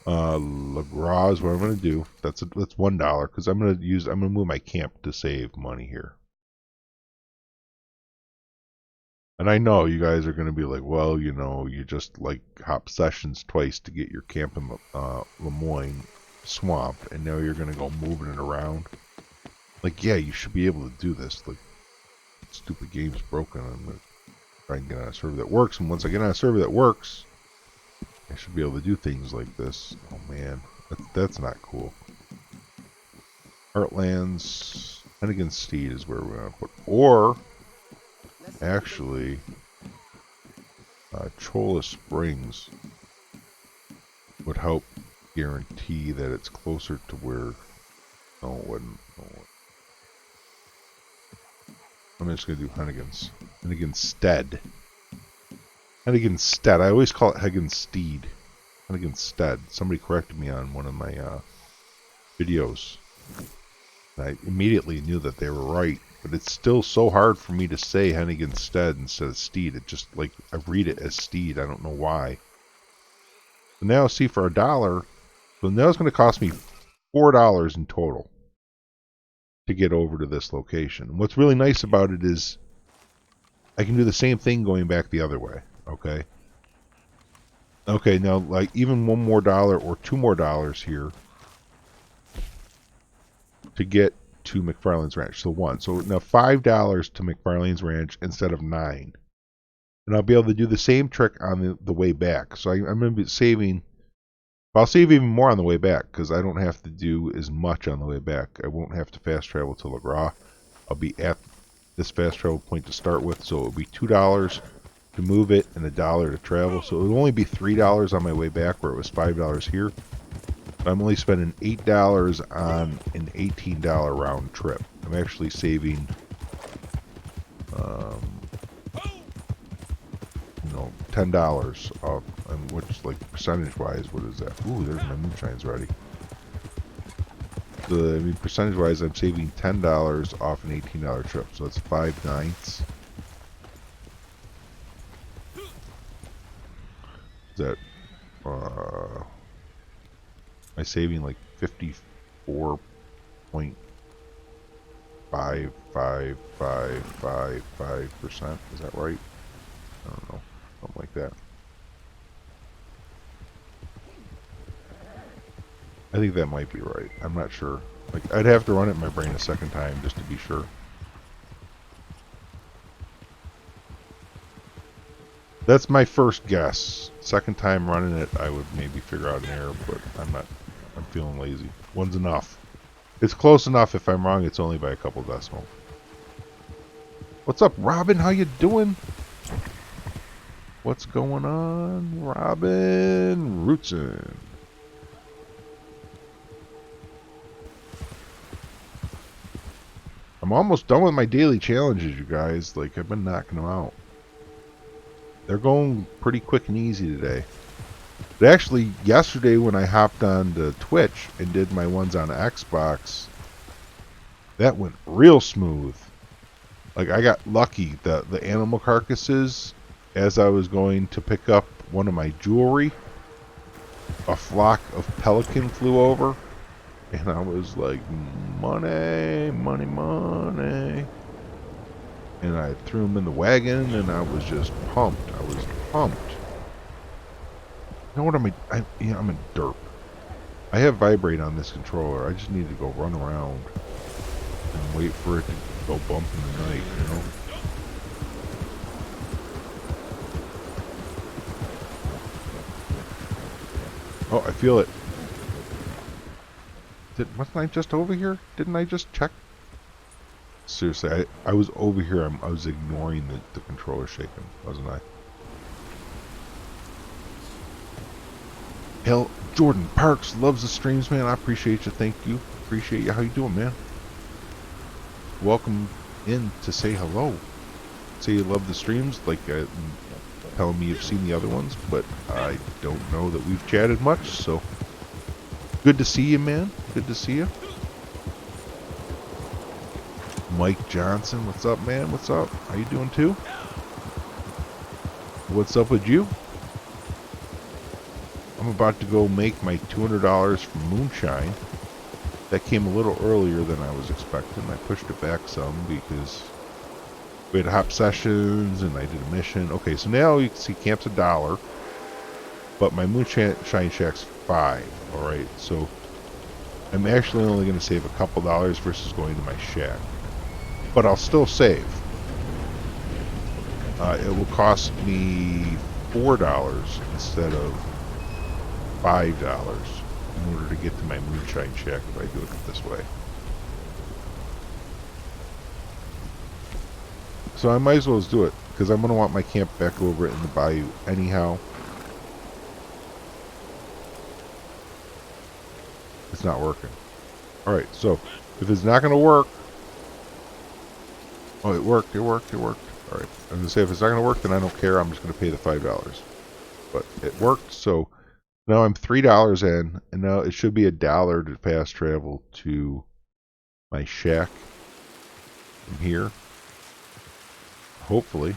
LeGras is what I'm gonna do. That's $1 because I'm gonna move my camp to save money here. And I know you guys are gonna be like, well, you know, you just like hop sessions twice to get your camp in Lemoyne Swamp, and now you're gonna go moving it around. Like, yeah, you should be able to do this. Like, stupid game's broken. I'm gonna try and get on a server that works, and once I get on a server that works, I should be able to do things like this. Oh man, that's not cool. Heartlands, Hennigan Steed is where we're gonna put, or actually, Cholla Springs would help guarantee that it's closer to where. No, it wouldn't. No, it wouldn't. I'm just gonna do Hennigan's. Henniganstead. Henniganstead. I always call it Hennigansteed. Henniganstead. Somebody corrected me on one of my videos. I immediately knew that they were right, but it's still so hard for me to say Henniganstead instead of Steed. It just, like, I read it as Steed. I don't know why. So now, see, for $1, so now it's going to cost me $4 in total to get over to this location. And what's really nice about it is I can do the same thing going back the other way, okay? Okay, now, like, even $1 more or $2 more here to get to McFarlane's Ranch. So one. So now $5 to McFarlane's Ranch instead of $9. And I'll be able to do the same trick on the way back. So I'm going to be saving. I'll save even more on the way back because I don't have to do as much on the way back. I won't have to fast travel to LeGras. I'll be at this fast travel point to start with. So it'll be $2 to move it and $1 to travel. So it'll only be $3 on my way back where it was $5 here. I'm only spending $8 on an $18 round trip. I'm actually saving, $10 off, which, like, percentage-wise, what is that? Ooh, there's my moonshine's ready. So, I mean, percentage-wise, I'm saving $10 off an $18 trip, so it's 5/9. Is that, am I saving like 54.55555%? Is that right? I don't know. Something like that. I think that might be right. I'm not sure. Like, I'd have to run it in my brain a second time just to be sure. That's my first guess. Second time running it, I would maybe figure out an error, but I'm feeling lazy. One's enough. It's close enough. If I'm wrong, it's only by a couple decimal. What's up, Robin? How you doing? What's going on, Robin Rootson? I'm almost done with my daily challenges, you guys. Like, I've been knocking them out. They're going pretty quick and easy today. But actually, yesterday when I hopped on to Twitch and did my ones on Xbox, that went real smooth. Like, I got lucky. The animal carcasses, as I was going to pick up one of my jewelry, a flock of pelican flew over, and I was like, money, money, money. And I threw them in the wagon, and I was just pumped. I was pumped. You know what I'm a derp. I have vibrate on this controller. I just need to go run around and wait for it to go bump in the night, you know? Oh, I feel it. Wasn't I just over here? Didn't I just check? Seriously, I was over here. I was ignoring the controller shaking, wasn't I? Hell, Jordan Parks loves the streams, man. I appreciate you. Thank you. Appreciate you. How you doing, man? Welcome in to say hello. Say you love the streams, like telling me you've seen the other ones, but I don't know that we've chatted much, so good to see you, man. Good to see you. Mike Johnson, what's up, man? What's up? How you doing, too? What's up with you? I'm about to go make my $200 from moonshine. That came a little earlier than I was expecting. I pushed it back some because we had hop sessions and I did a mission. Okay, so now you can see camp's $1, but my moonshine shack's $5. All right, so I'm actually only going to save a couple dollars versus going to my shack, but I'll still save. It will cost me $4 instead of $5 in order to get to my moonshine shack if I do it this way. So I might as well do it because I'm going to want my camp back over in the bayou anyhow. It's not working. Alright, so if it's not going to work... Oh, it worked. Alright, I'm going to say if it's not going to work, then I don't care. I'm just going to pay the $5. But it worked, so now I'm $3 in, and now it should be $1 to fast travel to my shack from here. Hopefully.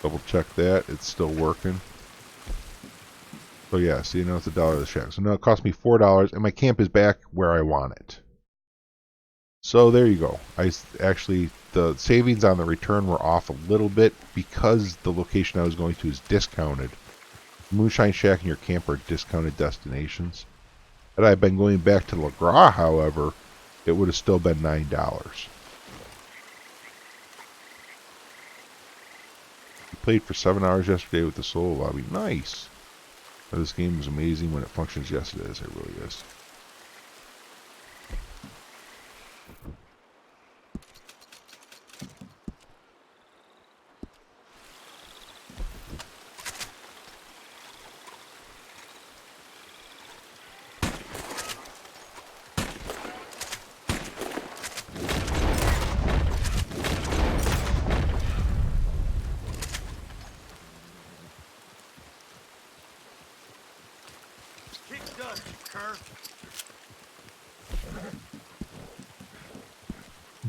Double check that. It's still working. So yeah, see, now it's $1 to the shack. So now it cost me $4, and my camp is back where I want it. So there you go. Actually, the savings on the return were off a little bit because the location I was going to is discounted. Moonshine Shack and your camp are discounted destinations. Had I been going back to LaGras, however, it would have still been $9. We played for 7 hours yesterday with the solo lobby. Nice. Now, this game is amazing when it functions. Yes, it is. It really is.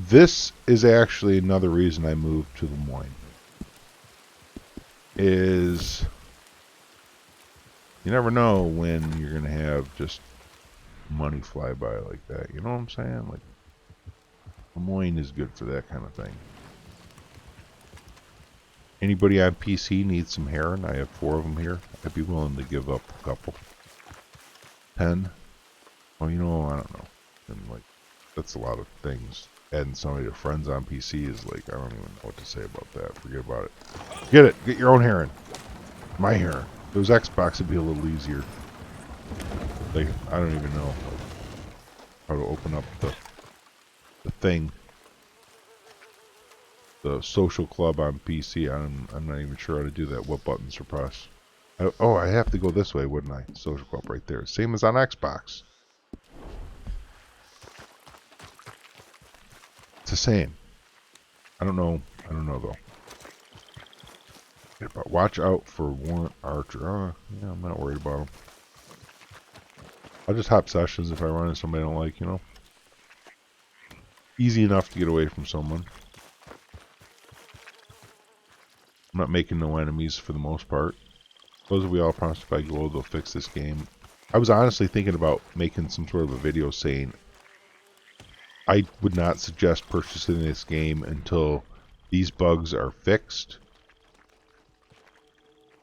This is actually another reason I moved to Lemoyne. Is you never know when you're gonna have just money fly by like that. You know what I'm saying? Like Lemoyne is good for that kind of thing. Anybody on PC needs some Heron? I have 4 of them here. I'd be willing to give up a couple. 10. Well, you know, I don't know. And like, that's a lot of things. Adding somebody to friends on PC is like, I don't even know what to say about that. Forget about it. Get it. Get your own Heron. My Heron. If it was Xbox, it'd be a little easier. Like, I don't even know like, how to open up the thing. The social club on PC. I'm not even sure how to do that. What buttons to press. Oh, I have to go this way, wouldn't I? Social club right there. Same as on Xbox. It's the same. I don't know though. But watch out for Warrant Archer. Yeah, I'm not worried about him. I'll just hop sessions if I run into somebody I don't like, you know. Easy enough to get away from someone. I'm not making no enemies for the most part. Suppose if we all promise to buy gold, they'll fix this game. I was honestly thinking about making some sort of a video saying I would not suggest purchasing this game until these bugs are fixed.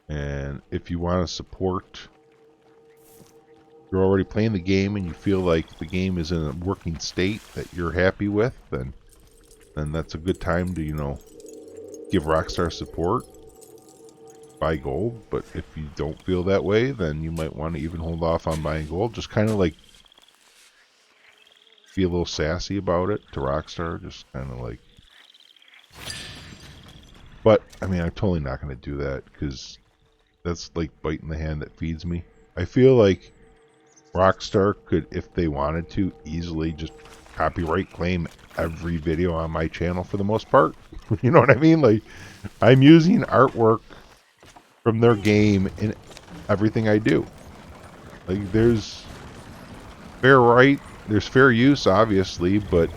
And if you want to support, you're already playing the game and you feel like the game is in a working state that you're happy with, then that's a good time to, you know, give Rockstar support. Buy gold. But if you don't feel that way, then you might want to even hold off on buying gold. Just kind of like be a little sassy about it to Rockstar, just kind of like. But I mean, I'm totally not going to do that because that's like biting the hand that feeds me. I feel like Rockstar could, if they wanted to, easily just copyright claim every video on my channel for the most part. You know what I mean? Like, I'm using artwork from their game in everything I do. Like, there's fair right. There's fair use, obviously, but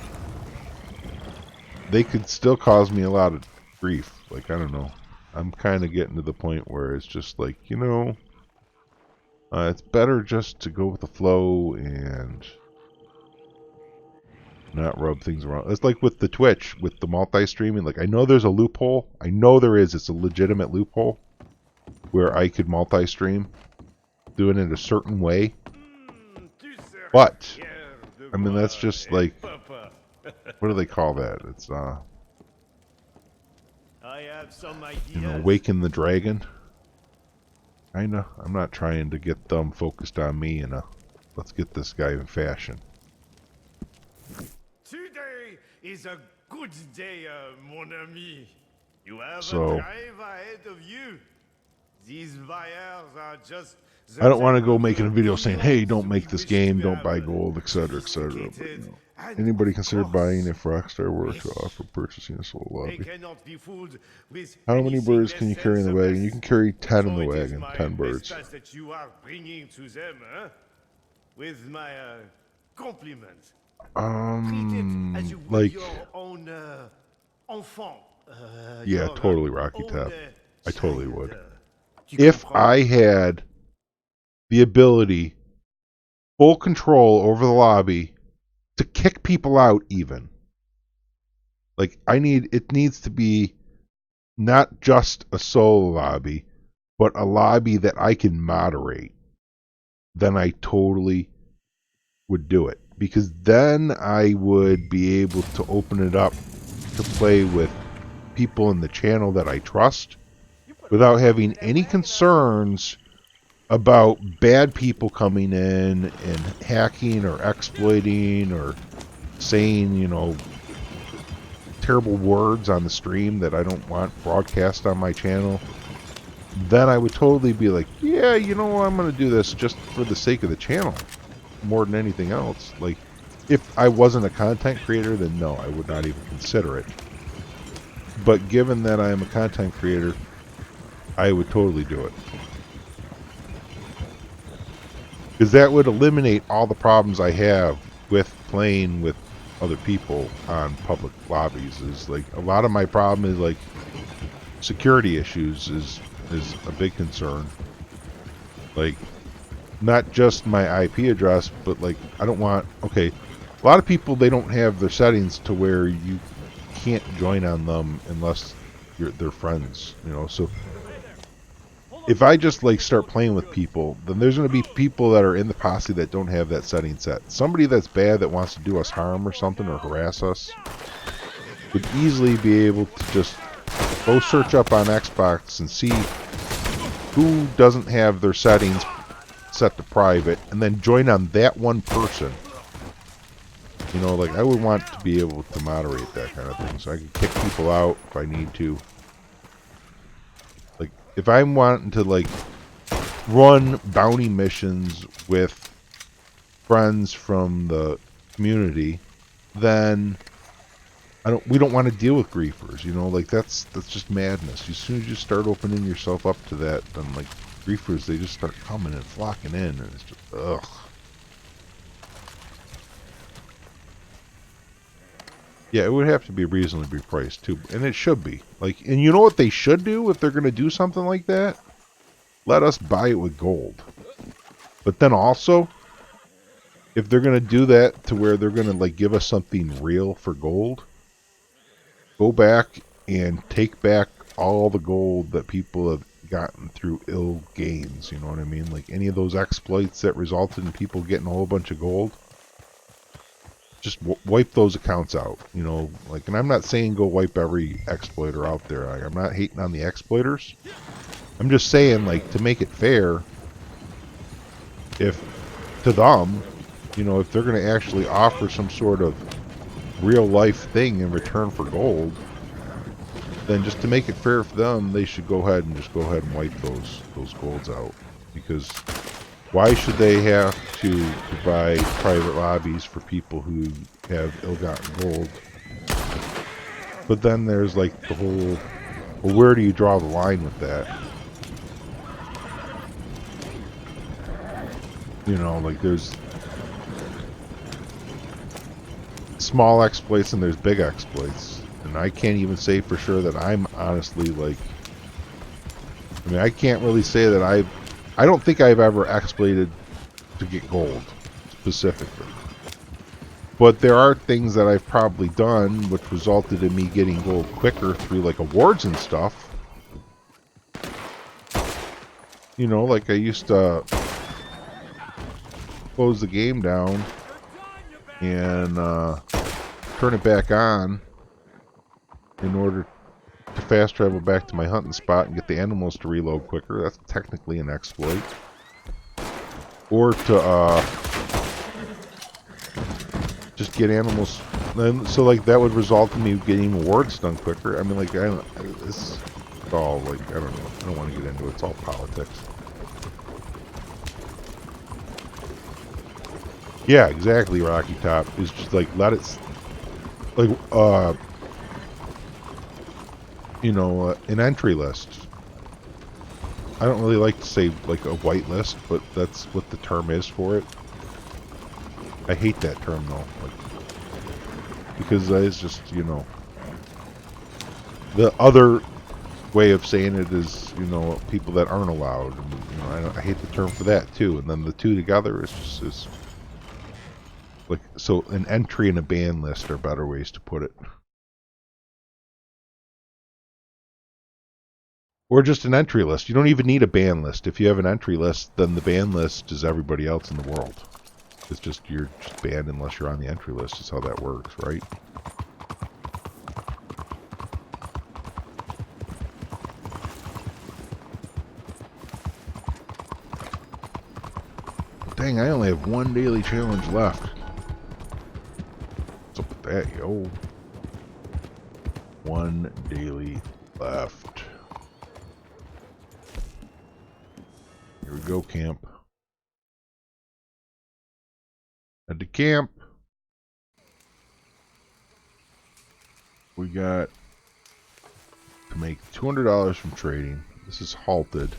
they could still cause me a lot of grief. Like, I don't know. I'm kind of getting to the point where it's just like, you know, It's better just to go with the flow and not rub things around. It's like with the Twitch, with the multi-streaming. Like, I know there's a loophole. I know there is. It's a legitimate loophole where I could multi-stream, doing it a certain way. But, I mean, that's just like, what do they call that? It's, you know, waken the dragon. Kinda. I'm not trying to get them focused on me and let's get this guy in fashion. Today is a good day, mon ami. You have So, a drive ahead of you. These buyers are just... I don't want to go making a video saying, hey, don't make this game, don't buy gold, etc., etc. But, you know, anybody consider buying if Rockstar were to offer purchasing a solo lobby? How many birds can you carry in the wagon? You can carry 10 in the wagon, 10 birds. That you are bringing to them, huh? With my compliments. Like, your own enfant. yeah, totally, Rocky Top. I totally would. If I had the ability, full control over the lobby, to kick people out even. Like, it needs to be not just a solo lobby, but a lobby that I can moderate. Then I totally would do it. Because then I would be able to open it up to play with people in the channel that I trust without having any concerns about bad people coming in and hacking or exploiting or saying, you know, terrible words on the stream that I don't want broadcast on my channel. Then I would totally be like, yeah, you know, I'm going to do this just for the sake of the channel more than anything else. Like, if I wasn't a content creator, then no, I would not even consider it. But given that I am a content creator, I would totally do it. Because that would eliminate all the problems I have with playing with other people on public lobbies. Is like, a lot of my problem is like security issues is a big concern. Like, not just my IP address, but like, I don't want, okay, a lot of people, they don't have their settings to where you can't join on them unless they're friends, you know. So if I just like start playing with people, then there's going to be people that are in the posse that don't have that setting set. Somebody that's bad that wants to do us harm or something or harass us would easily be able to just go search up on Xbox and see who doesn't have their settings set to private and then join on that one person. You know, like, I would want to be able to moderate that kind of thing so I can kick people out if I need to. If I'm wanting to, like, run bounty missions with friends from the community, then we don't want to deal with griefers, you know, like, that's just madness. As soon as you start opening yourself up to that, then, like, griefers, they just start coming and flocking in, and it's just, ugh. Yeah, it would have to be reasonably priced, too. And it should be. Like, and you know what they should do if they're going to do something like that? Let us buy it with gold. But then also, if they're going to do that to where they're going to, like, give us something real for gold, go back and take back all the gold that people have gotten through ill gains. You know what I mean? Like, any of those exploits that resulted in people getting a whole bunch of gold, just wipe those accounts out, you know, like, and I'm not saying go wipe every exploiter out there. I'm not hating on the exploiters. I'm just saying, like, to make it fair, if to them, you know, if they're going to actually offer some sort of real life thing in return for gold, then just to make it fair for them, they should go ahead and wipe those golds out. Because why should they have to provide private lobbies for people who have ill-gotten gold? But then there's like the whole, well, where do you draw the line with that? You know, like, there's small exploits and there's big exploits. And I can't even say for sure that I'm honestly, like, I mean, I can't really say that I've I don't think I've ever exploited to get gold, specifically. But there are things that I've probably done which resulted in me getting gold quicker through like awards and stuff. You know, like I used to close the game down and turn it back on in order to fast travel back to my hunting spot and get the animals to reload quicker. That's technically an exploit. Or to just get animals, so like that would result in me getting awards done quicker. I mean, like, I don't, it's all like, I don't know, I don't want to get into it. It's all politics. Yeah, exactly. Rocky Top is just like, let it, like, you know, an entry list. I don't really like to say like a white list, but that's what the term is for it. I hate that term though, like, because it's just, you know, the other way of saying it is, you know, people that aren't allowed. And, you know, I hate the term for that too. And then the two together is just like, so an entry and a ban list are better ways to put it. Or just an entry list. You don't even need a ban list. If you have an entry list, then the ban list is everybody else in the world. It's just, you're just banned unless you're on the entry list. Is how that works, right? Dang, I only have one daily challenge left. What's up with that, yo? One daily left. Here we go, camp. At the camp, we got to make $200 from trading. This is halted.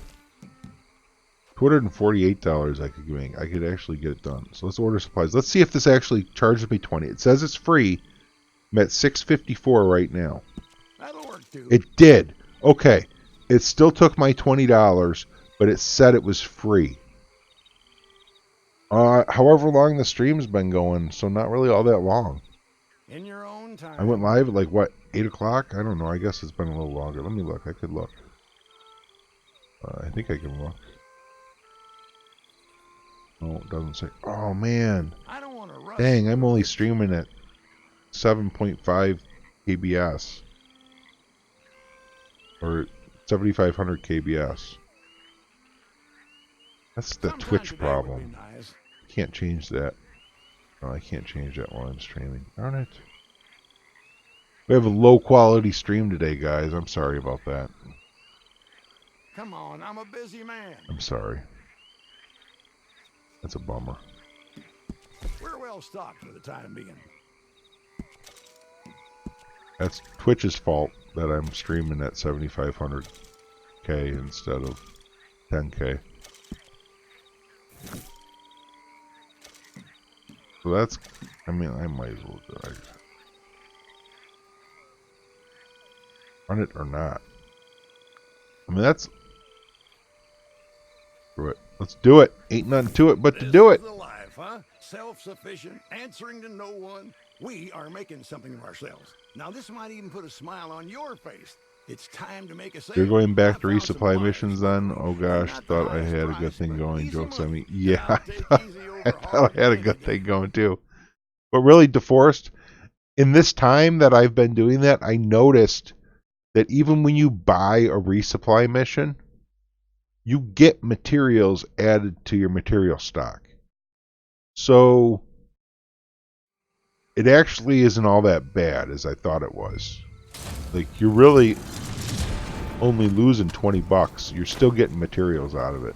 $248 I could make. I could actually get it done. So let's order supplies. Let's see if this actually charges me 20. It says it's free. I'm at 654 right now. That'll work, dude. It did. Okay. It still took my $20, but it said it was free. However long the stream's been going, so not really all that long. In your own time. I went live at like, what, 8 o'clock? I don't know. I guess it's been a little longer. Let me look. I could look. I think I can look. No, it doesn't say. Oh, man. I don't want to rush. Dang, I'm only streaming at 7.5 kbs. Or 7,500 kbs. That's the Sometime Twitch today problem. would be nice. Can't change that. No, I can't change that while I'm streaming. Darn it. We have a low quality stream today, guys. I'm sorry about that. Come on, I'm a busy man. I'm sorry. That's a bummer. We're well stocked for the time being. That's Twitch's fault that I'm streaming at 7,500K instead of 10K. So that's, I mean, I might as well do it. Run it or not. I mean, that's, screw it. Let's do it. Ain't nothing to it but to do it. This is the life, huh? Self-sufficient, answering to no one. We are making something of ourselves. Now, this might even put a smile on your face. It's time to make a sale. You're going back to I found some resupply wines missions for then? you. Oh gosh, Not the thought I highest had a good price, thing but going. easy Jokes on money. me. Yeah, I'll take easy over I thought I had a hard good thing again. going too. But really, DeForest, in this time that I've been doing that, I noticed that even when you buy a resupply mission, you get materials added to your material stock. So it actually isn't all that bad as I thought it was. Like, you're really only losing $20. You're still getting materials out of it.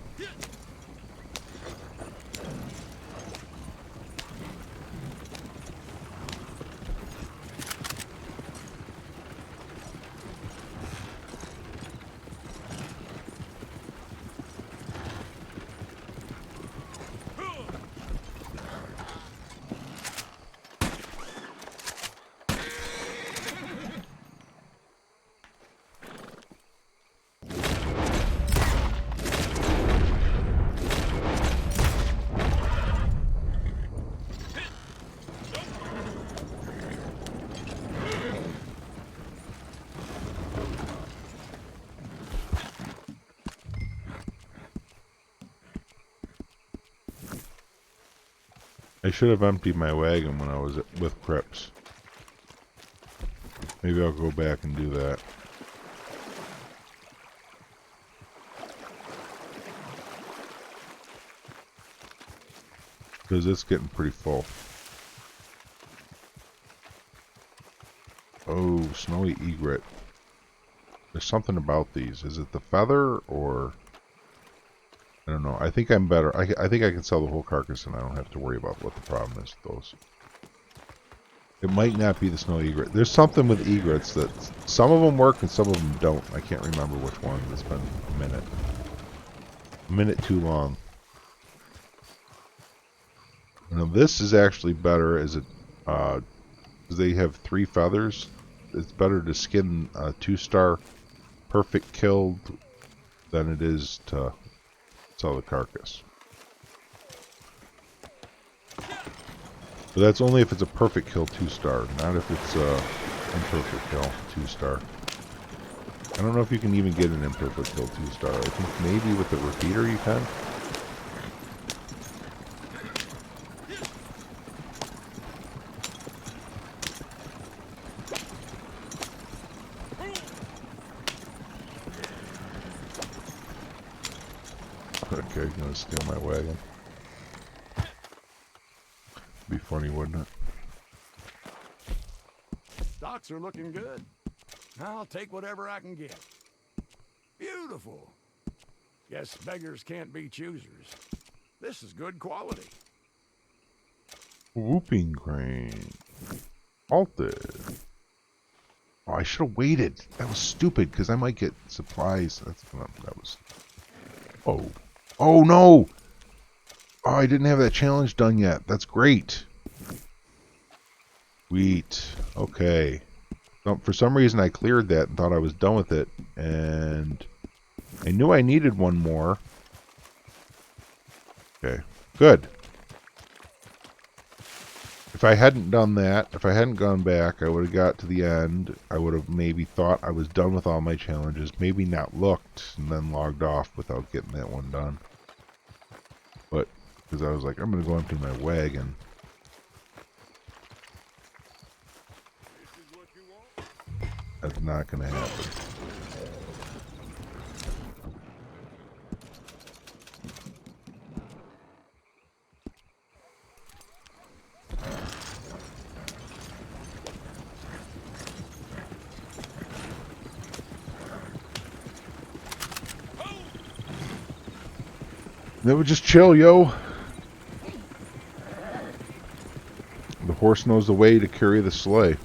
I should have emptied my wagon when I was with Crips. Maybe I'll go back and do that. Because it's getting pretty full. Oh, snowy egret. There's something about these. Is it the feather or... I don't know. I think I'm better. I think I can sell the whole carcass and I don't have to worry about what the problem is with those. It might not be the snowy egret. There's something with egrets that some of them work and some of them don't. I can't remember which one. It's been a minute. A minute too long. Now this is actually better as it, because they have 3 feathers. It's better to skin a 2-star perfect killed than it is to sell the carcass. But that's only if it's a perfect kill 2-star, not if it's a imperfect kill 2-star. I don't know if you can even get an imperfect kill 2-star. I think maybe with the repeater you can. Okay, gonna steal my wagon. Be funny, wouldn't it? Stocks are looking good. I'll take whatever I can get. Beautiful. Guess beggars can't be choosers. This is good quality. Whooping crane. Halted. Oh, I should have waited. That was stupid, because I might get supplies. That was... Oh. Oh, no! Oh, I didn't have that challenge done yet. That's great. Sweet. Okay. For some reason, I cleared that and thought I was done with it. And I knew I needed one more. Okay. Good. If I hadn't done that, if I hadn't gone back, I would have got to the end. I would have maybe thought I was done with all my challenges. Maybe not looked and then logged off without getting that one done. But, because I was like, I'm going to go empty my wagon. That's not going to happen. They would just chill, yo. The horse knows the way to carry the sleigh.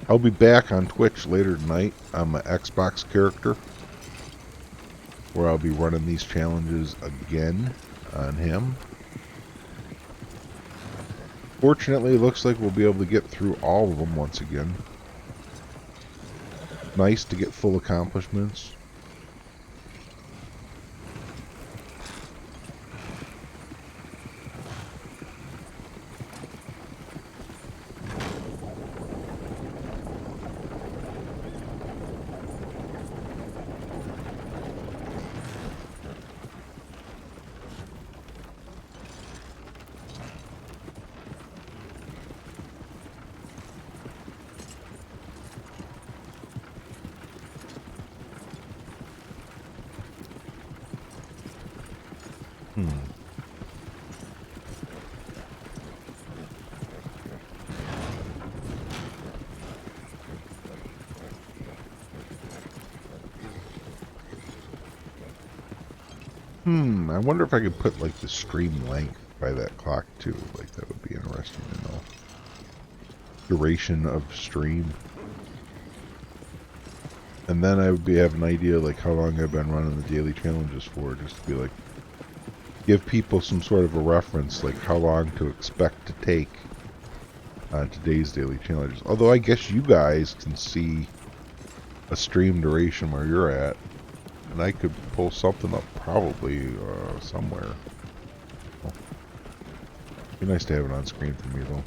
I'll be back on Twitch later tonight on my Xbox character, where I'll be running these challenges again on him. Fortunately, it looks like we'll be able to get through all of them once again. Nice to get full accomplishments. I wonder if I could put like the stream length by that clock too. Like that would be interesting to know. Duration of stream. And then I would have an idea like how long I've been running the daily challenges for, just to be like, give people some sort of a reference, like how long to expect to take on today's daily challenges. Although I guess you guys can see a stream duration where you're at. And I could pull something up probably somewhere. Oh. Be nice to have it on screen for me though.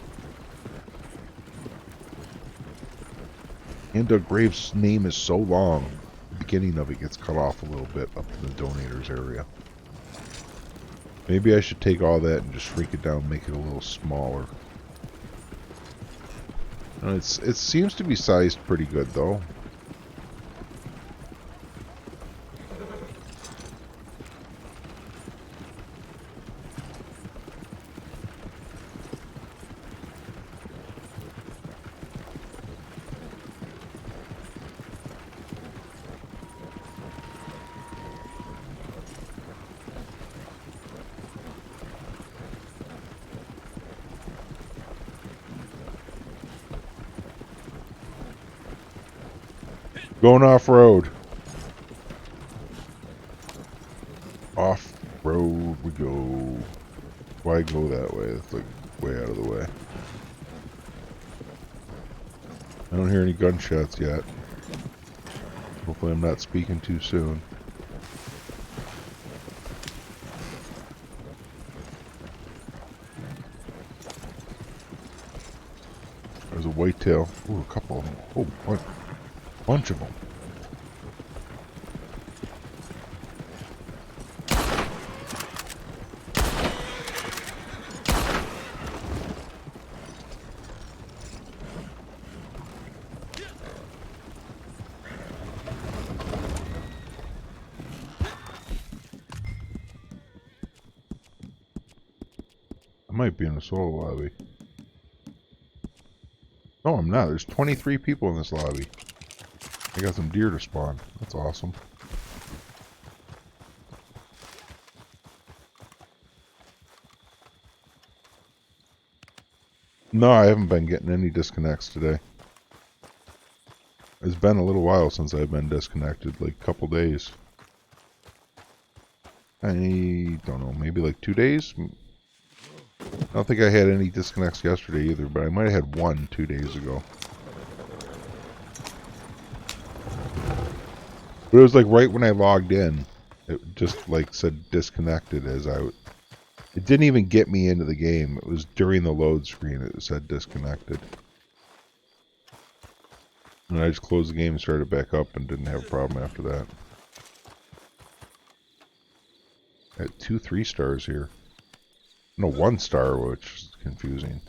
And Doug Graves' name is so long, the beginning of it gets cut off a little bit up in the donators area. Maybe I should take all that and just shrink it down, make it a little smaller. It seems to be sized pretty good though. Going off-road. Off-road we go. Why go that way? It's like way out of the way. I don't hear any gunshots yet. Hopefully I'm not speaking too soon. There's a whitetail. Ooh, a couple of them. Oh, what? Bunch of them. I might be in a solo lobby. No, I'm not. There's 23 people in this lobby. I got some deer to spawn. That's awesome. No, I haven't been getting any disconnects today. It's been a little while since I've been disconnected, like a couple days. I don't know, maybe like 2 days? I don't think I had any disconnects yesterday either, but I might have had one 2 days ago. But it was like right when I logged in, it just like said disconnected as I... It didn't even get me into the game. It was during the load screen it said disconnected. And I just closed the game and started back up and didn't have a problem after that. I had 2 3-stars here. No, 1 star, which is confusing.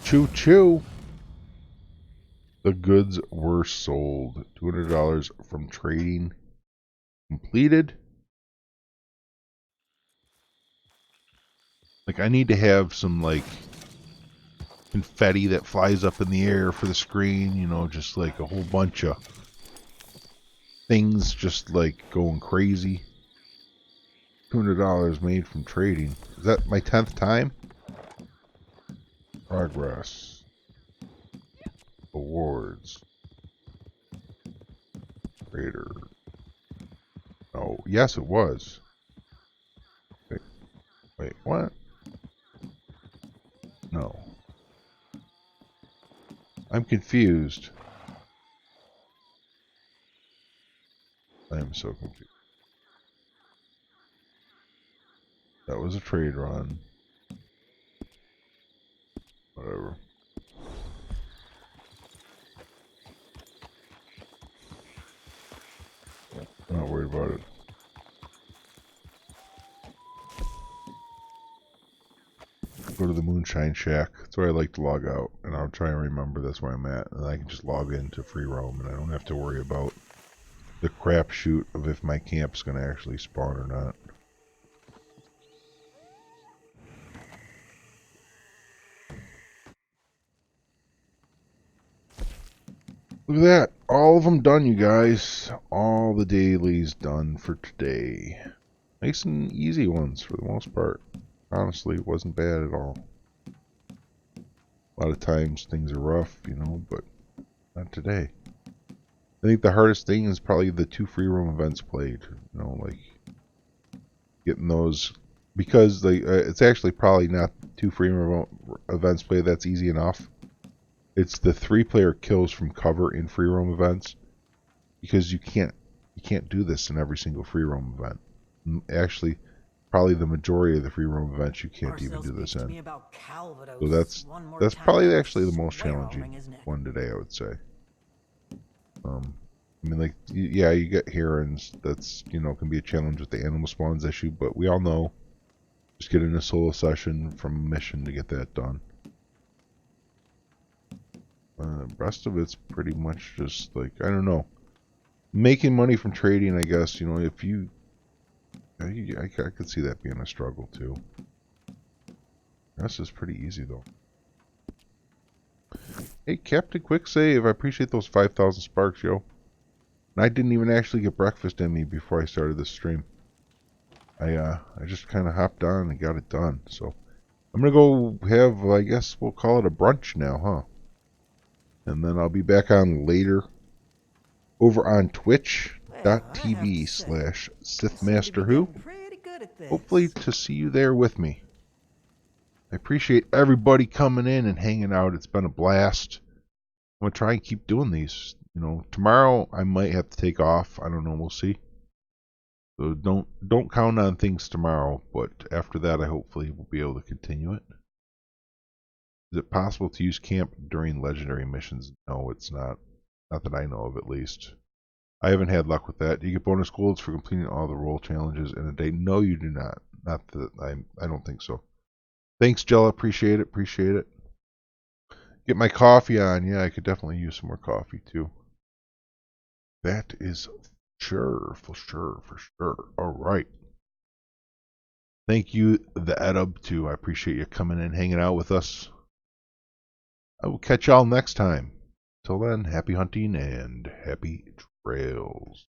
Choo choo. The goods were sold. $200 from trading completed. Like, I need to have some, like, confetti that flies up in the air for the screen, you know, just like a whole bunch of things just like going crazy. $200 made from trading. Is that my 10th time? Progress. Awards. Trader. Oh, yes it was. Wait, what? No. I'm confused. I am so confused. That was a trade run. Whatever. I'm not worried about it. Go to the Moonshine Shack. That's where I like to log out. And I'll try and remember that's where I'm at. And I can just log into free roam and I don't have to worry about the crapshoot of if my camp's going to actually spawn or not. Look at that. All of them done, you guys. All the dailies done for today. Nice and easy ones for the most part. Honestly, it wasn't bad at all. A lot of times things are rough, you know, but not today. I think the hardest thing is probably the 2 free roam events played. You know, like getting those, because it's actually probably not 2 free roam events played. That's easy enough. It's the 3-player kills from cover in free roam events, because you can't do this in every single free roam event. Actually, probably the majority of the free roam events you can't even do this in. So that's probably actually the most challenging one today, I would say. I mean, like, yeah, you get herons. That's, you know, can be a challenge with the animal spawns issue, but we all know just get in a solo session from a mission to get that done. The rest of it's pretty much just like, I don't know, making money from trading, I guess. You know, if you, I could see that being a struggle too. This is pretty easy though. Hey, Captain Quick Save, I appreciate those 5,000 sparks, yo. And I didn't even actually get breakfast in me before I started this stream. I just kind of hopped on and got it done. So I'm gonna go have, I guess we'll call it a brunch now, huh? And then I'll be back on later over on twitch.tv/SithMasterWHO. Hopefully to see you there with me. I appreciate everybody coming in and hanging out. It's been a blast. I'm gonna try and keep doing these. You know, tomorrow I might have to take off. I don't know. We'll see. So don't count on things tomorrow. But after that, I hopefully will be able to continue it. Is it possible to use camp during legendary missions? No, it's not. Not that I know of, at least. I haven't had luck with that. Do you get bonus golds for completing all the role challenges in a day? No, you do not. Not that I don't think so. Thanks, Jella. Appreciate it. Appreciate it. Get my coffee on. Yeah, I could definitely use some more coffee too. That is sure, for sure, for sure. All right. Thank you, the Edub, too. I appreciate you coming in, hanging out with us. I will catch y'all next time. Till then, happy hunting and happy trails.